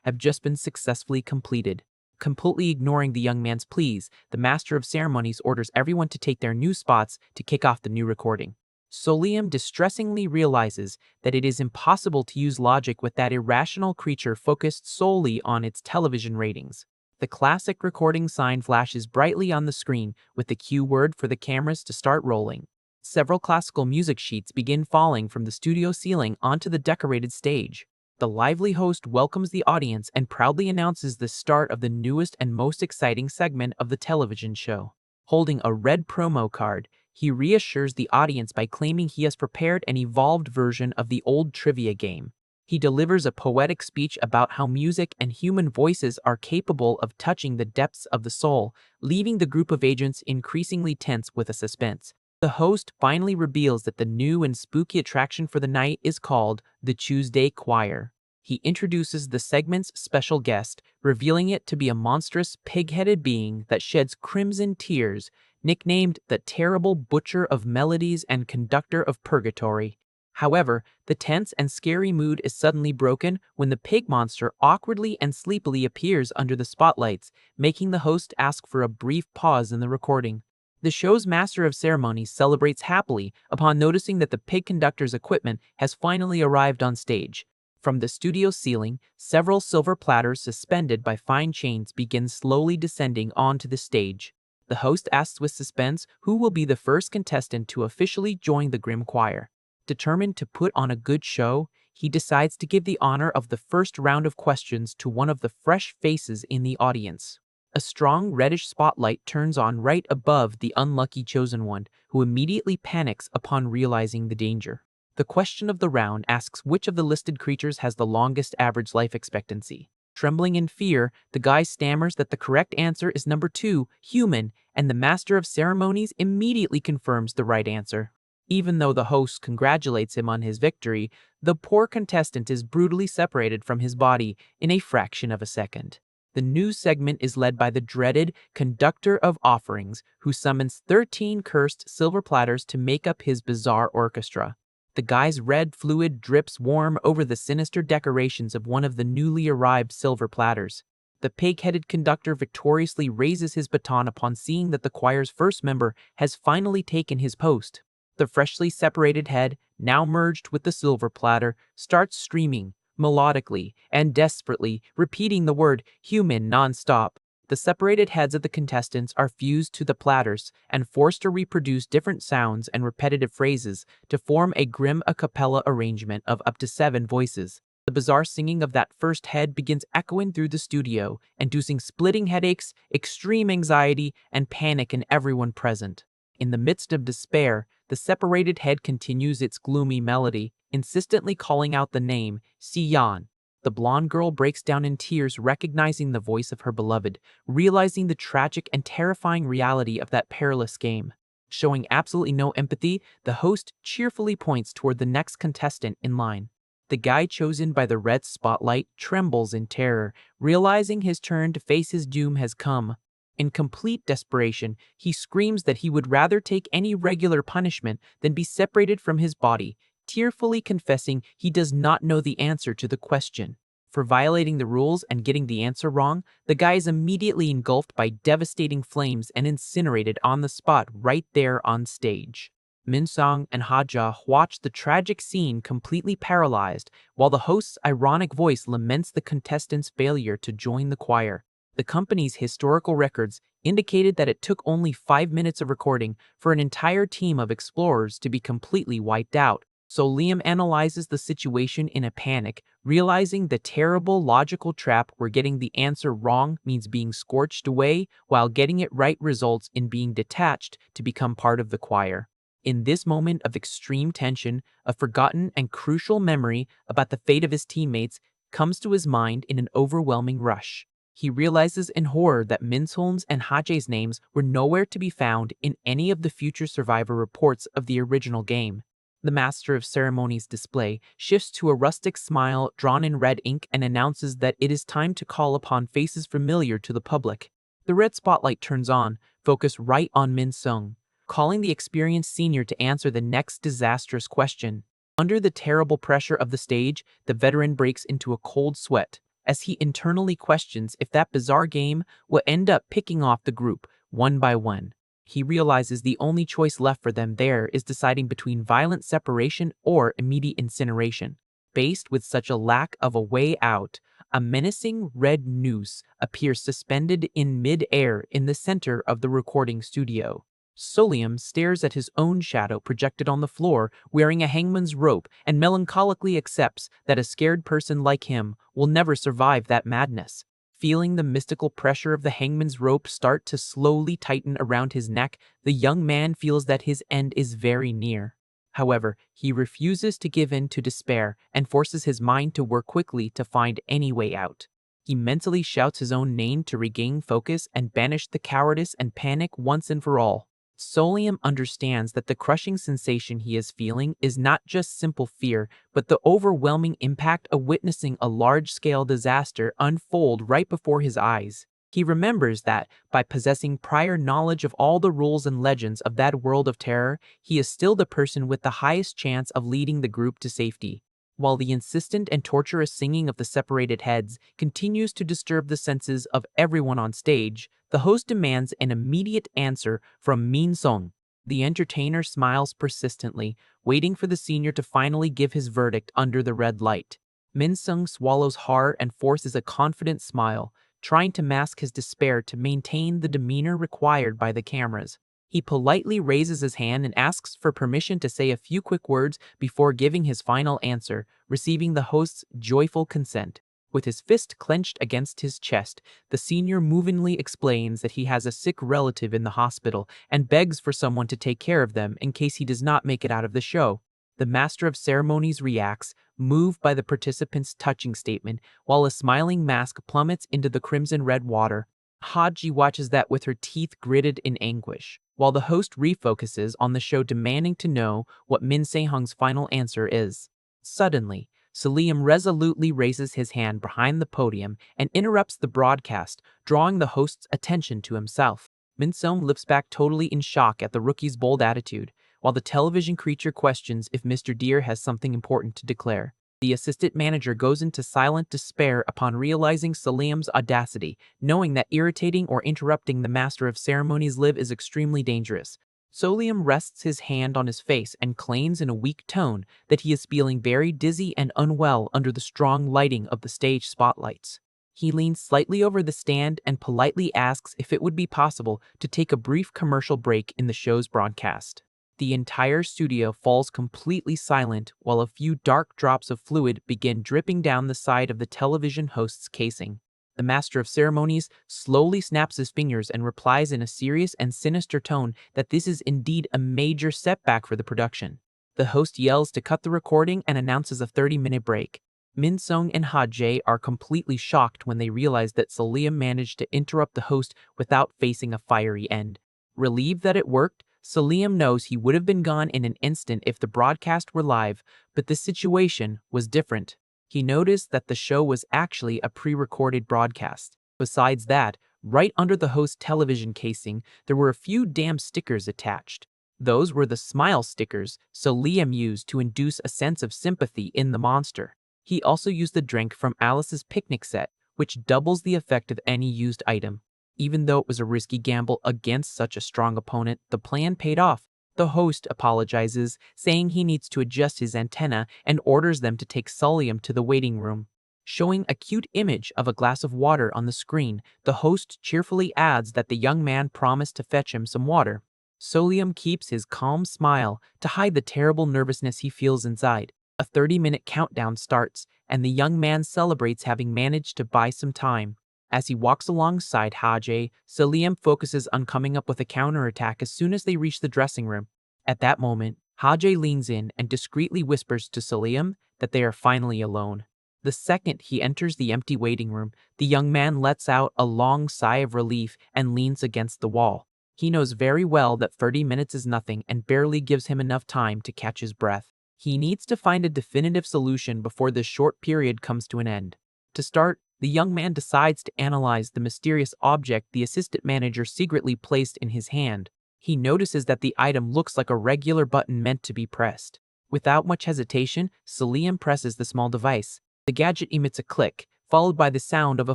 have just been successfully completed. Completely ignoring the young man's pleas, the master of ceremonies orders everyone to take their new spots to kick off the new recording. Solium distressingly realizes that it is impossible to use logic with that irrational creature focused solely on its television ratings. The classic recording sign flashes brightly on the screen with the cue word for the cameras to start rolling. Several classical music sheets begin falling from the studio ceiling onto the decorated stage. The lively host welcomes the audience and proudly announces the start of the newest and most exciting segment of the television show. Holding a red promo card, he reassures the audience by claiming he has prepared an evolved version of the old trivia game. He delivers a poetic speech about how music and human voices are capable of touching the depths of the soul, leaving the group of agents increasingly tense with a suspense. The host finally reveals that the new and spooky attraction for the night is called the Tuesday Choir. He introduces the segment's special guest, revealing it to be a monstrous, pig-headed being that sheds crimson tears, nicknamed the Terrible Butcher of Melodies and Conductor of Purgatory. However, the tense and scary mood is suddenly broken when the pig monster awkwardly and sleepily appears under the spotlights, making the host ask for a brief pause in the recording. The show's master of ceremonies celebrates happily upon noticing that the pig conductor's equipment has finally arrived on stage. From the studio ceiling, several silver platters suspended by fine chains begin slowly descending onto the stage. The host asks with suspense who will be the first contestant to officially join the grim choir. Determined to put on a good show, he decides to give the honor of the first round of questions to one of the fresh faces in the audience. A strong reddish spotlight turns on right above the unlucky chosen one, who immediately panics upon realizing the danger. The question of the round asks which of the listed creatures has the longest average life expectancy. Trembling in fear, the guy stammers that the correct answer is number 2, human, and the master of ceremonies immediately confirms the right answer. Even though the host congratulates him on his victory, the poor contestant is brutally separated from his body in a fraction of a second. The new segment is led by the dreaded Conductor of Offerings, who summons 13 cursed silver platters to make up his bizarre orchestra. The guy's red fluid drips warm over the sinister decorations of one of the newly arrived silver platters. The pig-headed conductor victoriously raises his baton upon seeing that the choir's first member has finally taken his post. The freshly separated head, now merged with the silver platter, starts streaming, melodically and desperately, repeating the word human non-stop. The separated heads of the contestants are fused to the platters and forced to reproduce different sounds and repetitive phrases to form a grim a cappella arrangement of up to 7 voices. The bizarre singing of that first head begins echoing through the studio, inducing splitting headaches, extreme anxiety, and panic in everyone present. In the midst of despair, the separated head continues its gloomy melody, insistently calling out the name, Siyan. The blonde girl breaks down in tears, recognizing the voice of her beloved, realizing the tragic and terrifying reality of that perilous game. Showing absolutely no empathy, the host cheerfully points toward the next contestant in line. The guy chosen by the red spotlight trembles in terror, realizing his turn to face his doom has come. In complete desperation, he screams that he would rather take any regular punishment than be separated from his body, tearfully confessing he does not know the answer to the question. For violating the rules and getting the answer wrong, the guy is immediately engulfed by devastating flames and incinerated on the spot right there on stage. Minsung and Haja watch the tragic scene completely paralyzed, while the host's ironic voice laments the contestants' failure to join the choir. The company's historical records indicated that it took only 5 minutes of recording for an entire team of explorers to be completely wiped out. So Liam analyzes the situation in a panic, realizing the terrible logical trap where getting the answer wrong means being scorched away, while getting it right results in being detached to become part of the choir. In this moment of extreme tension, a forgotten and crucial memory about the fate of his teammates comes to his mind in an overwhelming rush. He realizes in horror that Minsol's and Haje's names were nowhere to be found in any of the future survivor reports of the original game. The Master of Ceremonies display shifts to a rustic smile drawn in red ink and announces that it is time to call upon faces familiar to the public. The red spotlight turns on, focused right on Min Sung, calling the experienced senior to answer the next disastrous question. Under the terrible pressure of the stage, the veteran breaks into a cold sweat as he internally questions if that bizarre game will end up picking off the group one by one. He realizes the only choice left for them there is deciding between violent separation or immediate incineration. Faced with such a lack of a way out, a menacing red noose appears suspended in mid-air in the center of the recording studio. Solium stares at his own shadow projected on the floor, wearing a hangman's rope, and melancholically accepts that a scared person like him will never survive that madness. Feeling the mystical pressure of the hangman's rope start to slowly tighten around his neck, the young man feels that his end is very near. However, he refuses to give in to despair and forces his mind to work quickly to find any way out. He mentally shouts his own name to regain focus and banish the cowardice and panic once and for all. Solium understands that the crushing sensation he is feeling is not just simple fear, but the overwhelming impact of witnessing a large-scale disaster unfold right before his eyes. He remembers that, by possessing prior knowledge of all the rules and legends of that world of terror, he is still the person with the highest chance of leading the group to safety. While the insistent and torturous singing of the separated heads continues to disturb the senses of everyone on stage, the host demands an immediate answer from Min Sung. The entertainer smiles persistently, waiting for the senior to finally give his verdict under the red light. Min Sung swallows hard and forces a confident smile, trying to mask his despair to maintain the demeanor required by the cameras. He politely raises his hand and asks for permission to say a few quick words before giving his final answer, receiving the host's joyful consent. With his fist clenched against his chest, the senior movingly explains that he has a sick relative in the hospital and begs for someone to take care of them in case he does not make it out of the show. The Master of Ceremonies reacts, moved by the participants' touching statement, while a smiling mask plummets into the crimson-red water. Haji watches that with her teeth gritted in anguish, while the host refocuses on the show, demanding to know what Min Se-hung's final answer is. Suddenly, Solium resolutely raises his hand behind the podium and interrupts the broadcast, drawing the host's attention to himself. Min Sung looks back totally in shock at the rookie's bold attitude, while the television creature questions if Mr. Deer has something important to declare. The assistant manager goes into silent despair upon realizing Solium's audacity, knowing that irritating or interrupting the Master of Ceremonies live is extremely dangerous. Solium rests his hand on his face and claims in a weak tone that he is feeling very dizzy and unwell under the strong lighting of the stage spotlights. He leans slightly over the stand and politely asks if it would be possible to take a brief commercial break in the show's broadcast. The entire studio falls completely silent while a few dark drops of fluid begin dripping down the side of the television host's casing. The Master of Ceremonies slowly snaps his fingers and replies in a serious and sinister tone that this is indeed a major setback for the production. The host yells to cut the recording and announces a 30-minute break. Min Sung and Ha Jae are completely shocked when they realize that Solium managed to interrupt the host without facing a fiery end. Relieved that it worked, Solium knows he would have been gone in an instant if the broadcast were live, but the situation was different. He noticed that the show was actually a pre-recorded broadcast. Besides that, right under the host's television casing, there were a few damn stickers attached. Those were the smile stickers Solium used to induce a sense of sympathy in the monster. He also used the drink from Alice's picnic set, which doubles the effect of any used item. Even though it was a risky gamble against such a strong opponent, the plan paid off. The host apologizes, saying he needs to adjust his antenna and orders them to take Solium to the waiting room. Showing a cute image of a glass of water on the screen, the host cheerfully adds that the young man promised to fetch him some water. Solium keeps his calm smile to hide the terrible nervousness he feels inside. A 30-minute countdown starts, and the young man celebrates having managed to buy some time. As he walks alongside Hajj, Solium focuses on coming up with a counterattack as soon as they reach the dressing room. At that moment, Hajj leans in and discreetly whispers to Solium that they are finally alone. The second he enters the empty waiting room, the young man lets out a long sigh of relief and leans against the wall. He knows very well that 30 minutes is nothing and barely gives him enough time to catch his breath. He needs to find a definitive solution before this short period comes to an end. To start, the young man decides to analyze the mysterious object the assistant manager secretly placed in his hand. He notices that the item looks like a regular button meant to be pressed. Without much hesitation, Solium presses the small device. The gadget emits a click, followed by the sound of a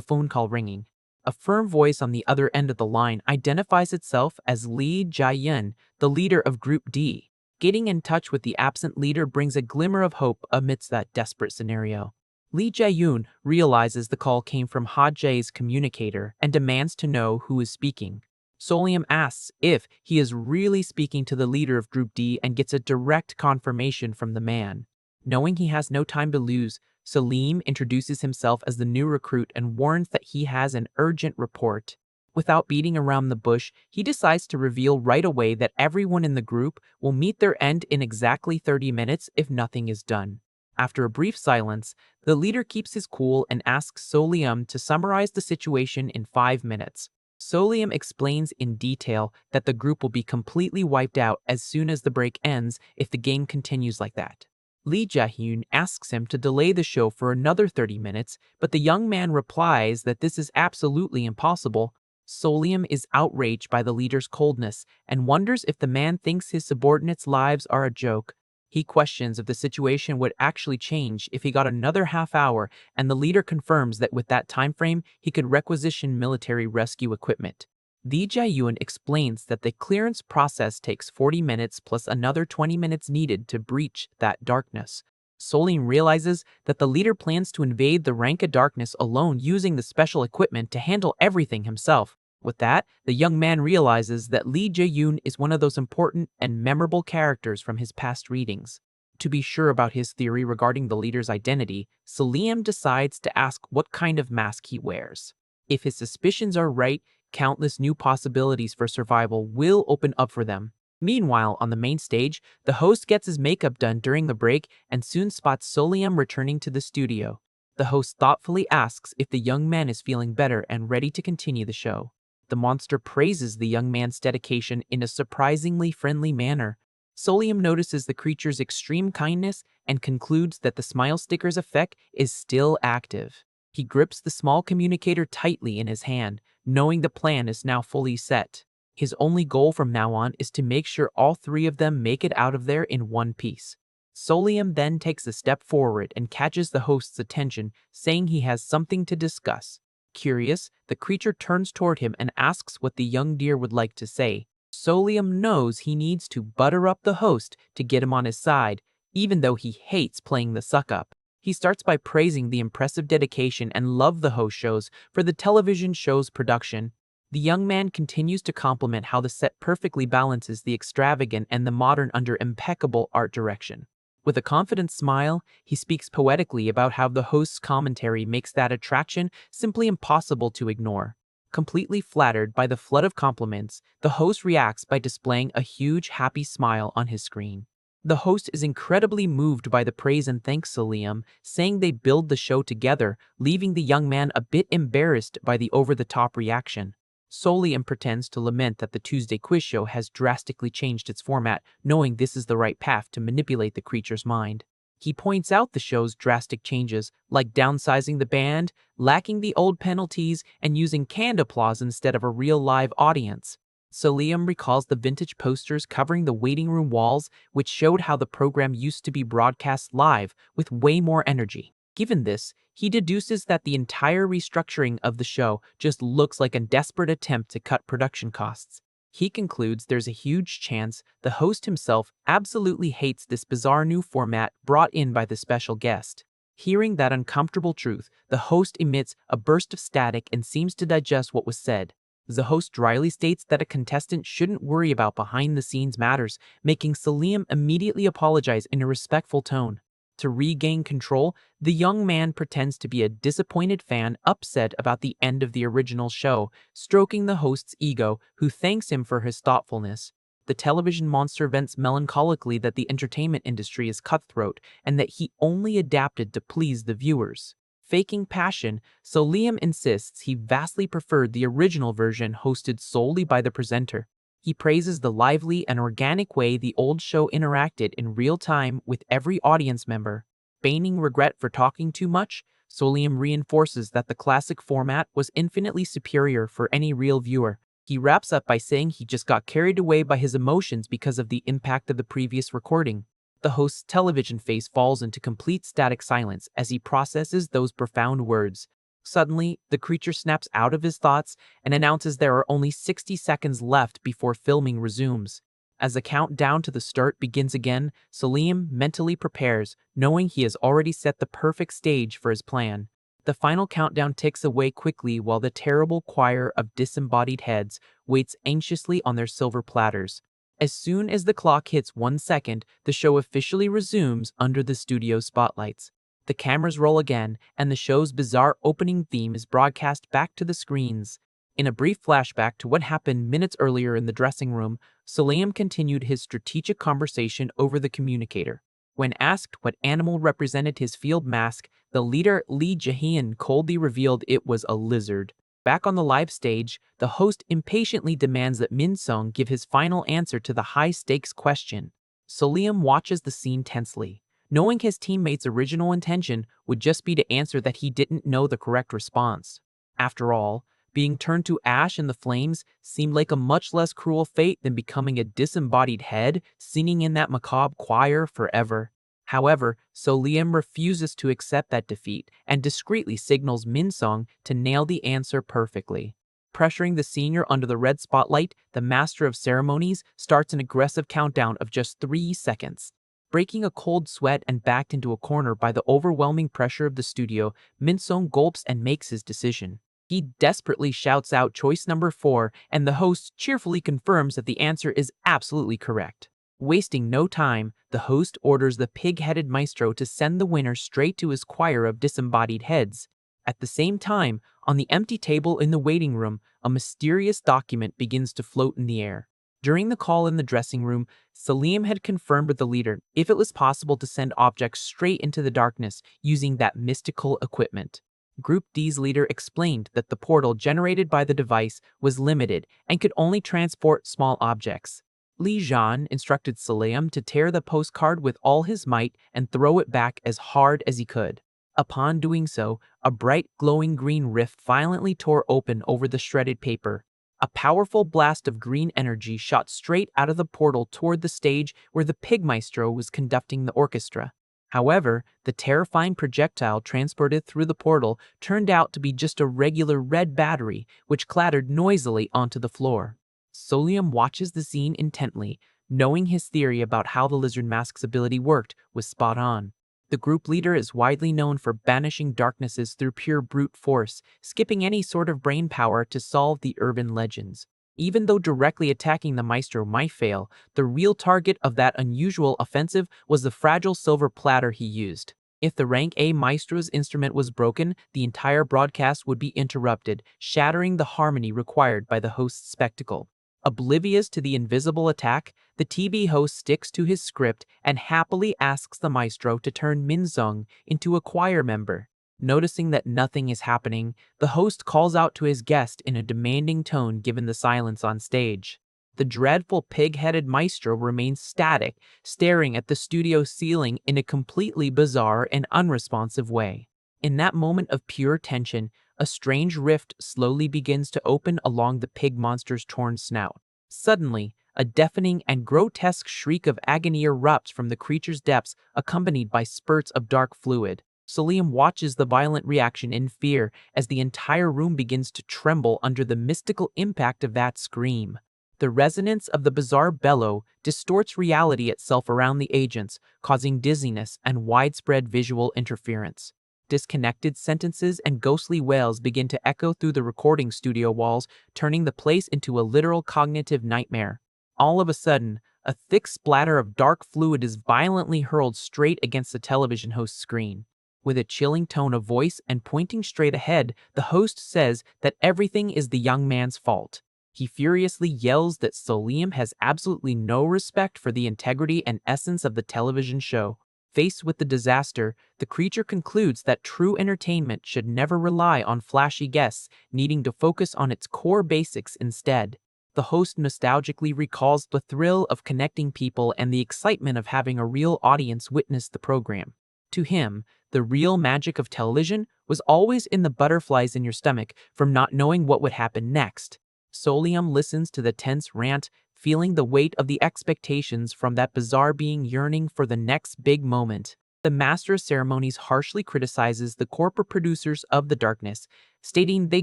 phone call ringing. A firm voice on the other end of the line identifies itself as Lee Jae-yun, the leader of Group D. Getting in touch with the absent leader brings a glimmer of hope amidst that desperate scenario. Lee Jae-yun realizes the call came from Ha-jae's communicator and demands to know who is speaking. Solium asks if he is really speaking to the leader of Group D and gets a direct confirmation from the man. Knowing he has no time to lose, Solium introduces himself as the new recruit and warns that he has an urgent report. Without beating around the bush, he decides to reveal right away that everyone in the group will meet their end in exactly 30 minutes if nothing is done. After a brief silence, the leader keeps his cool and asks Solium to summarize the situation in 5 minutes. Solium explains in detail that the group will be completely wiped out as soon as the break ends if the game continues like that. Lee Jae-hyun asks him to delay the show for another 30 minutes, but the young man replies that this is absolutely impossible. Solium is outraged by the leader's coldness and wonders if the man thinks his subordinates' lives are a joke. He questions if the situation would actually change if he got another half hour, and the leader confirms that with that time frame, he could requisition military rescue equipment. Lee Jae-hyun explains that the clearance process takes 40 minutes plus another 20 minutes needed to breach that darkness. Solium realizes that the leader plans to invade the rank of darkness alone using the special equipment to handle everything himself. With that, the young man realizes that Lee Jae-hyun is one of those important and memorable characters from his past readings. To be sure about his theory regarding the leader's identity, Solium decides to ask what kind of mask he wears. If his suspicions are right, countless new possibilities for survival will open up for them. Meanwhile, on the main stage, the host gets his makeup done during the break and soon spots Solium returning to the studio. The host thoughtfully asks if the young man is feeling better and ready to continue the show. The monster praises the young man's dedication in a surprisingly friendly manner. Solium notices the creature's extreme kindness and concludes that the smile sticker's effect is still active. He grips the small communicator tightly in his hand, knowing the plan is now fully set. His only goal from now on is to make sure all three of them make it out of there in one piece. Solium then takes a step forward and catches the host's attention, saying he has something to discuss. Curious, the creature turns toward him and asks what the young deer would like to say. Solium knows he needs to butter up the host to get him on his side, even though he hates playing the suck-up. He starts by praising the impressive dedication and love the host shows for the television show's production. The young man continues to compliment how the set perfectly balances the extravagant and the modern under impeccable art direction. With a confident smile, he speaks poetically about how the host's commentary makes that attraction simply impossible to ignore. Completely flattered by the flood of compliments, the host reacts by displaying a huge happy smile on his screen. The host is incredibly moved by the praise and thanks Solium, saying they build the show together, leaving the young man a bit embarrassed by the over-the-top reaction. Solium pretends to lament that the Tuesday quiz show has drastically changed its format, knowing this is the right path to manipulate the creature's mind. He points out the show's drastic changes, like downsizing the band, lacking the old penalties, and using canned applause instead of a real live audience. Solium recalls the vintage posters covering the waiting room walls, which showed how the program used to be broadcast live with way more energy. Given this, he deduces that the entire restructuring of the show just looks like a desperate attempt to cut production costs. He concludes there's a huge chance the host himself absolutely hates this bizarre new format brought in by the special guest. Hearing that uncomfortable truth, the host emits a burst of static and seems to digest what was said. The host dryly states that a contestant shouldn't worry about behind-the-scenes matters, making Salim immediately apologize in a respectful tone. To regain control, the young man pretends to be a disappointed fan upset about the end of the original show, stroking the host's ego, who thanks him for his thoughtfulness. The television monster vents melancholically that the entertainment industry is cutthroat and that he only adapted to please the viewers. Faking passion, Salim insists he vastly preferred the original version hosted solely by the presenter. He praises the lively and organic way the old show interacted in real time with every audience member. Feigning regret for talking too much, Salim reinforces that the classic format was infinitely superior for any real viewer. He wraps up by saying he just got carried away by his emotions because of the impact of the previous recording. The host's television face falls into complete static silence as he processes those profound words. Suddenly, the creature snaps out of his thoughts and announces there are only 60 seconds left before filming resumes. As the countdown to the start begins again, Salim mentally prepares, knowing he has already set the perfect stage for his plan. The final countdown ticks away quickly while the terrible choir of disembodied heads waits anxiously on their silver platters. As soon as the clock hits 1 second, the show officially resumes under the studio spotlights. The cameras roll again, and the show's bizarre opening theme is broadcast back to the screens. In a brief flashback to what happened minutes earlier in the dressing room, Salim continued his strategic conversation over the communicator. When asked what animal represented his field mask, the leader Lee Jae-hyun coldly revealed it was a lizard. Back on the live stage, the host impatiently demands that Min Sung give his final answer to the high-stakes question. Salim watches the scene tensely, knowing his teammate's original intention would just be to answer that he didn't know the correct response. After all, being turned to ash in the flames seemed like a much less cruel fate than becoming a disembodied head singing in that macabre choir forever. However, Salim refuses to accept that defeat and discreetly signals Min Sung to nail the answer perfectly. Pressuring the senior under the red spotlight, the master of ceremonies starts an aggressive countdown of just 3 seconds. Breaking a cold sweat and backed into a corner by the overwhelming pressure of the studio, Min Sung gulps and makes his decision. He desperately shouts out choice number 4, and the host cheerfully confirms that the answer is absolutely correct. Wasting no time, the host orders the pig-headed maestro to send the winner straight to his choir of disembodied heads. At the same time, on the empty table in the waiting room, a mysterious document begins to float in the air. During the call in the dressing room, Salim had confirmed with the leader if it was possible to send objects straight into the darkness using that mystical equipment. Group D's leader explained that the portal generated by the device was limited and could only transport small objects. Li Zhan instructed Salim to tear the postcard with all his might and throw it back as hard as he could. Upon doing so, a bright glowing green rift violently tore open over the shredded paper. A powerful blast of green energy shot straight out of the portal toward the stage where the pig maestro was conducting the orchestra. However, the terrifying projectile transported through the portal turned out to be just a regular red battery, which clattered noisily onto the floor. Salim watches the scene intently, knowing his theory about how the lizard mask's ability worked was spot on. The group leader is widely known for banishing darknesses through pure brute force, skipping any sort of brain power to solve the urban legends. Even though directly attacking the maestro might fail, the real target of that unusual offensive was the fragile silver platter he used. If the rank A maestro's instrument was broken, the entire broadcast would be interrupted, shattering the harmony required by the host's spectacle. Oblivious to the invisible attack, the TV host sticks to his script and happily asks the maestro to turn Min Sung into a choir member. Noticing that nothing is happening, the host calls out to his guest in a demanding tone given the silence on stage. The dreadful pig-headed maestro remains static, staring at the studio ceiling in a completely bizarre and unresponsive way. In that moment of pure tension, a strange rift slowly begins to open along the pig monster's torn snout. Suddenly, a deafening and grotesque shriek of agony erupts from the creature's depths, accompanied by spurts of dark fluid. Salim watches the violent reaction in fear as the entire room begins to tremble under the mystical impact of that scream. The resonance of the bizarre bellow distorts reality itself around the agents, causing dizziness and widespread visual interference. Disconnected sentences and ghostly wails begin to echo through the recording studio walls, turning the place into a literal cognitive nightmare. All of a sudden, a thick splatter of dark fluid is violently hurled straight against the television host's screen. With a chilling tone of voice and pointing straight ahead, the host says that everything is the young man's fault. He furiously yells that Solium has absolutely no respect for the integrity and essence of the television show. Faced with the disaster, the creature concludes that true entertainment should never rely on flashy guests, needing to focus on its core basics instead. The host nostalgically recalls the thrill of connecting people and the excitement of having a real audience witness the program. To him, the real magic of television was always in the butterflies in your stomach from not knowing what would happen next. Solium listens to the tense rant, feeling the weight of the expectations from that bizarre being yearning for the next big moment. The master of ceremonies harshly criticizes the corporate producers of the darkness, stating they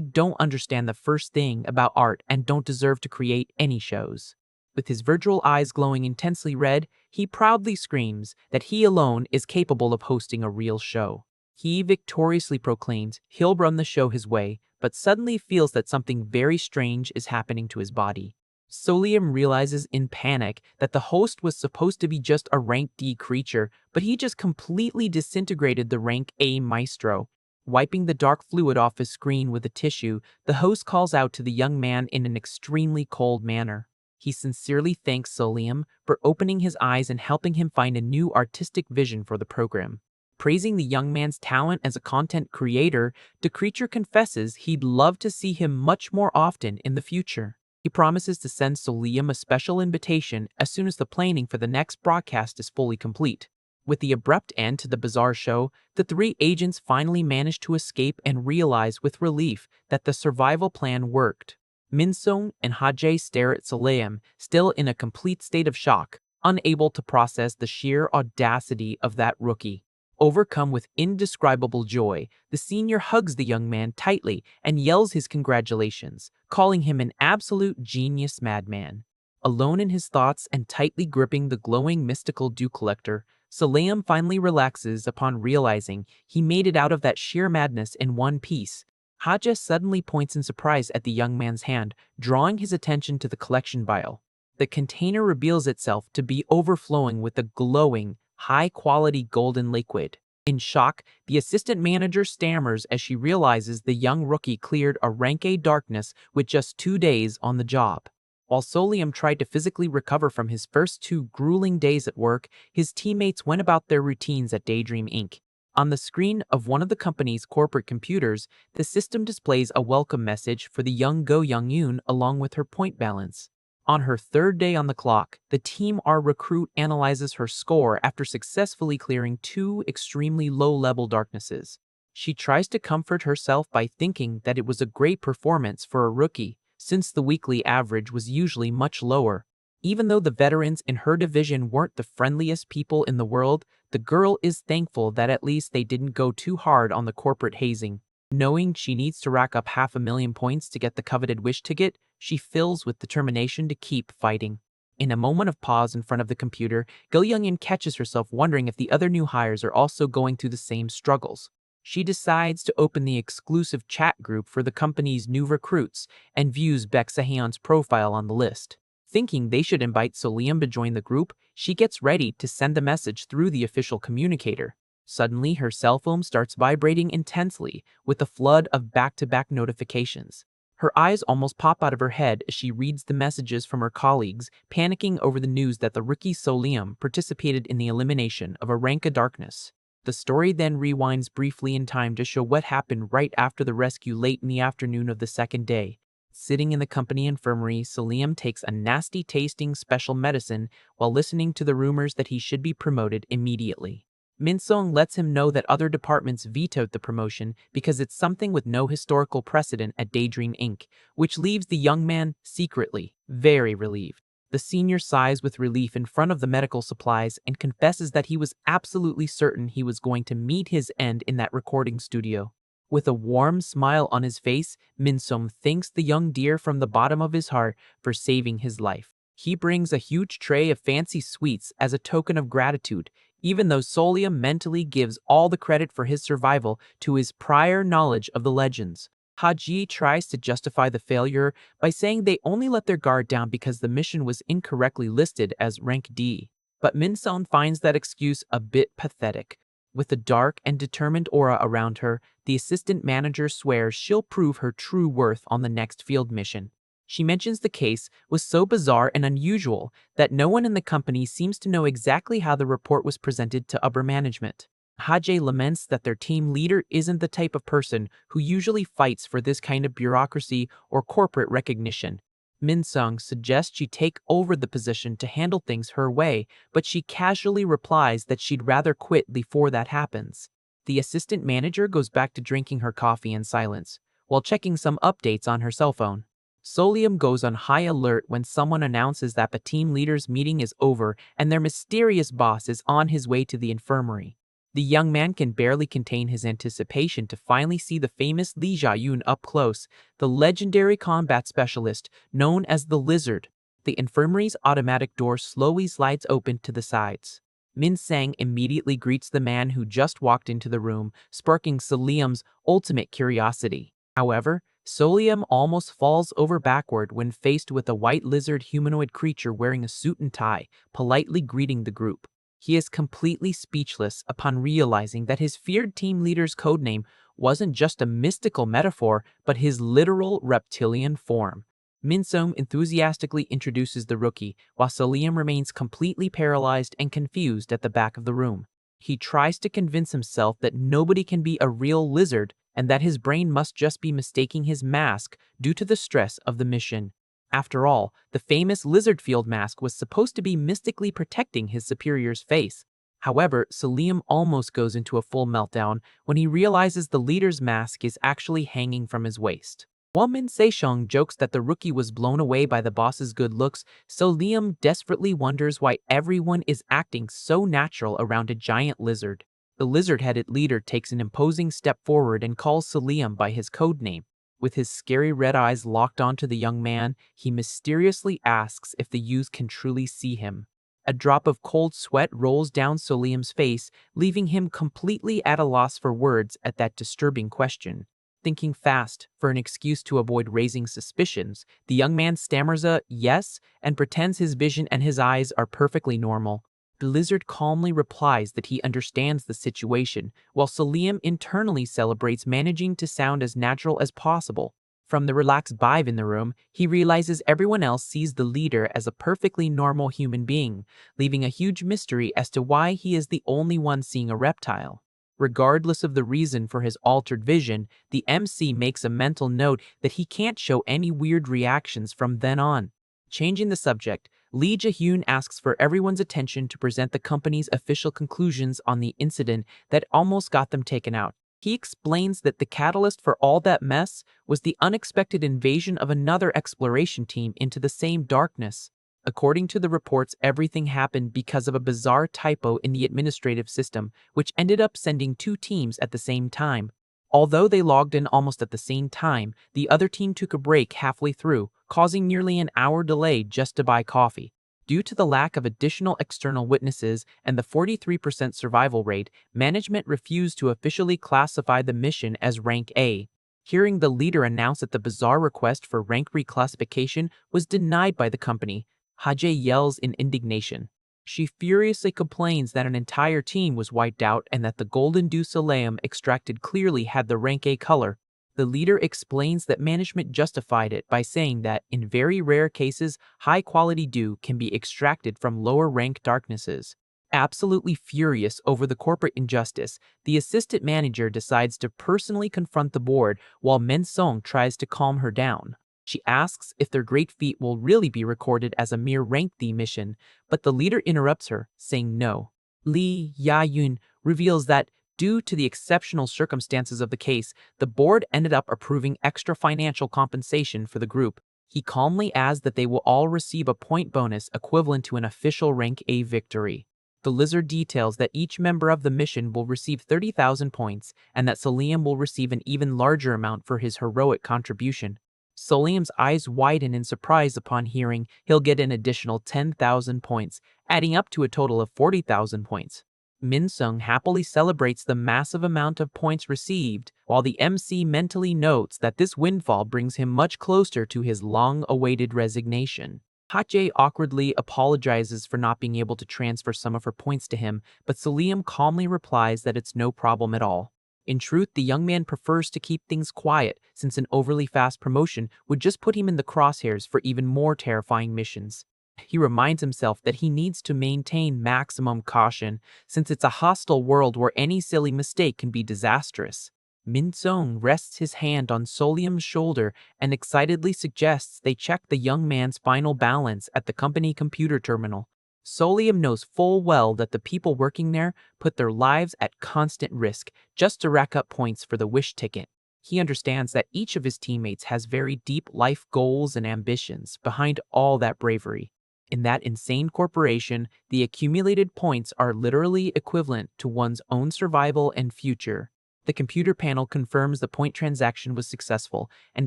don't understand the first thing about art and don't deserve to create any shows. With his virtual eyes glowing intensely red, he proudly screams that he alone is capable of hosting a real show. He victoriously proclaims he'll run the show his way, but suddenly feels that something very strange is happening to his body. Solium realizes in panic that the host was supposed to be just a rank D creature, but he just completely disintegrated the rank A maestro. Wiping the dark fluid off his screen with a tissue, the host calls out to the young man in an extremely cold manner. He sincerely thanks Solium for opening his eyes and helping him find a new artistic vision for the program. Praising the young man's talent as a content creator, the creature confesses he'd love to see him much more often in the future. He promises to send Solium a special invitation as soon as the planning for the next broadcast is fully complete. With the abrupt end to the bizarre show, the three agents finally manage to escape and realize with relief that the survival plan worked. Minsung and Hajie stare at Solium, still in a complete state of shock, unable to process the sheer audacity of that rookie. Overcome with indescribable joy, the senior hugs the young man tightly and yells his congratulations, calling him an absolute genius madman. Alone in his thoughts and tightly gripping the glowing mystical dew collector, Solium finally relaxes upon realizing he made it out of that sheer madness in one piece. Haja suddenly points in surprise at the young man's hand, drawing his attention to the collection vial. The container reveals itself to be overflowing with a glowing, high-quality golden liquid. In shock, the assistant manager stammers as she realizes the young rookie cleared a rank A darkness with just 2 days on the job. While Solium tried to physically recover from his first 2 grueling days at work, his teammates went about their routines at Daydream Inc. On the screen of one of the company's corporate computers, the system displays a welcome message for the young Go Young-yoon along with her point balance. On her 3rd day on the clock, the Team R recruit analyzes her score after successfully clearing 2 extremely low-level darknesses. She tries to comfort herself by thinking that it was a great performance for a rookie, since the weekly average was usually much lower. Even though the veterans in her division weren't the friendliest people in the world, the girl is thankful that at least they didn't go too hard on the corporate hazing. Knowing she needs to rack up 500,000 points to get the coveted wish ticket, she fills with determination to keep fighting. In a moment of pause in front of the computer, Go Young-in catches herself wondering if the other new hires are also going through the same struggles. She decides to open the exclusive chat group for the company's new recruits and views Baek Seheon's profile on the list. Thinking they should invite Solium to join the group, she gets ready to send the message through the official communicator. Suddenly, her cell phone starts vibrating intensely with a flood of back-to-back notifications. Her eyes almost pop out of her head as she reads the messages from her colleagues, panicking over the news that the rookie Solium participated in the elimination of a rank of darkness. The story then rewinds briefly in time to show what happened right after the rescue late in the afternoon of the 2nd day. Sitting in the company infirmary, Solium takes a nasty-tasting special medicine while listening to the rumors that he should be promoted immediately. Minsung lets him know that other departments vetoed the promotion because it's something with no historical precedent at Daydream Inc., which leaves the young man secretly very relieved. The senior sighs with relief in front of the medical supplies and confesses that he was absolutely certain he was going to meet his end in that recording studio. With a warm smile on his face, Minsung thanks the young deer from the bottom of his heart for saving his life. He brings a huge tray of fancy sweets as a token of gratitude, even though Solium mentally gives all the credit for his survival to his prior knowledge of the legends. Haji tries to justify the failure by saying they only let their guard down because the mission was incorrectly listed as rank D. But Minson finds that excuse a bit pathetic. With a dark and determined aura around her, the assistant manager swears she'll prove her true worth on the next field mission. She mentions the case was so bizarre and unusual that no one in the company seems to know exactly how the report was presented to upper management. Hajj laments that their team leader isn't the type of person who usually fights for this kind of bureaucracy or corporate recognition. Minsung suggests she take over the position to handle things her way, but she casually replies that she'd rather quit before that happens. The assistant manager goes back to drinking her coffee in silence, while checking some updates on her cell phone. Solium goes on high alert when someone announces that the team leader's meeting is over and their mysterious boss is on his way to the infirmary. The young man can barely contain his anticipation to finally see the famous Li Jiayun up close, the legendary combat specialist known as the Lizard. The infirmary's automatic door slowly slides open to the sides. Min Sang immediately greets the man who just walked into the room, sparking Solium's ultimate curiosity. However, Solium almost falls over backward when faced with a white lizard humanoid creature wearing a suit and tie, politely greeting the group. He is completely speechless upon realizing that his feared team leader's codename wasn't just a mystical metaphor, but his literal reptilian form. Minsom enthusiastically introduces the rookie, while Solium remains completely paralyzed and confused at the back of the room. He tries to convince himself that nobody can be a real lizard and that his brain must just be mistaking his mask due to the stress of the mission. After all, the famous lizard field mask was supposed to be mystically protecting his superior's face. However, Solium almost goes into a full meltdown when he realizes the leader's mask is actually hanging from his waist. While Min Seichong jokes that the rookie was blown away by the boss's good looks, Solium desperately wonders why everyone is acting so natural around a giant lizard. The lizard-headed leader takes an imposing step forward and calls Solium by his code name. With his scary red eyes locked onto the young man, he mysteriously asks if the youth can truly see him. A drop of cold sweat rolls down Solium's face, leaving him completely at a loss for words at that disturbing question. Thinking fast for an excuse to avoid raising suspicions, the young man stammers a yes and pretends his vision and his eyes are perfectly normal. The lizard calmly replies that he understands the situation, while Solium internally celebrates managing to sound as natural as possible. From the relaxed vibe in the room, he realizes everyone else sees the leader as a perfectly normal human being, leaving a huge mystery as to why he is the only one seeing a reptile. Regardless of the reason for his altered vision, the MC makes a mental note that he can't show any weird reactions from then on. Changing the subject, Lee Jae-hyun asks for everyone's attention to present the company's official conclusions on the incident that almost got them taken out. He explains that the catalyst for all that mess was the unexpected invasion of another exploration team into the same darkness. According to the reports, everything happened because of a bizarre typo in the administrative system, which ended up sending two teams at the same time. Although they logged in almost at the same time, the other team took a break halfway through, causing nearly an hour delay just to buy coffee. Due to the lack of additional external witnesses and the 43% survival rate, management refused to officially classify the mission as Rank A. Hearing the leader announce that the bizarre request for rank reclassification was denied by the company, Haje yells in indignation. She furiously complains that an entire team was wiped out and that the golden dew soleum extracted clearly had the rank A color. The leader explains that management justified it by saying that, in very rare cases, high-quality dew can be extracted from lower-rank darknesses. Absolutely furious over the corporate injustice, the assistant manager decides to personally confront the board while Men Song tries to calm her down. She asks if their great feat will really be recorded as a mere rank D mission, but the leader interrupts her, saying no. Lee Ya-yun reveals that, due to the exceptional circumstances of the case, the board ended up approving extra financial compensation for the group. He calmly adds that they will all receive a point bonus equivalent to an official rank A victory. The lizard details that each member of the mission will receive 30,000 points and that Selim will receive an even larger amount for his heroic contribution. Selim's eyes widen in surprise upon hearing he'll get an additional 10,000 points, adding up to a total of 40,000 points. Minsung happily celebrates the massive amount of points received, while the MC mentally notes that this windfall brings him much closer to his long-awaited resignation. Hache awkwardly apologizes for not being able to transfer some of her points to him, but Selim calmly replies that it's no problem at all. In truth, the young man prefers to keep things quiet, since an overly fast promotion would just put him in the crosshairs for even more terrifying missions. He reminds himself that he needs to maintain maximum caution, since it's a hostile world where any silly mistake can be disastrous. Minsung rests his hand on Solium's shoulder and excitedly suggests they check the young man's final balance at the company computer terminal. Solium knows full well that the people working there put their lives at constant risk just to rack up points for the wish ticket. He understands that each of his teammates has very deep life goals and ambitions behind all that bravery. In that insane corporation, the accumulated points are literally equivalent to one's own survival and future. The computer panel confirms the point transaction was successful and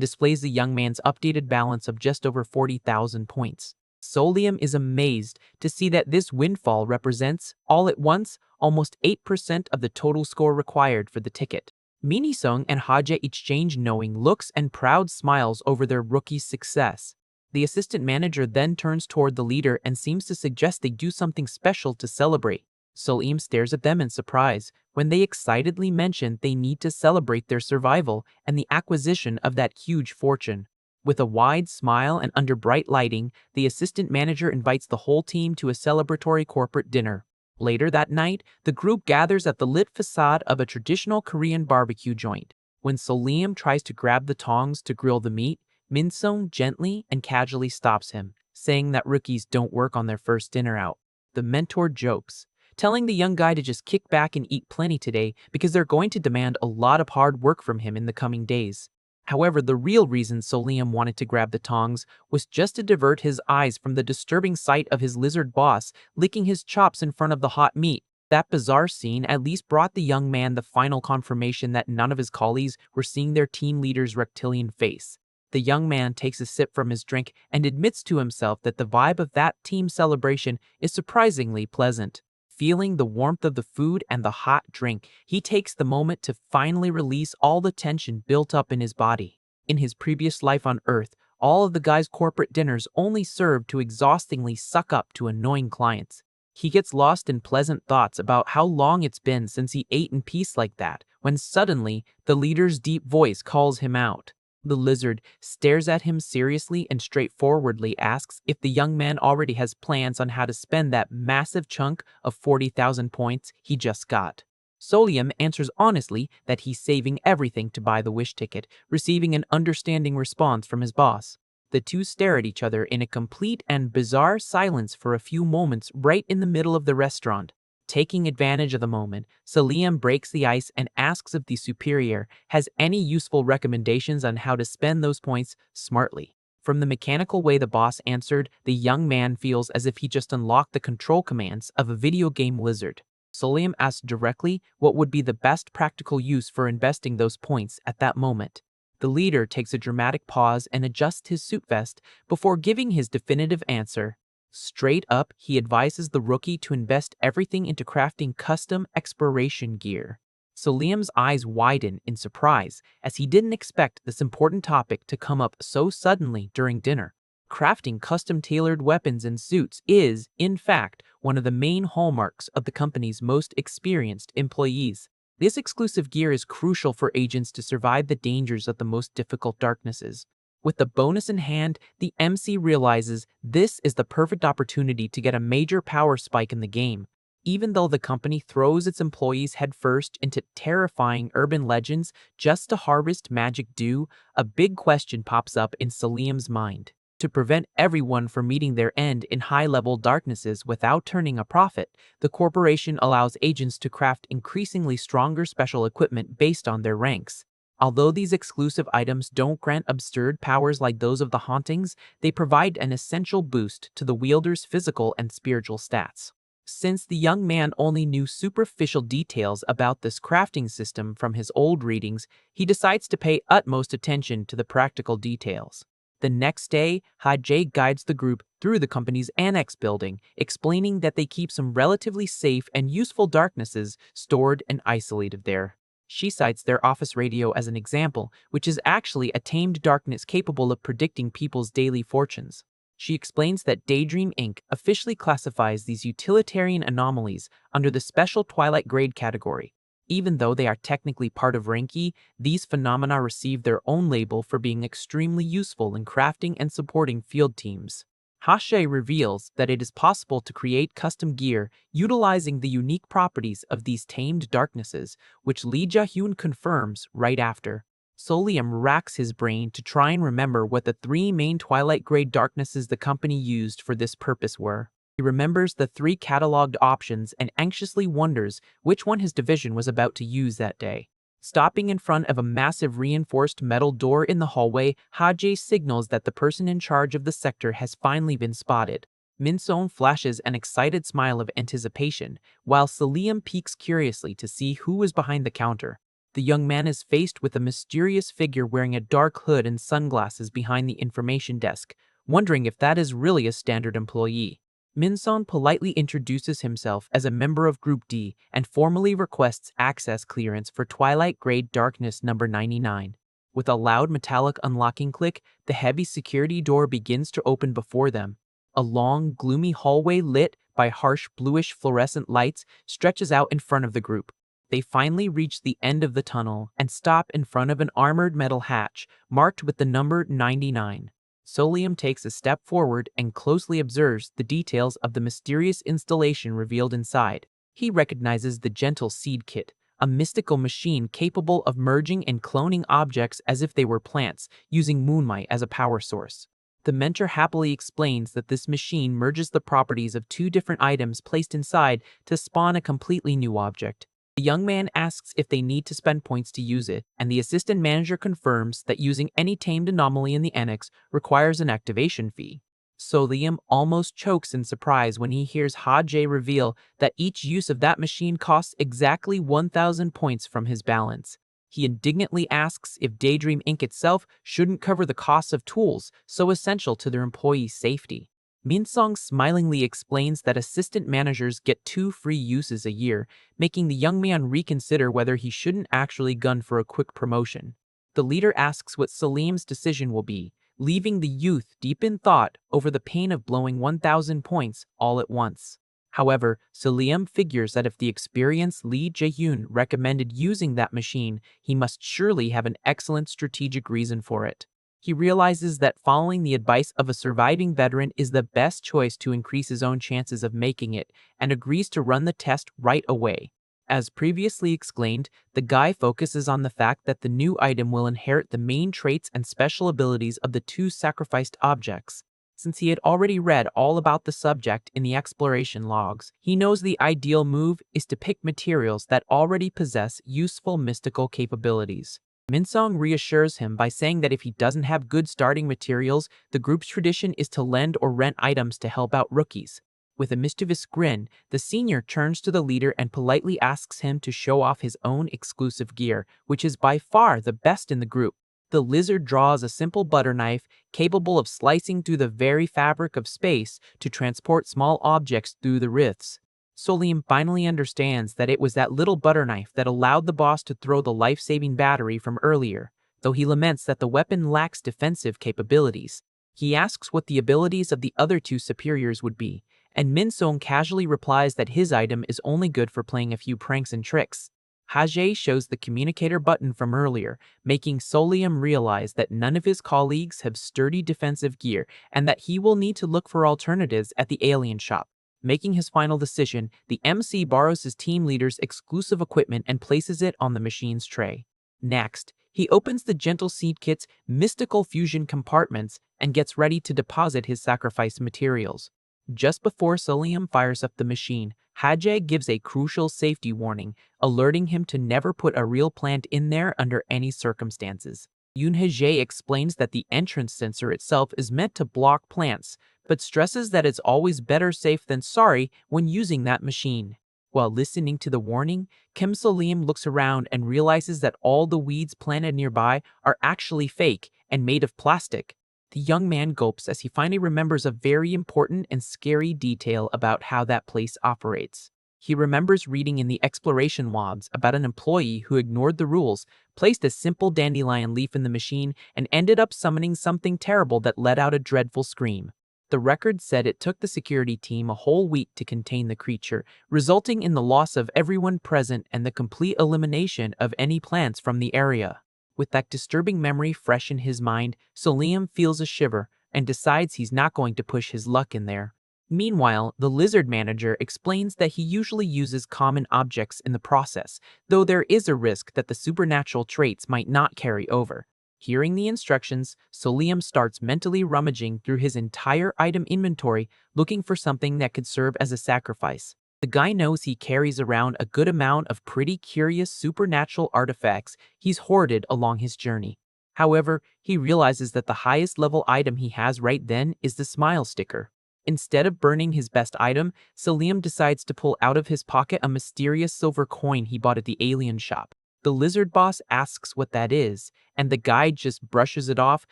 displays the young man's updated balance of just over 40,000 points. Solium is amazed to see that this windfall represents, all at once, almost 8% of the total score required for the ticket. Minisung and Haje exchange knowing looks and proud smiles over their rookie's success. The assistant manager then turns toward the leader and seems to suggest they do something special to celebrate. Selim stares at them in surprise when they excitedly mention they need to celebrate their survival and the acquisition of that huge fortune. With a wide smile and under bright lighting, the assistant manager invites the whole team to a celebratory corporate dinner. Later that night, the group gathers at the lit facade of a traditional Korean barbecue joint. When Selim tries to grab the tongs to grill the meat, Minsung gently and casually stops him, saying that rookies don't work on their first dinner out. The mentor jokes, telling the young guy to just kick back and eat plenty today because they're going to demand a lot of hard work from him in the coming days. However, the real reason Selim wanted to grab the tongs was just to divert his eyes from the disturbing sight of his lizard boss licking his chops in front of the hot meat. That bizarre scene at least brought the young man the final confirmation that none of his colleagues were seeing their team leader's reptilian face. The young man takes a sip from his drink and admits to himself that the vibe of that team celebration is surprisingly pleasant. Feeling the warmth of the food and the hot drink, he takes the moment to finally release all the tension built up in his body. In his previous life on Earth, all of the guy's corporate dinners only served to exhaustingly suck up to annoying clients. He gets lost in pleasant thoughts about how long it's been since he ate in peace like that, when suddenly the leader's deep voice calls him out. The lizard stares at him seriously and straightforwardly asks if the young man already has plans on how to spend that massive chunk of 40,000 points he just got. Solium answers honestly that he's saving everything to buy the wish ticket, receiving an understanding response from his boss. The two stare at each other in a complete and bizarre silence for a few moments right in the middle of the restaurant. Taking advantage of the moment, Selim breaks the ice and asks if the superior has any useful recommendations on how to spend those points smartly. From the mechanical way the boss answered, the young man feels as if he just unlocked the control commands of a video game wizard. Selim asks directly what would be the best practical use for investing those points at that moment. The leader takes a dramatic pause and adjusts his suit vest before giving his definitive answer. Straight up, he advises the rookie to invest everything into crafting custom exploration gear. Selim's eyes widen in surprise as he didn't expect this important topic to come up so suddenly during dinner. Crafting custom-tailored weapons and suits is, in fact, one of the main hallmarks of the company's most experienced employees. This exclusive gear is crucial for agents to survive the dangers of the most difficult darknesses. With the bonus in hand, the MC realizes this is the perfect opportunity to get a major power spike in the game. Even though the company throws its employees headfirst into terrifying urban legends just to harvest magic dew, a big question pops up in Selim's mind. To prevent everyone from meeting their end in high-level darknesses without turning a profit, the corporation allows agents to craft increasingly stronger special equipment based on their ranks. Although these exclusive items don't grant absurd powers like those of the hauntings, they provide an essential boost to the wielder's physical and spiritual stats. Since the young man only knew superficial details about this crafting system from his old readings, he decides to pay utmost attention to the practical details. The next day, Hajay guides the group through the company's annex building, explaining that they keep some relatively safe and useful darknesses stored and isolated there. She cites their office radio as an example, which is actually a tamed darkness capable of predicting people's daily fortunes. She explains that Daydream Inc. officially classifies these utilitarian anomalies under the special Twilight Grade category. Even though they are technically part of Renki, these phenomena receive their own label for being extremely useful in crafting and supporting field teams. Hashe reveals that it is possible to create custom gear utilizing the unique properties of these tamed darknesses, which Lee Ja-hyun confirms right after. Solium racks his brain to try and remember what the three main Twilight Grade darknesses the company used for this purpose were. He remembers the three cataloged options and anxiously wonders which one his division was about to use that day. Stopping in front of a massive reinforced metal door in the hallway, Hajay signals that the person in charge of the sector has finally been spotted. Minson flashes an excited smile of anticipation, while Solium peeks curiously to see who was behind the counter. The young man is faced with a mysterious figure wearing a dark hood and sunglasses behind the information desk, wondering if that is really a standard employee. Minson politely introduces himself as a member of Group D and formally requests access clearance for Twilight Grade Darkness number 99. With a loud metallic unlocking click, the heavy security door begins to open before them. A long, gloomy hallway lit by harsh bluish fluorescent lights stretches out in front of the group. They finally reach the end of the tunnel and stop in front of an armored metal hatch marked with the number 99. Solium takes a step forward and closely observes the details of the mysterious installation revealed inside. He recognizes the Gentle Seed Kit, a mystical machine capable of merging and cloning objects as if they were plants, using moonlight as a power source. The mentor happily explains that this machine merges the properties of two different items placed inside to spawn a completely new object. The young man asks if they need to spend points to use it, and the assistant manager confirms that using any tamed anomaly in the annex requires an activation fee. Solium almost chokes in surprise when he hears Hajay reveal that each use of that machine costs exactly 1,000 points from his balance. He indignantly asks if Daydream Inc. itself shouldn't cover the costs of tools so essential to their employees' safety. Minsong smilingly explains that assistant managers get 2 free uses a year, making the young man reconsider whether he shouldn't actually gun for a quick promotion. The leader asks what Salim's decision will be, leaving the youth deep in thought over the pain of blowing 1,000 points all at once. However, Salim figures that if the experienced Lee Jae-hyun recommended using that machine, he must surely have an excellent strategic reason for it. He realizes that following the advice of a surviving veteran is the best choice to increase his own chances of making it, and agrees to run the test right away. As previously explained, the guy focuses on the fact that the new item will inherit the main traits and special abilities of the 2 sacrificed objects. Since he had already read all about the subject in the exploration logs, he knows the ideal move is to pick materials that already possess useful mystical capabilities. Minsong reassures him by saying that if he doesn't have good starting materials, the group's tradition is to lend or rent items to help out rookies. With a mischievous grin, the senior turns to the leader and politely asks him to show off his own exclusive gear, which is by far the best in the group. The lizard draws a simple butter knife capable of slicing through the very fabric of space to transport small objects through the rifts. Solium finally understands that it was that little butter knife that allowed the boss to throw the life-saving battery from earlier, though he laments that the weapon lacks defensive capabilities. He asks what the abilities of the other 2 superiors would be, and Minsong casually replies that his item is only good for playing a few pranks and tricks. Hajay shows the communicator button from earlier, making Solium realize that none of his colleagues have sturdy defensive gear and that he will need to look for alternatives at the alien shop. Making his final decision, the MC borrows his team leader's exclusive equipment and places it on the machine's tray. Next, he opens the Gentle Seed Kit's mystical fusion compartments and gets ready to deposit his sacrifice materials. Just before Solium fires up the machine, Hajay gives a crucial safety warning, alerting him to never put a real plant in there under any circumstances. Yoonhae explains that the entrance sensor itself is meant to block plants, but stresses that it's always better safe than sorry when using that machine. While listening to the warning, Kim Salim looks around and realizes that all the weeds planted nearby are actually fake and made of plastic. The young man gulps as he finally remembers a very important and scary detail about how that place operates. He remembers reading in the exploration logs about an employee who ignored the rules, placed a simple dandelion leaf in the machine, and ended up summoning something terrible that let out a dreadful scream. The record said it took the security team a whole week to contain the creature, resulting in the loss of everyone present and the complete elimination of any plants from the area. With that disturbing memory fresh in his mind, Salim feels a shiver and decides he's not going to push his luck in there. Meanwhile, the lizard manager explains that he usually uses common objects in the process, though there is a risk that the supernatural traits might not carry over. Hearing the instructions, Salim starts mentally rummaging through his entire item inventory, looking for something that could serve as a sacrifice. The guy knows he carries around a good amount of pretty curious supernatural artifacts he's hoarded along his journey. However, he realizes that the highest level item he has right then is the smile sticker. Instead of burning his best item, Salim decides to pull out of his pocket a mysterious silver coin he bought at the alien shop. The lizard boss asks what that is, and the guide just brushes it off,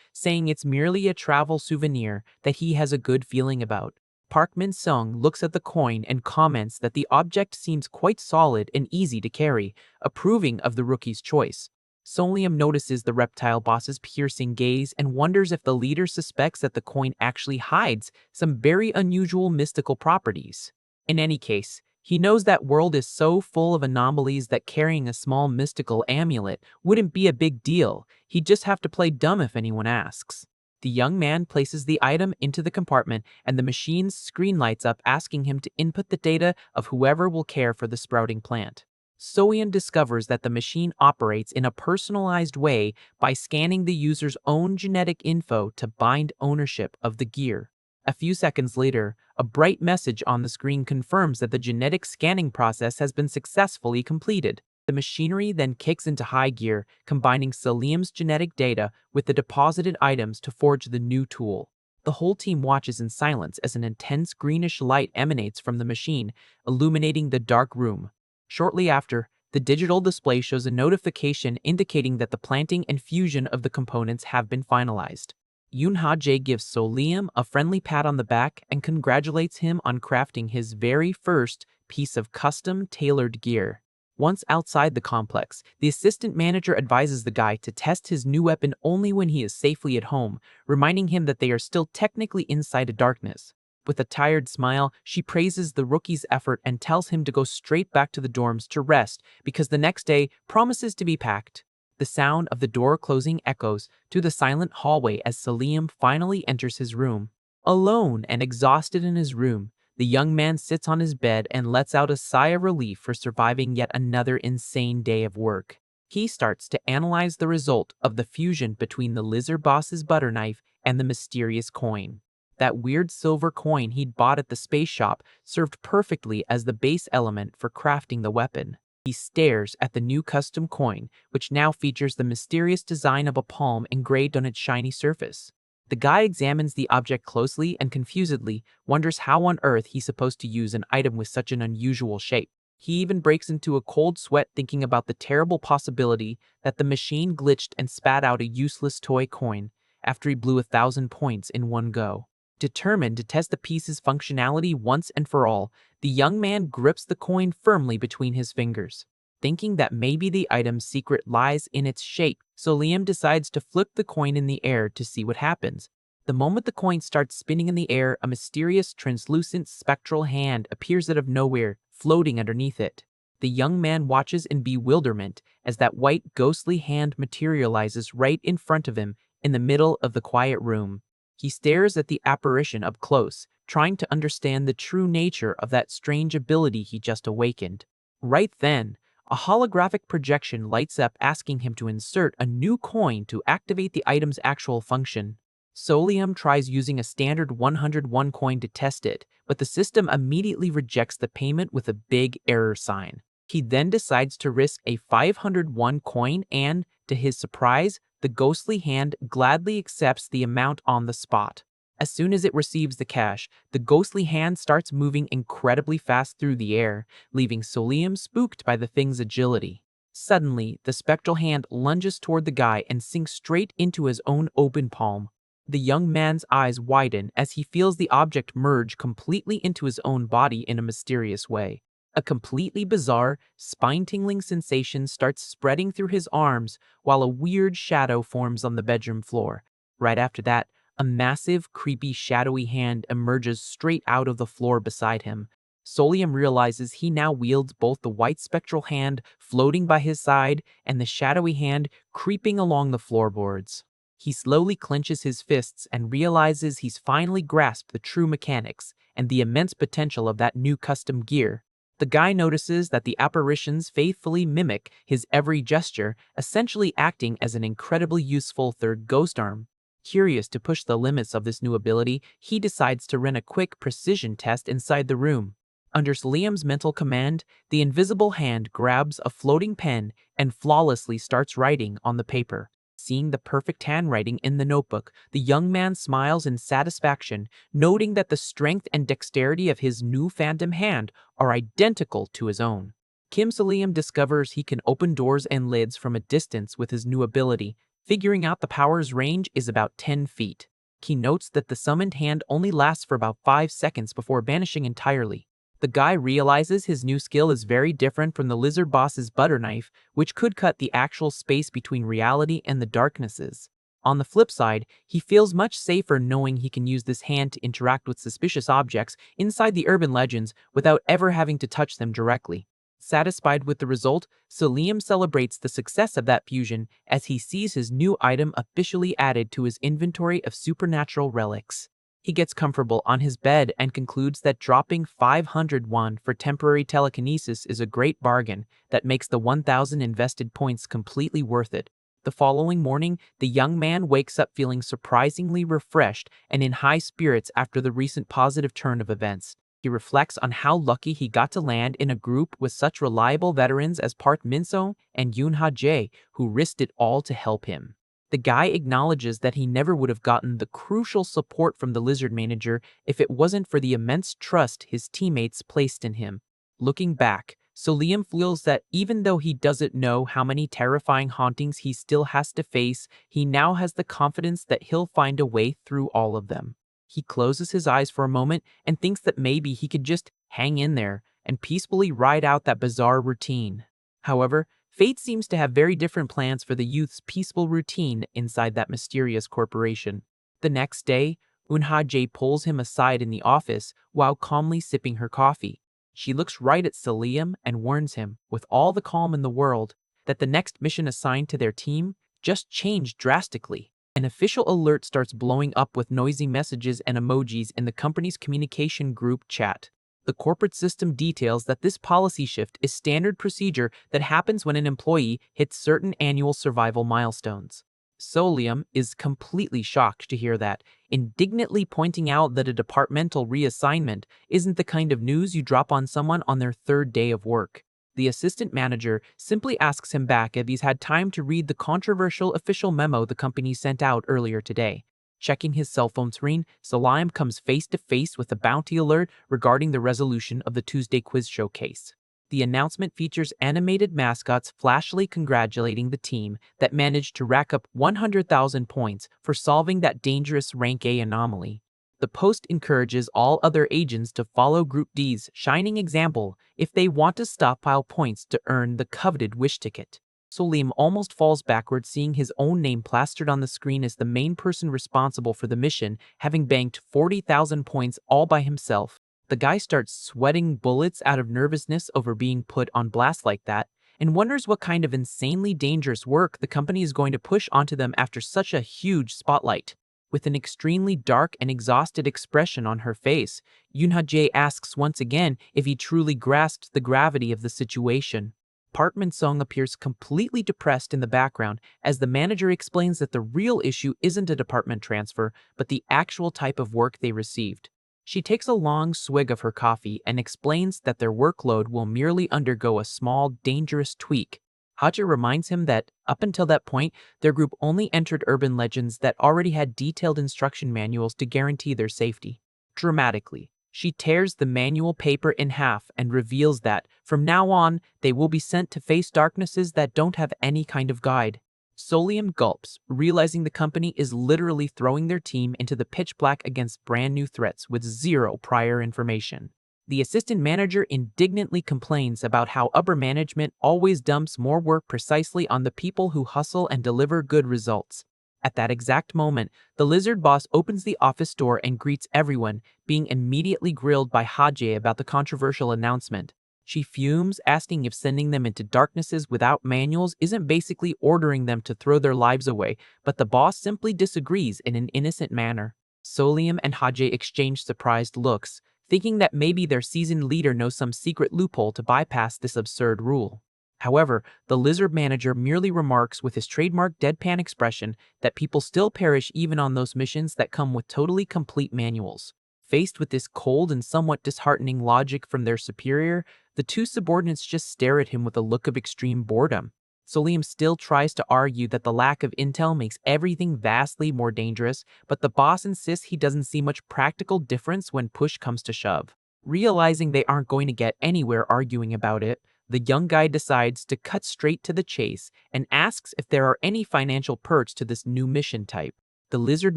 saying it's merely a travel souvenir that he has a good feeling about. Park Min-sung looks at the coin and comments that the object seems quite solid and easy to carry, approving of the rookie's choice. Solium notices the reptile boss's piercing gaze and wonders if the leader suspects that the coin actually hides some very unusual mystical properties. In any case, he knows that world is so full of anomalies that carrying a small mystical amulet wouldn't be a big deal. He'd just have to play dumb if anyone asks. The young man places the item into the compartment and the machine's screen lights up asking him to input the data of whoever will care for the sprouting plant. Soyeon discovers that the machine operates in a personalized way by scanning the user's own genetic info to bind ownership of the gear. A few seconds later, a bright message on the screen confirms that the genetic scanning process has been successfully completed. The machinery then kicks into high gear, combining Salim's genetic data with the deposited items to forge the new tool. The whole team watches in silence as an intense greenish light emanates from the machine, illuminating the dark room. Shortly after, the digital display shows a notification indicating that the planting and fusion of the components have been finalized. Yoonhae gives Solium a friendly pat on the back and congratulates him on crafting his very first piece of custom-tailored gear. Once outside the complex, the assistant manager advises the guy to test his new weapon only when he is safely at home, reminding him that they are still technically inside a darkness. With a tired smile, she praises the rookie's effort and tells him to go straight back to the dorms to rest because the next day promises to be packed. The sound of the door closing echoes through the silent hallway as Salim finally enters his room. Alone and exhausted in his room, the young man sits on his bed and lets out a sigh of relief for surviving yet another insane day of work. He starts to analyze the result of the fusion between the lizard boss's butter knife and the mysterious coin. That weird silver coin he'd bought at the space shop served perfectly as the base element for crafting the weapon. He stares at the new custom coin, which now features the mysterious design of a palm engraved on its shiny surface. The guy examines the object closely and confusedly wonders how on earth he's supposed to use an item with such an unusual shape. He even breaks into a cold sweat thinking about the terrible possibility that the machine glitched and spat out a useless toy coin after he blew 1,000 points in one go. Determined to test the piece's functionality once and for all, the young man grips the coin firmly between his fingers. Thinking that maybe the item's secret lies in its shape, Solium decides to flip the coin in the air to see what happens. The moment the coin starts spinning in the air, a mysterious, translucent, spectral hand appears out of nowhere, floating underneath it. The young man watches in bewilderment as that white, ghostly hand materializes right in front of him in the middle of the quiet room. He stares at the apparition up close, trying to understand the true nature of that strange ability he just awakened. Right then, a holographic projection lights up asking him to insert a new coin to activate the item's actual function. Solium tries using a standard 101 coin to test it, but the system immediately rejects the payment with a big error sign. He then decides to risk a 501 coin and, to his surprise, The ghostly hand gladly accepts the amount on the spot. As soon as it receives the cash, the ghostly hand starts moving incredibly fast through the air, leaving Solium spooked by the thing's agility. Suddenly, the spectral hand lunges toward the guy and sinks straight into his own open palm. The young man's eyes widen as he feels the object merge completely into his own body in a mysterious way. A completely bizarre, spine-tingling sensation starts spreading through his arms while a weird shadow forms on the bedroom floor. Right after that, a massive, creepy, shadowy hand emerges straight out of the floor beside him. Solium realizes he now wields both the white spectral hand floating by his side and the shadowy hand creeping along the floorboards. He slowly clenches his fists and realizes he's finally grasped the true mechanics and the immense potential of that new custom gear. The guy notices that the apparitions faithfully mimic his every gesture, essentially acting as an incredibly useful third ghost arm. Curious to push the limits of this new ability, he decides to run a quick precision test inside the room. Under Liam's mental command, the invisible hand grabs a floating pen and flawlessly starts writing on the paper. Seeing the perfect handwriting in the notebook, the young man smiles in satisfaction, noting that the strength and dexterity of his new phantom hand are identical to his own. Kim Liam discovers he can open doors and lids from a distance with his new ability, figuring out the power's range is about 10 feet. He notes that the summoned hand only lasts for about 5 seconds before vanishing entirely. The guy realizes his new skill is very different from the lizard boss's butter knife, which could cut the actual space between reality and the darknesses. On the flip side, he feels much safer knowing he can use this hand to interact with suspicious objects inside the urban legends without ever having to touch them directly. Satisfied with the result, Solium celebrates the success of that fusion as he sees his new item officially added to his inventory of supernatural relics. He gets comfortable on his bed and concludes that dropping 500 won for temporary telekinesis is a great bargain that makes the 1,000 invested points completely worth it. The following morning, the young man wakes up feeling surprisingly refreshed and in high spirits after the recent positive turn of events. He reflects on how lucky he got to land in a group with such reliable veterans as Park Min-seo and Yoon-ha Jae, who risked it all to help him. The guy acknowledges that he never would have gotten the crucial support from the lizard manager if it wasn't for the immense trust his teammates placed in him. Looking back, Solium feels that even though he doesn't know how many terrifying hauntings he still has to face, he now has the confidence that he'll find a way through all of them. He closes his eyes for a moment and thinks that maybe he could just hang in there and peacefully ride out that bizarre routine. However, fate seems to have very different plans for the youth's peaceful routine inside that mysterious corporation. The next day, Eun-ha Jae pulls him aside in the office while calmly sipping her coffee. She looks right at Solium and warns him, with all the calm in the world, that the next mission assigned to their team just changed drastically. An official alert starts blowing up with noisy messages and emojis in the company's communication group chat. The corporate system details that this policy shift is standard procedure that happens when an employee hits certain annual survival milestones. Solium is completely shocked to hear that, indignantly pointing out that a departmental reassignment isn't the kind of news you drop on someone on their third day of work. The assistant manager simply asks him back if he's had time to read the controversial official memo the company sent out earlier today. Checking his cell phone screen, Solium comes face to face with a bounty alert regarding the resolution of the Tuesday quiz showcase. The announcement features animated mascots flashily congratulating the team that managed to rack up 100,000 points for solving that dangerous Rank A anomaly. The post encourages all other agents to follow Group D's shining example if they want to stockpile points to earn the coveted wish ticket. Solium almost falls backward seeing his own name plastered on the screen as the main person responsible for the mission, having banked 40,000 points all by himself. The guy starts sweating bullets out of nervousness over being put on blast like that, and wonders what kind of insanely dangerous work the company is going to push onto them after such a huge spotlight. With an extremely dark and exhausted expression on her face, Yoon-ha Jae asks once again if he truly grasped the gravity of the situation. Park Min-seo appears completely depressed in the background as the manager explains that the real issue isn't a department transfer, but the actual type of work they received. She takes a long swig of her coffee and explains that their workload will merely undergo a small, dangerous tweak. Haja reminds him that, up until that point, their group only entered urban legends that already had detailed instruction manuals to guarantee their safety. Dramatically, she tears the manual paper in half and reveals that, from now on, they will be sent to face darknesses that don't have any kind of guide. Solium gulps, realizing the company is literally throwing their team into the pitch black against brand new threats with zero prior information. The assistant manager indignantly complains about how upper management always dumps more work precisely on the people who hustle and deliver good results. At that exact moment, the lizard boss opens the office door and greets everyone, being immediately grilled by Hajie about the controversial announcement. She fumes, asking if sending them into darknesses without manuals isn't basically ordering them to throw their lives away, but the boss simply disagrees in an innocent manner. Solium and Hajie exchange surprised looks, thinking that maybe their seasoned leader knows some secret loophole to bypass this absurd rule. However, the lizard manager merely remarks with his trademark deadpan expression that people still perish even on those missions that come with totally complete manuals. Faced with this cold and somewhat disheartening logic from their superior, the two subordinates just stare at him with a look of extreme boredom. Solium still tries to argue that the lack of intel makes everything vastly more dangerous, but the boss insists he doesn't see much practical difference when push comes to shove. Realizing they aren't going to get anywhere arguing about it, the young guy decides to cut straight to the chase and asks if there are any financial perks to this new mission type. The lizard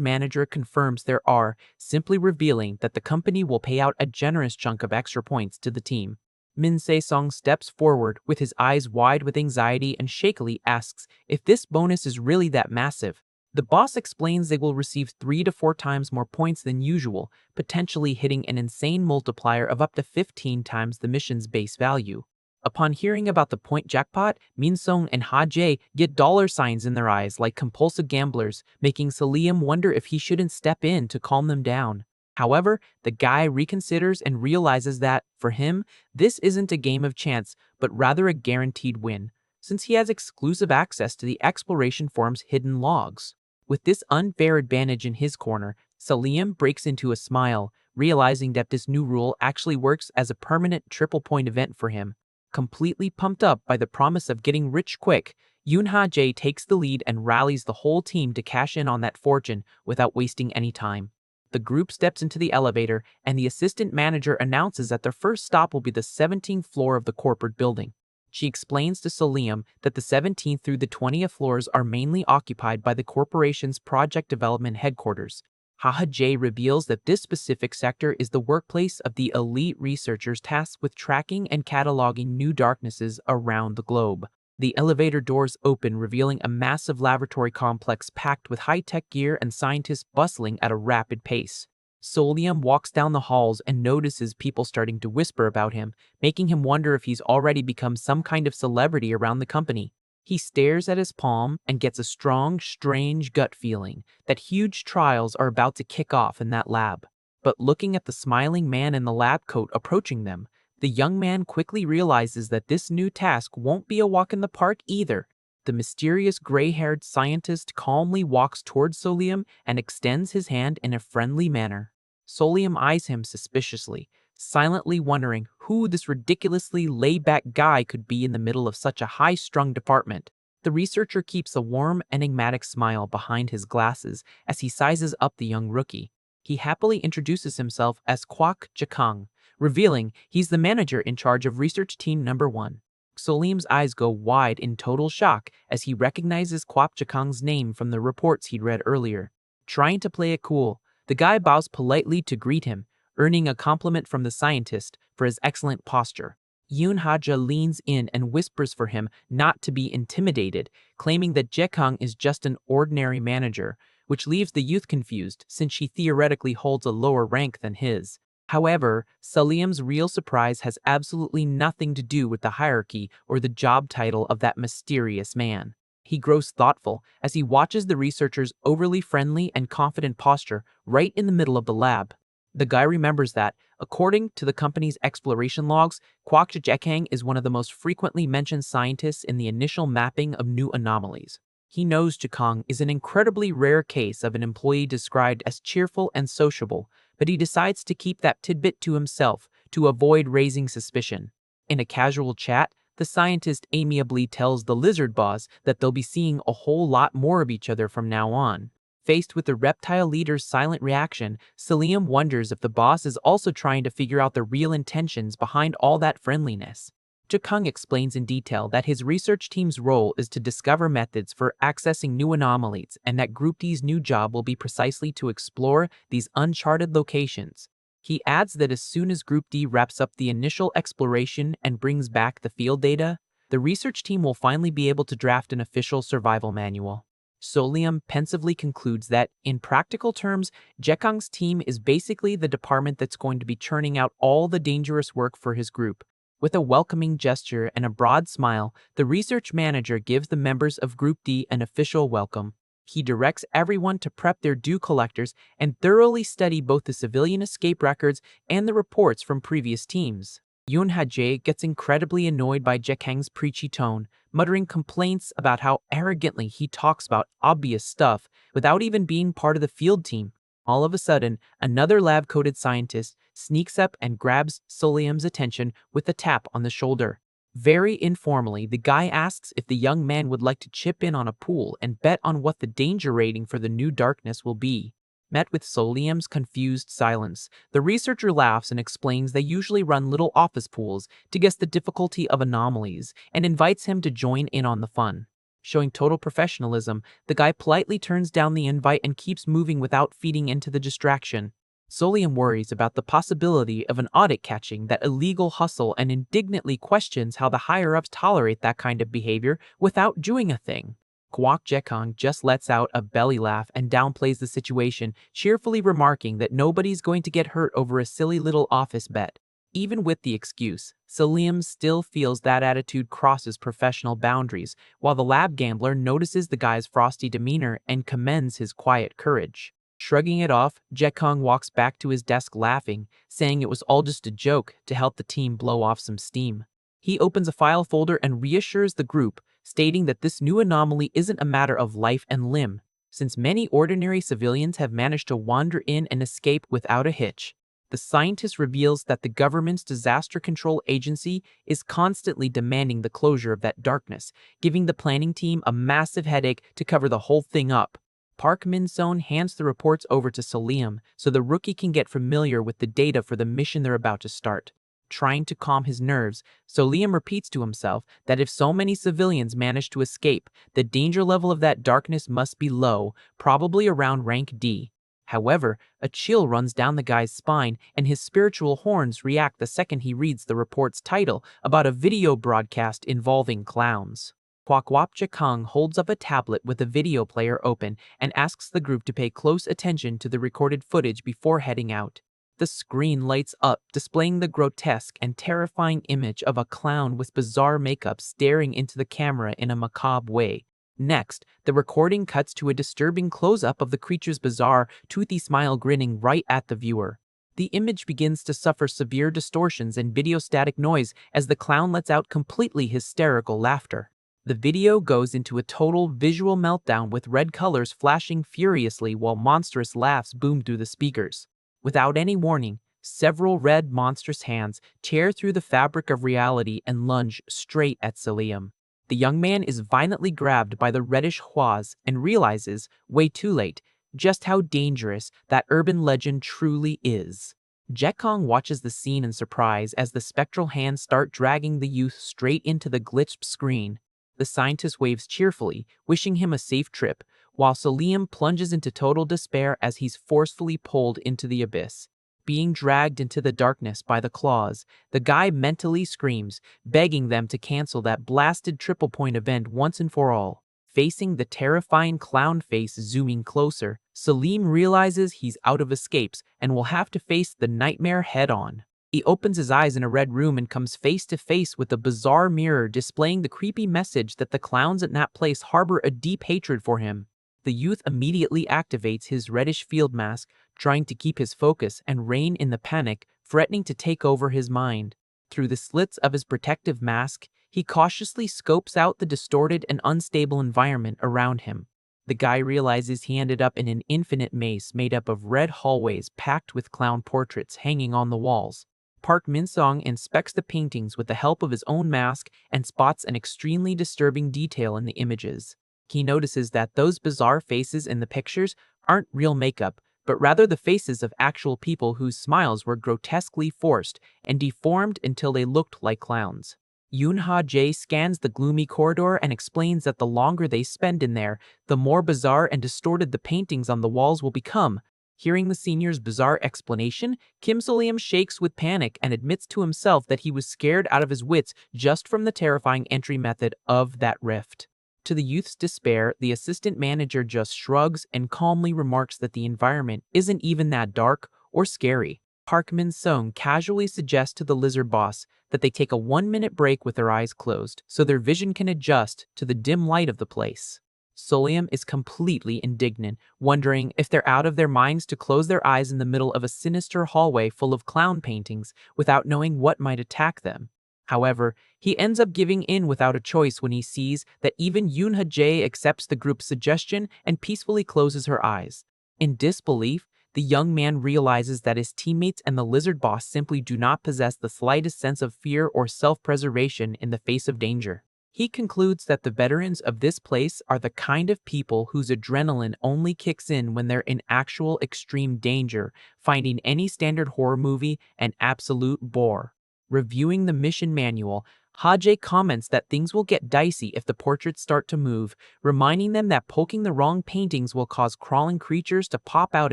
manager confirms there are, simply revealing that the company will pay out a generous chunk of extra points to the team. Min Se-song steps forward with his eyes wide with anxiety and shakily asks if this bonus is really that massive. The boss explains they will receive 3 to 4 times more points than usual, potentially hitting an insane multiplier of up to 15 times the mission's base value. Upon hearing about the point jackpot, Min-sung and Ha-jae get dollar signs in their eyes like compulsive gamblers, making Solium wonder if he shouldn't step in to calm them down. However, the guy reconsiders and realizes that, for him, this isn't a game of chance, but rather a guaranteed win, since he has exclusive access to the exploration form's hidden logs. With this unfair advantage in his corner, Solium breaks into a smile, realizing that this new rule actually works as a permanent triple-point event for him. Completely pumped up by the promise of getting rich quick, Yoon Ha-jae takes the lead and rallies the whole team to cash in on that fortune without wasting any time. The group steps into the elevator, and the assistant manager announces that their first stop will be the 17th floor of the corporate building. She explains to Solium that the 17th through the 20th floors are mainly occupied by the corporation's project development headquarters. Ha-jae reveals that this specific sector is the workplace of the elite researchers tasked with tracking and cataloging new darknesses around the globe. The elevator doors open, revealing a massive laboratory complex packed with high-tech gear and scientists bustling at a rapid pace. Solium walks down the halls and notices people starting to whisper about him, making him wonder if he's already become some kind of celebrity around the company. He stares at his palm and gets a strong, strange gut feeling that huge trials are about to kick off in that lab. But looking at the smiling man in the lab coat approaching them, the young man quickly realizes that this new task won't be a walk in the park either. The mysterious gray-haired scientist calmly walks towards Solium and extends his hand in a friendly manner. Solium eyes him suspiciously, silently wondering who this ridiculously laid-back guy could be in the middle of such a high-strung department. The researcher keeps a warm, enigmatic smile behind his glasses as he sizes up the young rookie. He happily introduces himself as Kwak Jakang, revealing he's the manager in charge of Research Team Number 1. Solium's eyes go wide in total shock as he recognizes Kwak Jakang's name from the reports he'd read earlier. Trying to play it cool, the guy bows politely to greet him, earning a compliment from the scientist for his excellent posture. Yoon Ha-jae leans in and whispers for him not to be intimidated, claiming that Jekang is just an ordinary manager, which leaves the youth confused since she theoretically holds a lower rank than his. However, Solium's real surprise has absolutely nothing to do with the hierarchy or the job title of that mysterious man. He grows thoughtful as he watches the researcher's overly friendly and confident posture right in the middle of the lab. The guy remembers that, according to the company's exploration logs, Kwak Jekang is one of the most frequently mentioned scientists in the initial mapping of new anomalies. He knows Jakang is an incredibly rare case of an employee described as cheerful and sociable, but he decides to keep that tidbit to himself to avoid raising suspicion. In a casual chat, The scientist amiably tells the lizard boss that they'll be seeing a whole lot more of each other from now on. Faced with the reptile leader's silent reaction, Selim wonders if the boss is also trying to figure out the real intentions behind all that friendliness. Jakung explains in detail that his research team's role is to discover methods for accessing new anomalies and that Group D's new job will be precisely to explore these uncharted locations. He adds that as soon as Group D wraps up the initial exploration and brings back the field data, the research team will finally be able to draft an official survival manual. Solium pensively concludes that, in practical terms, Jekang's team is basically the department that's going to be churning out all the dangerous work for his group. With a welcoming gesture and a broad smile, the research manager gives the members of Group D an official welcome. He directs everyone to prep their due collectors and thoroughly study both the civilian escape records and the reports from previous teams. Yoon Ha-jae gets incredibly annoyed by Jekang's preachy tone, muttering complaints about how arrogantly he talks about obvious stuff without even being part of the field team. All of a sudden, another lab-coated scientist sneaks up and grabs Solium's attention with a tap on the shoulder. Very informally, the guy asks if the young man would like to chip in on a pool and bet on what the danger rating for the new darkness will be. Met with Solium's confused silence, the researcher laughs and explains they usually run little office pools to guess the difficulty of anomalies and invites him to join in on the fun. Showing total professionalism, the guy politely turns down the invite and keeps moving without feeding into the distraction. Solium worries about the possibility of an audit catching that illegal hustle and indignantly questions how the higher-ups tolerate that kind of behavior without doing a thing. Kwok Jekang just lets out a belly laugh and downplays the situation, cheerfully remarking that nobody's going to get hurt over a silly little office bet. Even with the excuse, Selim still feels that attitude crosses professional boundaries, while the lab gambler notices the guy's frosty demeanor and commends his quiet courage. Shrugging it off, Jekang walks back to his desk laughing, saying it was all just a joke to help the team blow off some steam. He opens a file folder and reassures the group, stating that this new anomaly isn't a matter of life and limb, since many ordinary civilians have managed to wander in and escape without a hitch. The scientist reveals that the government's disaster control agency is constantly demanding the closure of that darkness, giving the planning team a massive headache to cover the whole thing up. Park Min-son hands the reports over to Solium so the rookie can get familiar with the data for the mission they're about to start. Trying to calm his nerves, Solium repeats to himself that if so many civilians manage to escape, the danger level of that darkness must be low, probably around rank D. However, a chill runs down the guy's spine and his spiritual horns react the second he reads the report's title about a video broadcast involving clowns. Kwakwap Jekang holds up a tablet with a video player open and asks the group to pay close attention to the recorded footage before heading out. The screen lights up, displaying the grotesque and terrifying image of a clown with bizarre makeup staring into the camera in a macabre way. Next, the recording cuts to a disturbing close-up of the creature's bizarre, toothy smile grinning right at the viewer. The image begins to suffer severe distortions and videostatic noise as the clown lets out completely hysterical laughter. The video goes into a total visual meltdown with red colors flashing furiously while monstrous laughs boom through the speakers. Without any warning, several red monstrous hands tear through the fabric of reality and lunge straight at Solium. The young man is violently grabbed by the reddish huas and realizes, way too late, just how dangerous that urban legend truly is. Jekang watches the scene in surprise as the spectral hands start dragging the youth straight into the glitched screen. The scientist waves cheerfully, wishing him a safe trip, while Solium plunges into total despair as he's forcefully pulled into the abyss. Being dragged into the darkness by the claws, the guy mentally screams, begging them to cancel that blasted triple point event once and for all. Facing the terrifying clown face zooming closer, Selim realizes he's out of escapes and will have to face the nightmare head-on. He opens his eyes in a red room and comes face to face with a bizarre mirror displaying the creepy message that the clowns at that place harbor a deep hatred for him. The youth immediately activates his reddish field mask, trying to keep his focus and rein in the panic, threatening to take over his mind. Through the slits of his protective mask, he cautiously scopes out the distorted and unstable environment around him. The guy realizes he ended up in an infinite maze made up of red hallways packed with clown portraits hanging on the walls. Park Min-sung inspects the paintings with the help of his own mask and spots an extremely disturbing detail in the images. He notices that those bizarre faces in the pictures aren't real makeup, but rather the faces of actual people whose smiles were grotesquely forced and deformed until they looked like clowns. Yoon-ha-jae scans the gloomy corridor and explains that the longer they spend in there, the more bizarre and distorted the paintings on the walls will become. Hearing the senior's bizarre explanation, Kim So-liam shakes with panic and admits to himself that he was scared out of his wits just from the terrifying entry method of that rift. To the youth's despair, the assistant manager just shrugs and calmly remarks that the environment isn't even that dark or scary. Park Min-sung casually suggests to the lizard boss that they take a 1-minute break with their eyes closed so their vision can adjust to the dim light of the place. So-liam is completely indignant, wondering if they're out of their minds to close their eyes in the middle of a sinister hallway full of clown paintings without knowing what might attack them. However, he ends up giving in without a choice when he sees that even Yoon-ha-jae accepts the group's suggestion and peacefully closes her eyes. In disbelief, the young man realizes that his teammates and the lizard boss simply do not possess the slightest sense of fear or self-preservation in the face of danger. He concludes that the veterans of this place are the kind of people whose adrenaline only kicks in when they're in actual extreme danger, finding any standard horror movie an absolute bore. Reviewing the mission manual, Ha-jae comments that things will get dicey if the portraits start to move, reminding them that poking the wrong paintings will cause crawling creatures to pop out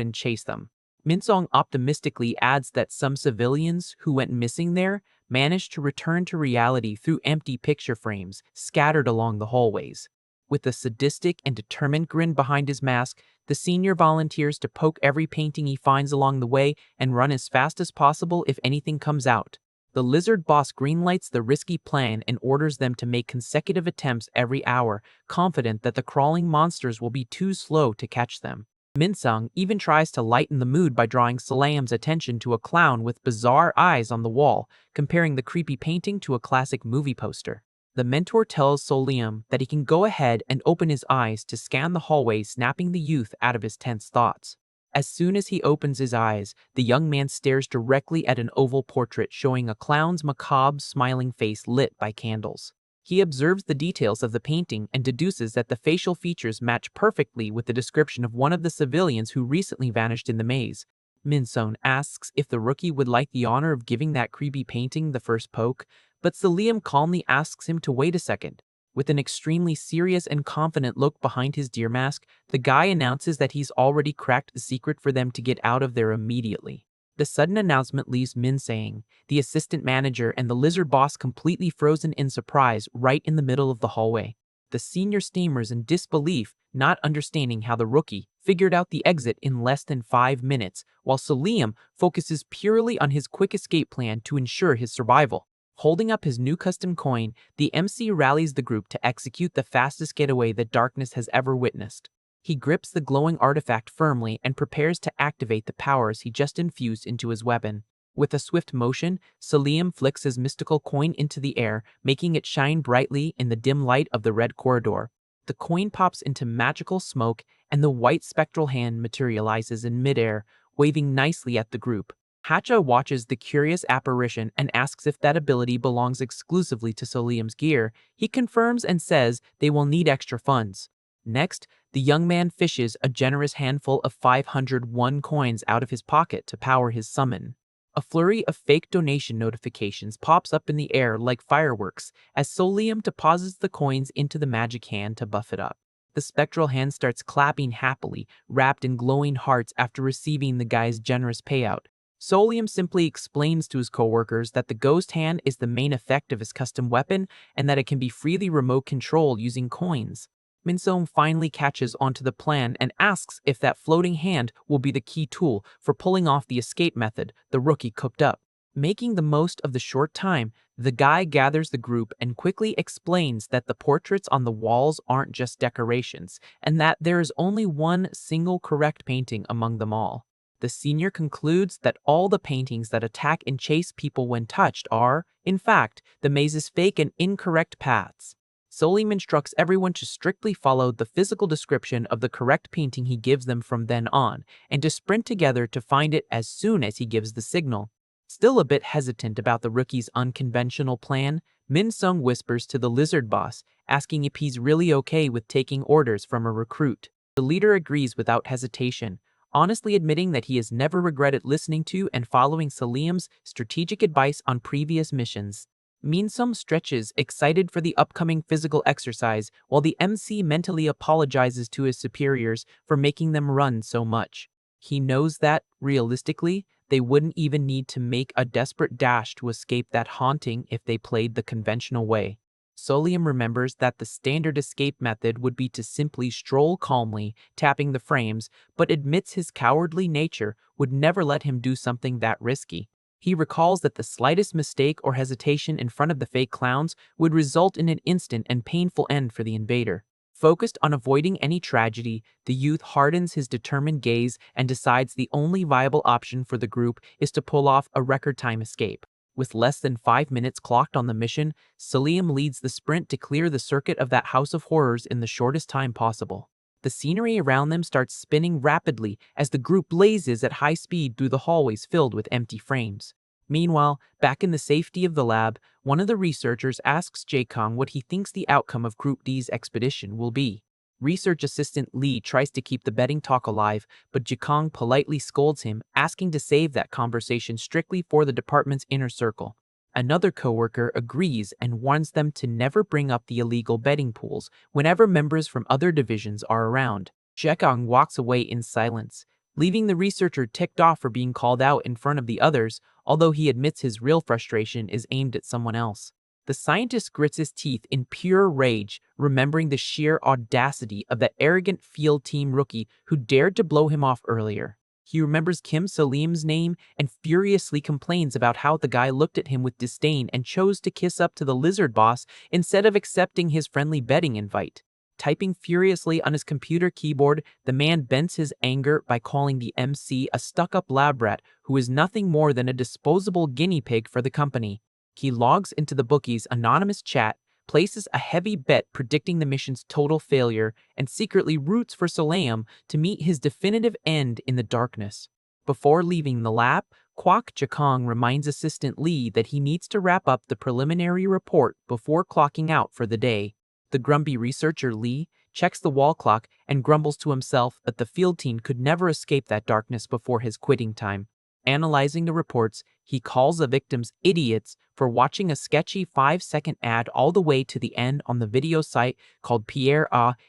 and chase them. Min-sung optimistically adds that some civilians who went missing there managed to return to reality through empty picture frames scattered along the hallways. With a sadistic and determined grin behind his mask, the senior volunteers to poke every painting he finds along the way and run as fast as possible if anything comes out. The lizard boss greenlights the risky plan and orders them to make consecutive attempts every hour, confident that the crawling monsters will be too slow to catch them. Min-sung even tries to lighten the mood by drawing So-liam's attention to a clown with bizarre eyes on the wall, comparing the creepy painting to a classic movie poster. The mentor tells So-liam that he can go ahead and open his eyes to scan the hallway, snapping the youth out of his tense thoughts. As soon as he opens his eyes, the young man stares directly at an oval portrait showing a clown's macabre, smiling face lit by candles. He observes the details of the painting and deduces that the facial features match perfectly with the description of one of the civilians who recently vanished in the maze. Min-sung asks if the rookie would like the honor of giving that creepy painting the first poke, but So-liam calmly asks him to wait a second. With an extremely serious and confident look behind his deer mask, the guy announces that he's already cracked the secret for them to get out of there immediately. The sudden announcement leaves Min-sung, the assistant manager, and the lizard boss completely frozen in surprise right in the middle of the hallway. The senior stammers in disbelief, not understanding how the rookie figured out the exit in less than 5 minutes, while So-liam focuses purely on his quick escape plan to ensure his survival. Holding up his new custom coin, the MC rallies the group to execute the fastest getaway that Darkness has ever witnessed. He grips the glowing artifact firmly and prepares to activate the powers he just infused into his weapon. With a swift motion, So-liam flicks his mystical coin into the air, making it shine brightly in the dim light of the red corridor. The coin pops into magical smoke, and the white spectral hand materializes in midair, waving nicely at the group. Hacha watches the curious apparition and asks if that ability belongs exclusively to So-liam's gear. He confirms and says they will need extra funds. Next, the young man fishes a generous handful of 501 coins out of his pocket to power his summon. A flurry of fake donation notifications pops up in the air like fireworks as So-liam deposits the coins into the magic hand to buff it up. The spectral hand starts clapping happily, wrapped in glowing hearts after receiving the guy's generous payout. So-liam simply explains to his coworkers that the ghost hand is the main effect of his custom weapon and that it can be freely remote controlled using coins. Min-sung finally catches onto the plan and asks if that floating hand will be the key tool for pulling off the escape method the rookie cooked up. Making the most of the short time, the guy gathers the group and quickly explains that the portraits on the walls aren't just decorations and that there is only one single correct painting among them all. The senior concludes that all the paintings that attack and chase people when touched are, in fact, the maze's fake and incorrect paths. So-liam instructs everyone to strictly follow the physical description of the correct painting he gives them from then on, and to sprint together to find it as soon as he gives the signal. Still a bit hesitant about the rookie's unconventional plan, Min Sung whispers to the lizard boss, asking if he's really okay with taking orders from a recruit. The leader agrees without hesitation, honestly admitting that he has never regretted listening to and following Salim's strategic advice on previous missions. Min Sung stretches, excited for the upcoming physical exercise, while the MC mentally apologizes to his superiors for making them run so much. He knows that, realistically, they wouldn't even need to make a desperate dash to escape that haunting if they played the conventional way. Solium remembers that the standard escape method would be to simply stroll calmly, tapping the frames, but admits his cowardly nature would never let him do something that risky. He recalls that the slightest mistake or hesitation in front of the fake clowns would result in an instant and painful end for the invader. Focused on avoiding any tragedy, the youth hardens his determined gaze and decides the only viable option for the group is to pull off a record time escape. With less than 5 minutes clocked on the mission, Salim leads the sprint to clear the circuit of that house of horrors in the shortest time possible. The scenery around them starts spinning rapidly as the group blazes at high speed through the hallways filled with empty frames. Meanwhile, back in the safety of the lab, one of the researchers asks Jae-kong what he thinks the outcome of Group D's expedition will be. Research assistant Lee tries to keep the betting talk alive, but Jae-kong politely scolds him, asking to save that conversation strictly for the department's inner circle. Another coworker agrees and warns them to never bring up the illegal betting pools whenever members from other divisions are around. Jae-kong walks away in silence, leaving the researcher ticked off for being called out in front of the others, although he admits his real frustration is aimed at someone else. The scientist grits his teeth in pure rage, remembering the sheer audacity of that arrogant field team rookie who dared to blow him off earlier. He remembers Kim Salim's name and furiously complains about how the guy looked at him with disdain and chose to kiss up to the lizard boss instead of accepting his friendly betting invite. Typing furiously on his computer keyboard, the man vents his anger by calling the MC a stuck-up lab rat who is nothing more than a disposable guinea pig for the company. He logs into the bookie's anonymous chat, places a heavy bet predicting the mission's total failure, and secretly roots for Salam to meet his definitive end in the darkness. Before leaving the lab, Kwok Jae-kong reminds Assistant Lee that he needs to wrap up the preliminary report before clocking out for the day. The grumpy researcher Lee checks the wall clock and grumbles to himself that the field team could never escape that darkness before his quitting time. Analyzing the reports, he calls the victims idiots for watching a sketchy 5-second ad all the way to the end on the video site called Pierre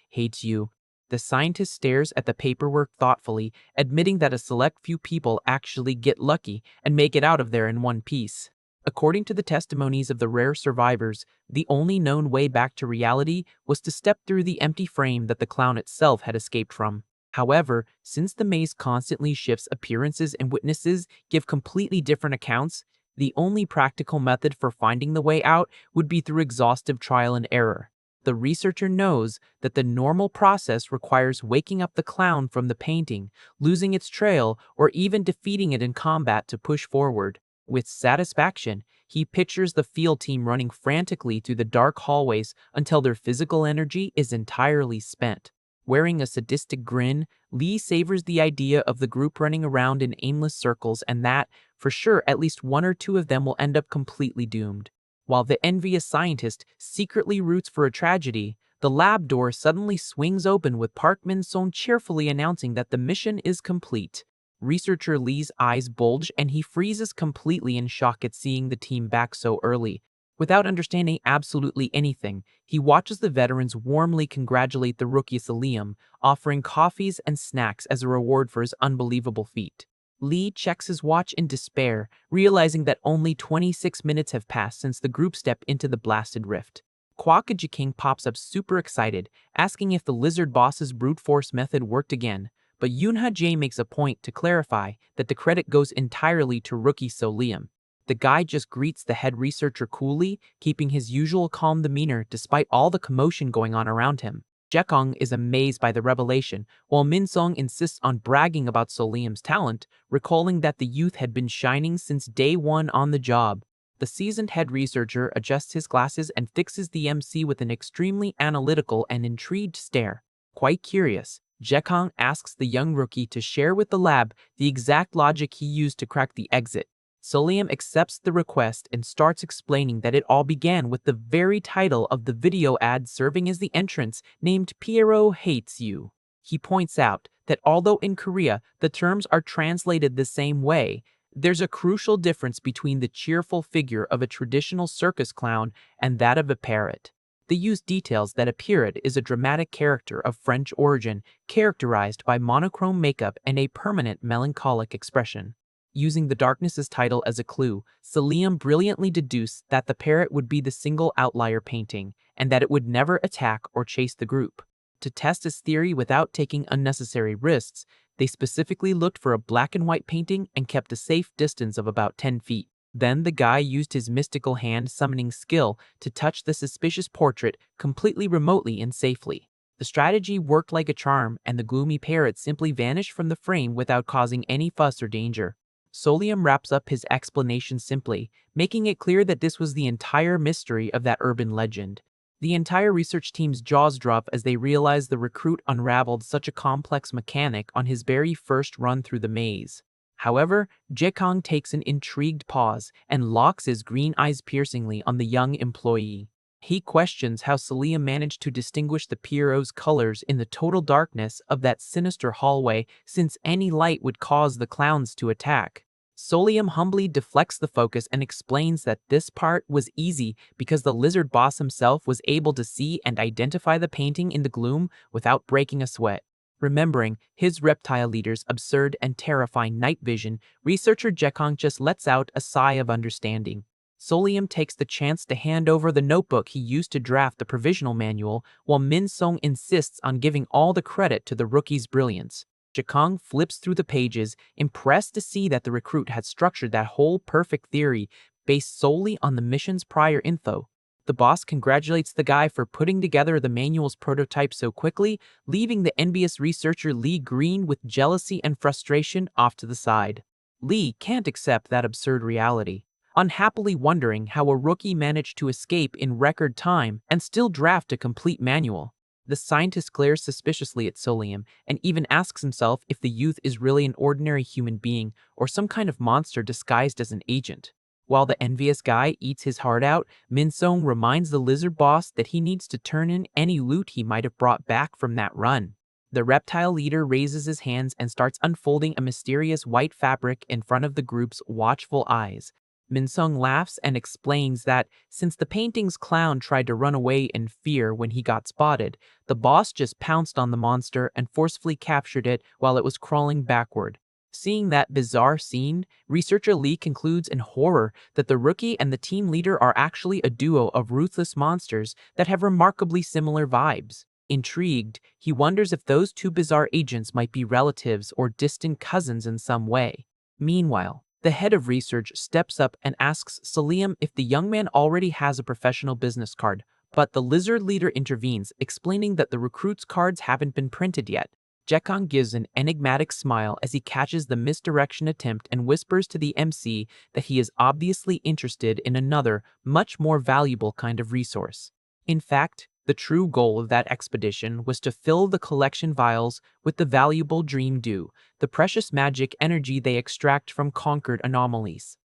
Hates You. The scientist stares at the paperwork thoughtfully, admitting that a select few people actually get lucky and make it out of there in one piece. According to the testimonies of the rare survivors, the only known way back to reality was to step through the empty frame that the clown itself had escaped from. However, since the maze constantly shifts appearances and witnesses give completely different accounts, the only practical method for finding the way out would be through exhaustive trial and error. The researcher knows that the normal process requires waking up the clown from the painting, losing its trail, or even defeating it in combat to push forward. With satisfaction, he pictures the field team running frantically through the dark hallways until their physical energy is entirely spent. Wearing a sadistic grin, Lee savors the idea of the group running around in aimless circles and that, for sure, at least one or two of them will end up completely doomed. While the envious scientist secretly roots for a tragedy, the lab door suddenly swings open with Park Min-sung cheerfully announcing that the mission is complete. Researcher Lee's eyes bulge and he freezes completely in shock at seeing the team back so early. Without understanding absolutely anything, he watches the veterans warmly congratulate the rookie Salim, offering coffees and snacks as a reward for his unbelievable feat. Lee checks his watch in despair, realizing that only 26 minutes have passed since the group stepped into the blasted rift. Kwok Jae-kong pops up super excited, asking if the lizard boss's brute force method worked again, but Yoonha Jae makes a point to clarify that the credit goes entirely to rookie Salim. The guy just greets the head researcher coolly, keeping his usual calm demeanor despite all the commotion going on around him. Jae-kong is amazed by the revelation, while Min-sung insists on bragging about Salim's talent, recalling that the youth had been shining since day one on the job. The seasoned head researcher adjusts his glasses and fixes the MC with an extremely analytical and intrigued stare. Quite curious, Jae-kong asks the young rookie to share with the lab the exact logic he used to crack the exit. Solium accepts the request and starts explaining that it all began with the very title of the video ad serving as the entrance, named Pierrot Hates You. He points out that although in Korea the terms are translated the same way, there's a crucial difference between the cheerful figure of a traditional circus clown and that of a parrot. They use details that a parrot is a dramatic character of French origin, characterized by monochrome makeup and a permanent melancholic expression. Using the darkness's title as a clue, Solium brilliantly deduced that the parrot would be the single outlier painting, and that it would never attack or chase the group. To test his theory without taking unnecessary risks, they specifically looked for a black and white painting and kept a safe distance of about 10 feet. Then the guy used his mystical hand summoning skill to touch the suspicious portrait completely remotely and safely. The strategy worked like a charm, and the gloomy parrot simply vanished from the frame without causing any fuss or danger. Solium wraps up his explanation simply, making it clear that this was the entire mystery of that urban legend. The entire research team's jaws drop as they realize the recruit unraveled such a complex mechanic on his very first run through the maze. However, Jaekong takes an intrigued pause and locks his green eyes piercingly on the young employee. He questions how Solium managed to distinguish the Pierrot's colors in the total darkness of that sinister hallway, since any light would cause the clowns to attack. Solium humbly deflects the focus and explains that this part was easy because the lizard boss himself was able to see and identify the painting in the gloom without breaking a sweat. Remembering his reptile leader's absurd and terrifying night vision, researcher Jaekong just lets out a sigh of understanding. Solium takes the chance to hand over the notebook he used to draft the provisional manual, while Min Song insists on giving all the credit to the rookie's brilliance. Jaekong flips through the pages, impressed to see that the recruit had structured that whole perfect theory based solely on the mission's prior info. The boss congratulates the guy for putting together the manual's prototype so quickly, leaving the envious researcher Lee Green with jealousy and frustration off to the side. Lee can't accept that absurd reality, unhappily wondering how a rookie managed to escape in record time and still draft a complete manual. The scientist glares suspiciously at Solium and even asks himself if the youth is really an ordinary human being or some kind of monster disguised as an agent. While the envious guy eats his heart out, Min Song reminds the lizard boss that he needs to turn in any loot he might have brought back from that run. The reptile leader raises his hands and starts unfolding a mysterious white fabric in front of the group's watchful eyes. Min Song laughs and explains that since the painting's clown tried to run away in fear when he got spotted, the boss just pounced on the monster and forcefully captured it while it was crawling backward. Seeing that bizarre scene, researcher Lee concludes in horror that the rookie and the team leader are actually a duo of ruthless monsters that have remarkably similar vibes. Intrigued, he wonders if those two bizarre agents might be relatives or distant cousins in some way. Meanwhile, the head of research steps up and asks Solium if the young man already has a professional business card, but the lizard leader intervenes, explaining that the recruit's cards haven't been printed yet. Jaekong gives an enigmatic smile as he catches the misdirection attempt and whispers to the MC that he is obviously interested in another, much more valuable kind of resource. In fact, the true goal of that expedition was to fill the collection vials with the valuable dream dew, the precious magic energy they extract from conquered anomalies.